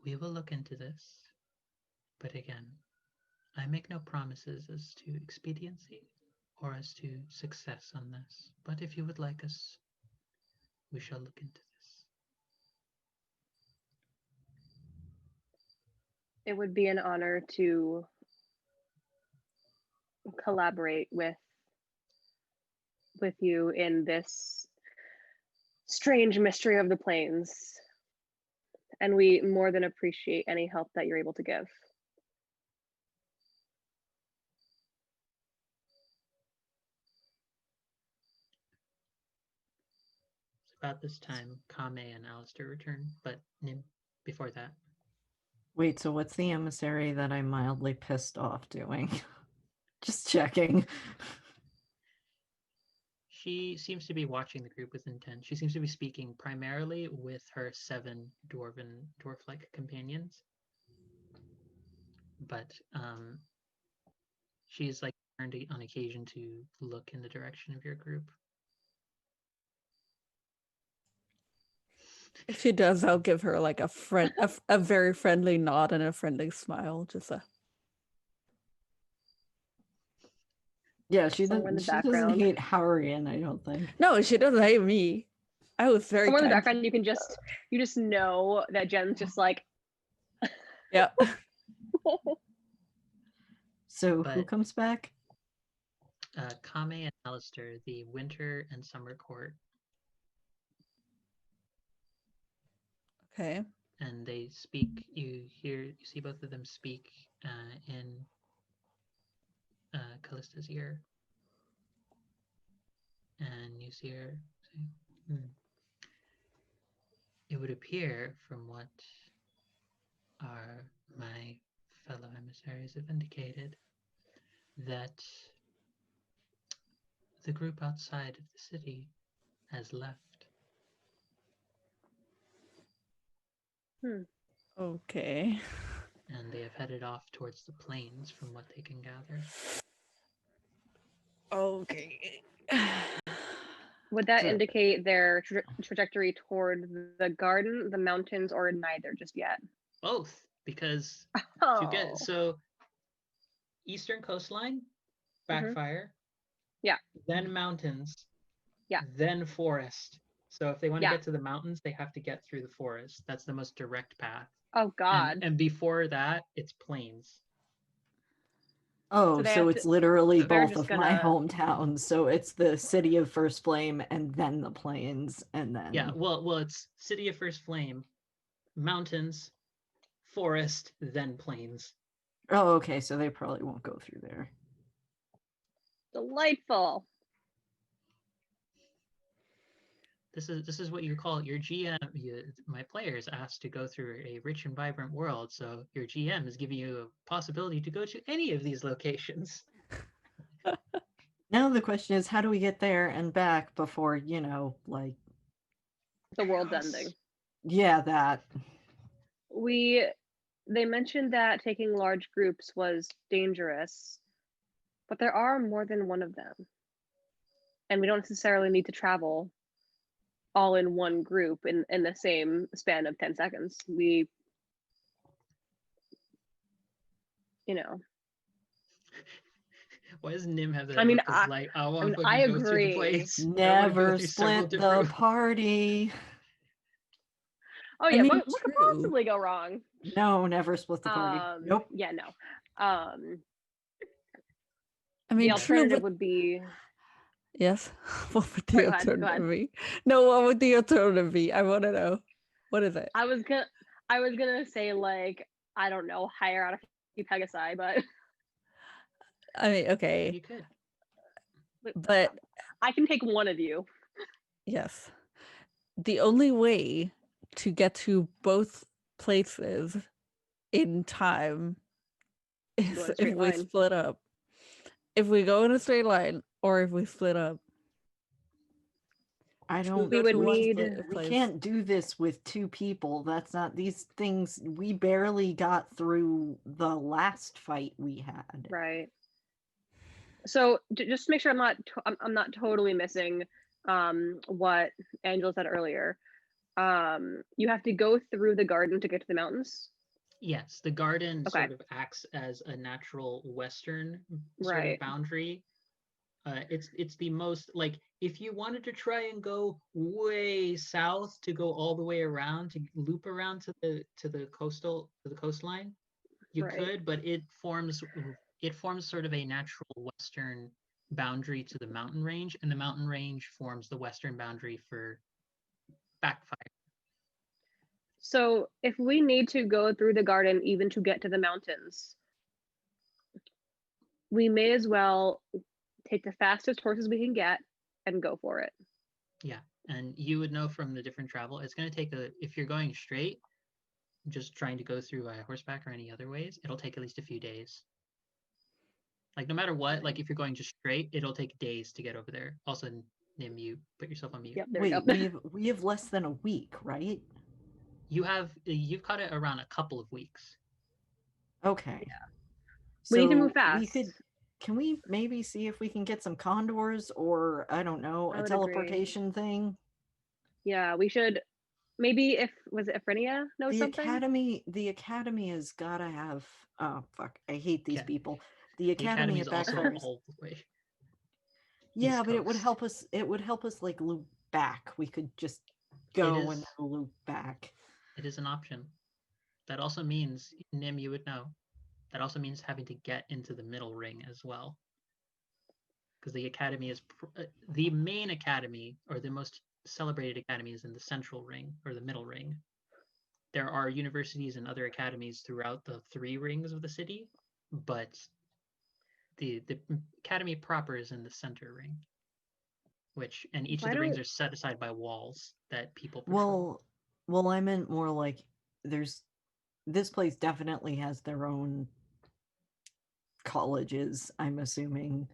we will look into this. But again, I make no promises as to expediency or as to success on this. But if you would like us, we shall look into this. It would be an honor to collaborate with with you in this strange mystery of the plains. And we more than appreciate any help that you're able to give. About this time, Kame and Alistair return, but Nim, before that. Wait, so what's the emissary that I'm mildly pissed off doing? Just checking. She seems to be watching the group with intent. She seems to be speaking primarily with her 7 dwarf-like companions. But she's like turned on occasion to look in the direction of your group. If she does, I'll give her like a very friendly nod and a friendly smile. Just a Yeah, she Somewhere in doesn't. the She doesn't background. hate Howrian, I don't think. no. She doesn't hate me. I was very Somewhere in the kind. background, you just know that Jen's just like, Yeah. So who But- comes back? Kame and Alistair, the winter and summer court, Okay. and they speak. You see both of them speak in Callista's ear, and you see her say, "It would appear, from what my fellow emissaries have indicated, that the group outside of the city has left." Okay. And they have headed off towards the plains, from what they can gather. Okay. would that So- indicate their trajectory toward the garden, the mountains, or neither just yet? Both, because Oh, to get so eastern coastline, backfire. Yeah. Then mountains. Yeah. Then forest. So if they want to Yeah. get to the mountains, they have to get through the forest. That's the most direct path. oh God. And before that, it's plains. Oh, So they so have it's to- literally they're both just of my gonna- hometowns. So it's the city of First Flame and then the plains and then Yeah, well, it's City of First Flame, mountains, forest, then plains. Oh, okay, so they probably won't go through there. Delightful. This is what you call your GM. My players asked to go through a rich and vibrant world, so your GM is giving you a possibility to go to any of these locations. Now the question is, how do we get there and back before, like, The world's Chaos. ending. yeah, that. They mentioned that taking large groups was dangerous, but there are more than one of them. And we don't necessarily need to travel all in one group in the same span of 10 seconds. Why does Nim have that? I mean, look of like, I want to I go through the agree. place. I wanna go Never through several split the different- party. Oh yeah, mean, what could true. possibly go wrong? No, never split the party. Nope. Yeah, no. I The mean, true, alternative but would be yes. What would Go the ahead, go ahead. alternative be? No, what would the alternative be? I want to know. What is it? I was gonna say, like, I don't know, hire out a few Pegasi, but I mean, okay, You could. but I can take one of you. yes, the only way to get to both places in time is Go in a if straight we line. split up. If we go in a straight line, or if we split up. I to don't. We go would to one need- split We place. can't do this with 2 people. That's not these things. We barely got through the last fight we had. Right. So just to make sure I'm not totally missing what Angela said earlier. You have to go through the garden to get to the mountains. Yes, the garden Okay. sort of acts as a natural western sort Right. of boundary. It's the most, like, if you wanted to try and go way south to go all the way around to loop around to the coastline, you Right. could, but it forms sort of a natural western boundary to the mountain range, and the mountain range forms the western boundary for backfire. So if we need to go through the garden even to get to the mountains, we may as well take the fastest horses we can get and go for it. Yeah, and you would know from the different travel, it's going to take if you're going straight, just trying to go through by horseback or any other ways, it'll take at least a few days. Like no matter what, like if you're going just straight, it'll take days to get over there. Also, Nim, you put yourself on mute. Yep, there Wait, we go. we have less than a week, right? You've caught it around a couple of weeks. Okay. Yeah. So We need to move We fast. can we maybe see if we can get some condors or I don't know, I a would teleportation thing? Yeah, we should. Maybe was it Ephrinia knows The something? academy has got to have. Oh fuck! I hate these Yeah. people. The The academy academy at is also Backfires. all the way. Yeah, East but it would Coast. help us. It would help us like loop back. We could just go and loop back. It is an option. That also means, Nim, you would know, that also means having to get into the middle ring as well. Because the academy is the main academy, or the most celebrated academy, is in the central ring or the middle ring. There are universities and other academies throughout the 3 rings of the city, but the academy proper is in the center ring, and each of the rings are set aside by walls that people patrol. Well, I meant more like this place definitely has their own colleges, I'm assuming.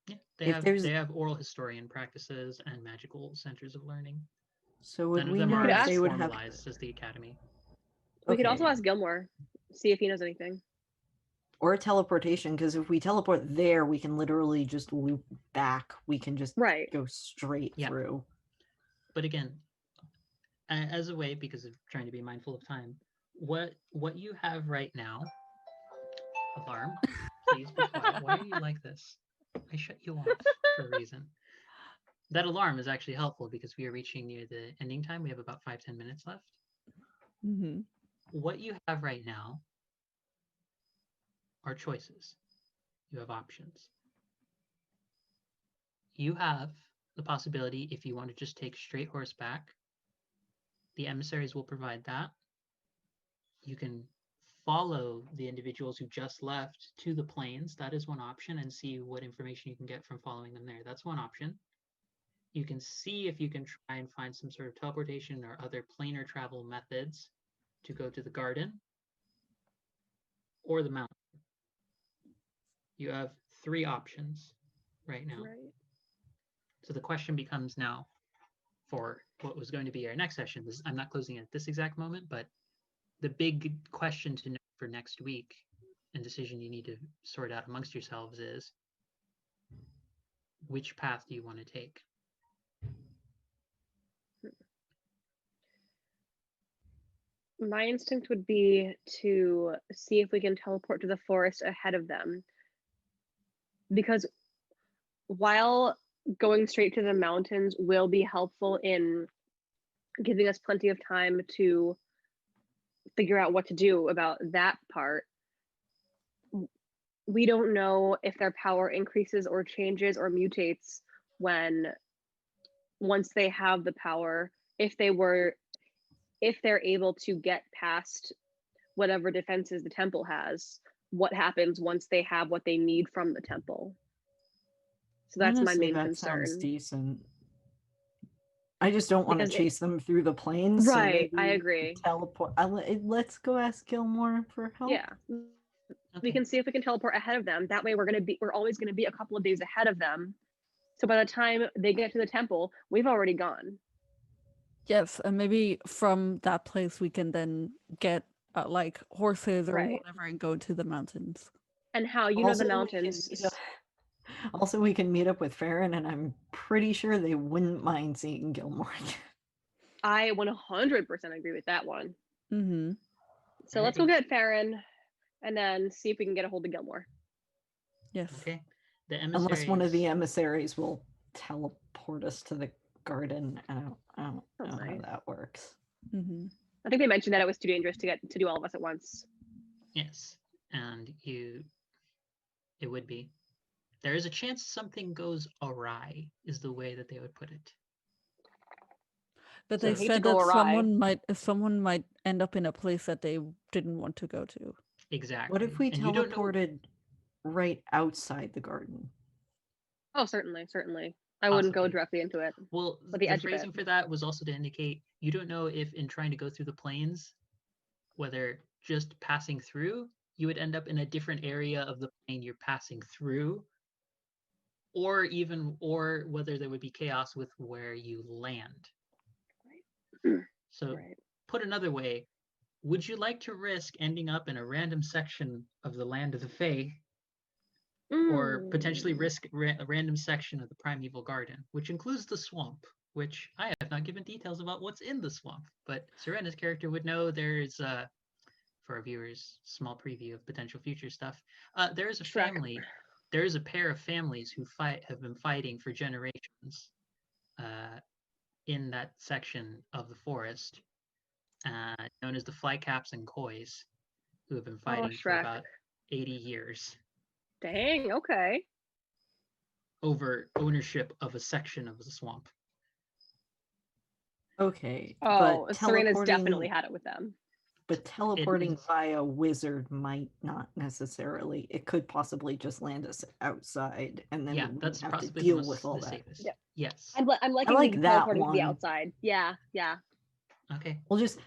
Yeah, they have oral historian practices and magical centers of learning. So would None of we them know are if as they would have formalized as the academy. We could also ask Gilmore, see if he knows anything. Or teleportation, because if we teleport there, we can literally just loop back. We can just go straight through. But again, as a way, because of trying to be mindful of time, what you have right now, alarm, please be quiet. Why are you like this? I shut you off for a reason. That alarm is actually helpful because we are reaching near the ending time. We have about 5-10 minutes left. Mm-hmm. What you have right now are choices. You have options. You have the possibility, if you want to just take straight horseback, the emissaries will provide that. You can follow the individuals who just left to the plains. That is one option, and see what information you can get from following them there. That's one option. You can see if you can try and find some sort of teleportation or other planar travel methods to go to the garden or the mountain. You have 3 options right now. Right. So the question becomes now, for what was going to be our next session, I'm not closing it at this exact moment, but the big question to know for next week and decision you need to sort out amongst yourselves is, which path do you want to take? My instinct would be to see if we can teleport to the forest ahead of them. Because while going straight to the mountains will be helpful in giving us plenty of time to figure out what to do about that part, we don't know if their power increases or changes or mutates once they have the power, if they're able to get past whatever defenses the temple has, what happens once they have what they need from the temple. So that's Honestly, my main that concern. sounds decent. I just don't want to chase them through the plains. Right, so I agree. Teleport. Let's go ask Gilmore for help. Yeah, we can see if we can teleport ahead of them. That way, we're always going to be a couple of days ahead of them. So by the time they get to the temple, we've already gone. Yes, and maybe from that place we can then get like horses or whatever and go to the mountains. And how you know the mountains. Also, we can meet up with Farron, and I'm pretty sure they wouldn't mind seeing Gilmore. I 100% agree with that one. Mm-hmm. So let's go get Farron, and then see if we can get a hold of Gilmore. Yes. Okay. Unless one of the emissaries will teleport us to the garden. I don't know how that works. Mm-hmm. I think they mentioned that it was too dangerous to do all of us at once. Yes, and it would be. there is a chance something goes awry, is the way that they would put it. But So- they I hate to said go that awry. someone might end up in a place that they didn't want to go to. Exactly. What if we And you don't know- teleported right outside the garden? Oh, certainly. I wouldn't go Possibly. directly into it. Well, But the the edge of phrasing it. for that was also to indicate you don't know if in trying to go through the plains, whether just passing through, you would end up in a different area of the plane you're passing through, or whether there would be chaos with where you land. So Right. put another way, would you like to risk ending up in a random section of the land of the Fae, or potentially risk a random section of the primeval garden, which includes the swamp, which I have not given details about what's in the swamp, but Serena's character would know. There's for our viewers, small preview of potential future stuff. There is a Shrek. family, there is a pair of families who have been fighting for generations in that section of the forest, known as the Flycaps and Kois, who have been fighting for Shrek. about 80 years Dang, okay. over ownership of a section of the swamp. Okay, Oh, but Serena's teleporting, definitely had it with them. but teleporting is- via wizard might not necessarily. It could possibly just land us outside, and then Yeah, we that's wouldn't have to possibly deal the with all the that. safest. Yep. Yes. I'm liking like the that teleporting to the one. outside. Yeah. Okay. We'll just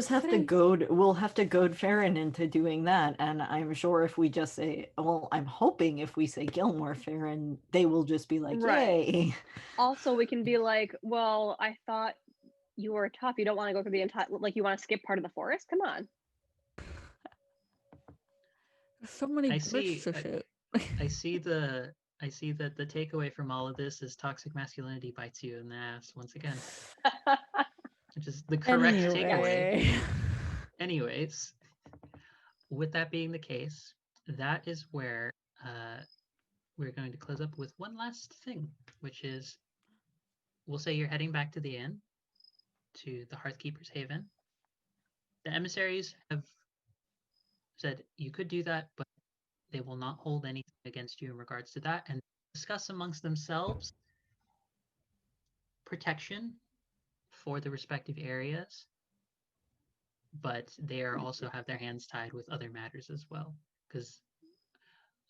have to Thanks. goad. We'll have to goad Farron into doing that, and I'm sure if we just say, well, I'm hoping if we say Gilmore Farron, they will just be like, Right. yay. Also, we can be like, well, I thought you were tough. You don't want to go through the entire, like, you want to skip part of the forest? Come on. There's so many I glitches see- to shoot. I see that the takeaway from all of this is toxic masculinity bites you in the ass once again, which is the correct takeaway. Anyway. Anyways, with that being the case, that is where we're going to close up with one last thing, which is we'll say you're heading back to the inn, to the Hearthkeeper's Haven. The emissaries have said you could do that, but they will not hold anything against you in regards to that, and discuss amongst themselves protection for the respective areas, but they are also have their hands tied with other matters as well, because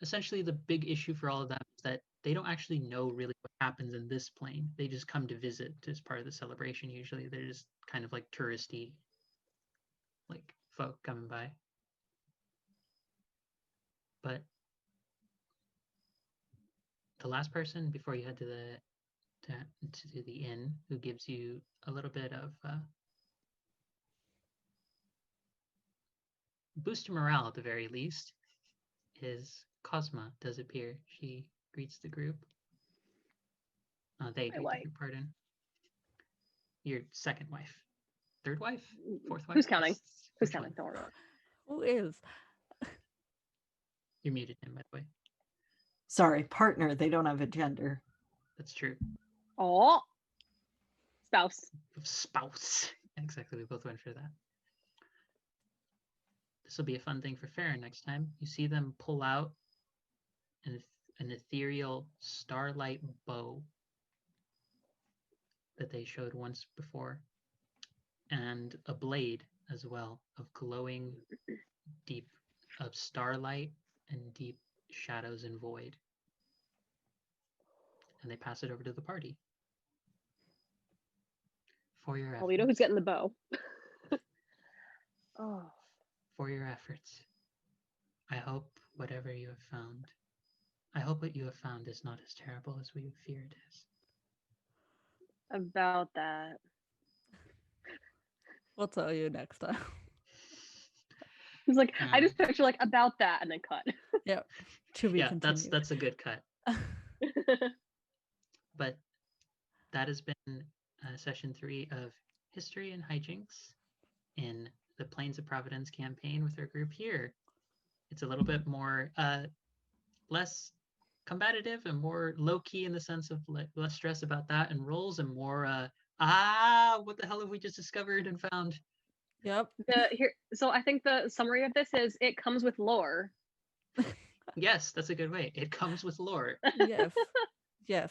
essentially the big issue for all of them is that they don't actually know really what happens in this plane. They just come to visit as part of the celebration. Usually they're just kind of like touristy, like folk coming by. But the last person before you head to the inn who gives you a little bit of boost to morale at the very least is Cosma. Does appear. She greets the group. They greet the group, pardon. Your second wife. Third wife? Fourth wife? Who's counting? Who's Which counting? one? Don't worry about it. Who is? You're muted him, by the way. Sorry, partner. They don't have a gender. That's true. Oh, spouse. Spouse. Exactly, we both went for that. This will be a fun thing for Farron next time. You see them pull out an ethereal starlight bow that they showed once before, and a blade as well of glowing deep of starlight and deep shadows and void. And they pass it over to the party. For your efforts. Well, we know who's getting the bow. Oh. For your efforts. I hope whatever you have found, I hope what you have found is not as terrible as we fear it is. About that. We'll tell you next time. He's like, I just picture like about that and then cut. Yep. To be Yeah, continued. that's a good cut. But that has been session 3 of History and Hijinks in the Plains of Providence campaign with our group here. It's a little bit more less combative and more low-key in the sense of less stress about that and rolls, and more what the hell have we just discovered and found? Yep. So I think the summary of this is it comes with lore. Yes, that's a good way. It comes with lore. Yes. Yes.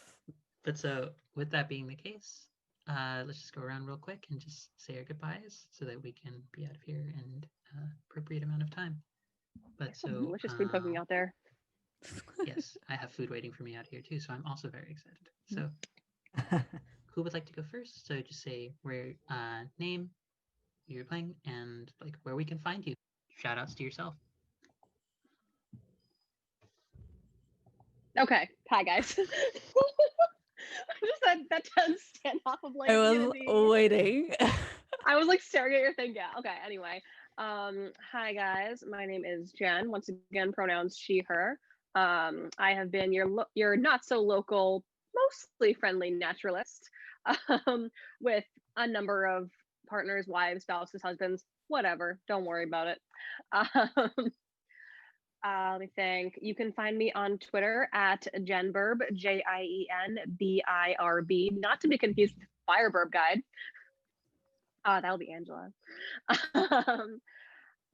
But so, with that being the case, let's just go around real quick and just say our goodbyes so that we can be out of here in appropriate amount of time. But Some so, delicious food cooking out there. yes, I have food waiting for me out here too, so I'm also very excited. So, who would like to go first? So just say where name, who you're playing, and like where we can find you. Shout outs to yourself. Okay. Hi, guys. Just that 10 standoff of like I was unity. waiting. I was like staring at your thing. Yeah. Okay. Anyway. Hi guys. My name is Jen. Once again, pronouns she, her. I have been your not so local, mostly friendly naturalist, with a number of partners, wives, spouses, husbands, whatever. Don't worry about it. Um, let me think. You can find me on Twitter at Jenbirb, JIENBIRB, not to be confused with Fireburb Guide. That'll be Angela.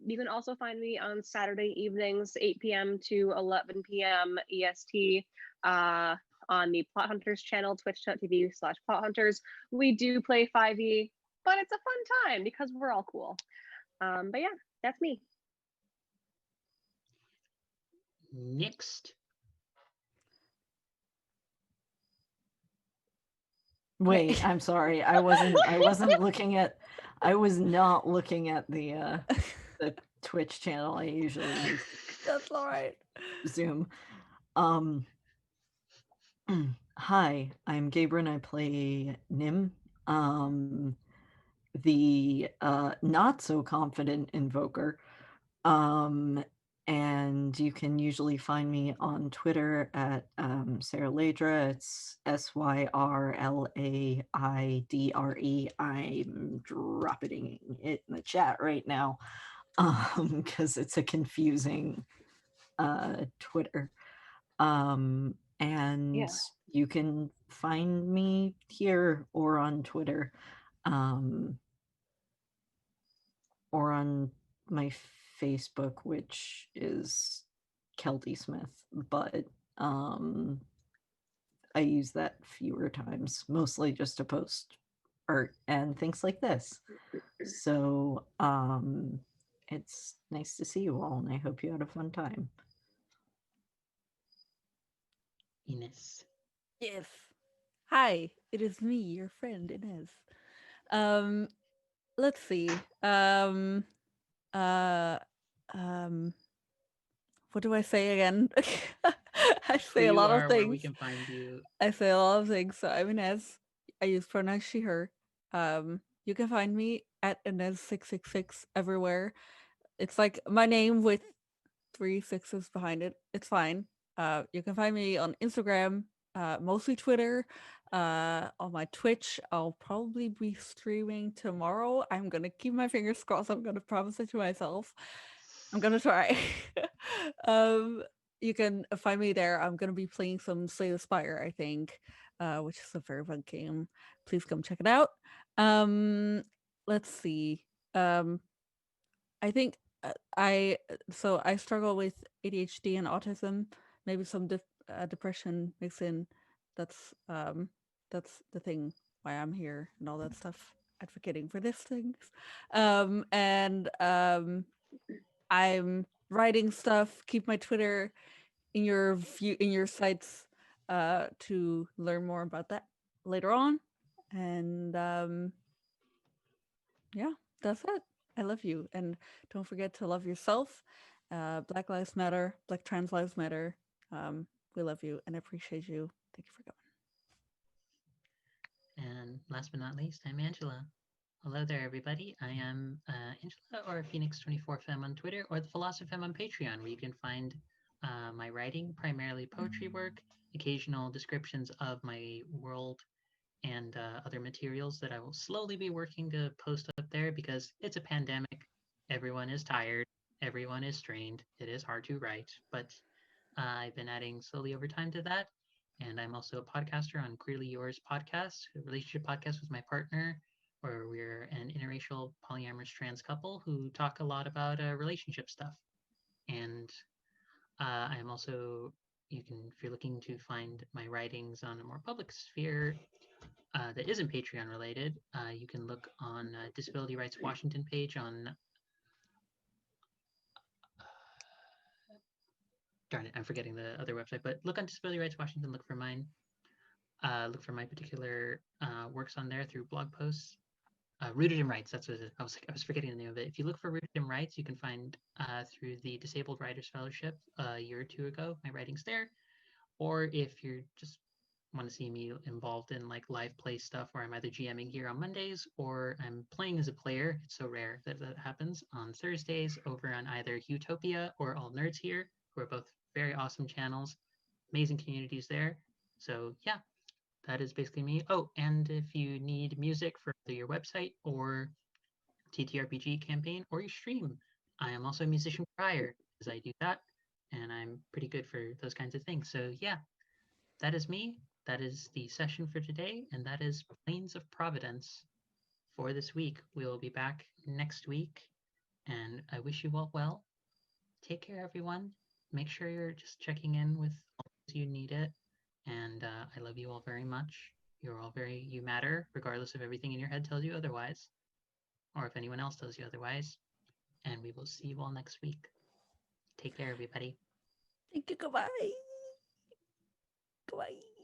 You can also find me on Saturday evenings, 8 p.m. to 11 p.m. EST, on the Plot Hunters channel, twitch.tv/Plot Hunters. We do play 5e, but it's a fun time because we're all cool. But yeah, that's me. Next. Wait, I'm sorry. I wasn't looking at. I was not looking at the Twitch channel. I usually use That's all right. Zoom. Hi, I'm Gabriel. I play Nim, the not so confident invoker. And you can usually find me on Twitter at Sarah Ladra. It's SYRLAIDRE. I'm dropping it in the chat right now because it's a confusing Twitter. And Yeah. you can find me here or on Twitter, or on my Facebook, which is Kelty Smith, but I use that fewer times, mostly just to post art and things like this. So it's nice to see you all, and I hope you had a fun time. Ines. Yes. Hi, it is me, your friend Inez. Let's see. Uh what do I say again? I say Who a you lot are, of where we things. can find you. I say a lot of things. So I'm Inez. I use pronouns she, her. You can find me at Inez666 everywhere. It's like my name with 3 6s behind it. It's fine. You can find me on Instagram, mostly Twitter. On my Twitch, I'll probably be streaming tomorrow. I'm gonna keep my fingers crossed. I'm gonna promise it to myself. I'm gonna try. You can find me there. I'm gonna be playing some Slay the Spire, I think, which is a very fun game. Please come check it out. Let's see. I think I struggle with ADHD and autism, maybe some depression mixed in. That's the thing why I'm here and all that stuff, advocating for these things. And I'm writing stuff. Keep my Twitter in your sites to learn more about that later on. And yeah, that's it. I love you. And don't forget to love yourself. Black Lives Matter, Black Trans Lives Matter. We love you and appreciate you. Thank you for coming. And last but not least, I'm Angela. Hello there, everybody. I am Angela, or Phoenix24fem on Twitter, or the Philosophem on Patreon, where you can find my writing, primarily poetry work, occasional descriptions of my world, and other materials that I will slowly be working to post up there because it's a pandemic. Everyone is tired. Everyone is strained. It is hard to write, but I've been adding slowly over time to that. And I'm also a podcaster on Queerly Yours podcast, a relationship podcast with my partner, where we're an interracial polyamorous trans couple who talk a lot about relationship stuff. And I am also, if you're looking to find my writings on a more public sphere that isn't Patreon related, you can look on Disability Rights Washington page on, darn it, I'm forgetting the other website, but look on Disability Rights Washington, look for mine. Look for my particular works on there through blog posts. Rooted in Rights, that's what I was forgetting the name of it. If you look for Rooted in Rights, you can find through the Disabled Writers Fellowship a year or two ago, my writings there. Or if you just want to see me involved in like live play stuff where I'm either GMing here on Mondays or I'm playing as a player, it's so rare that that happens, on Thursdays over on either Utopia or All Nerds Here, who are both very awesome channels, amazing communities there. So yeah, that is basically me. Oh, and if you need music for either your website or TTRPG campaign or your stream, I am also a musician prior, because I do that, and I'm pretty good for those kinds of things. So yeah, that is me. That is the session for today, and that is Plains of Providence for this week. We will be back next week, and I wish you all well. Take care, everyone. Make sure you're just checking in with all those you need it. And I love you all very much. You're all you matter, regardless of everything in your head tells you otherwise, or if anyone else tells you otherwise. And we will see you all next week. Take care, everybody. Thank you. Goodbye. Goodbye.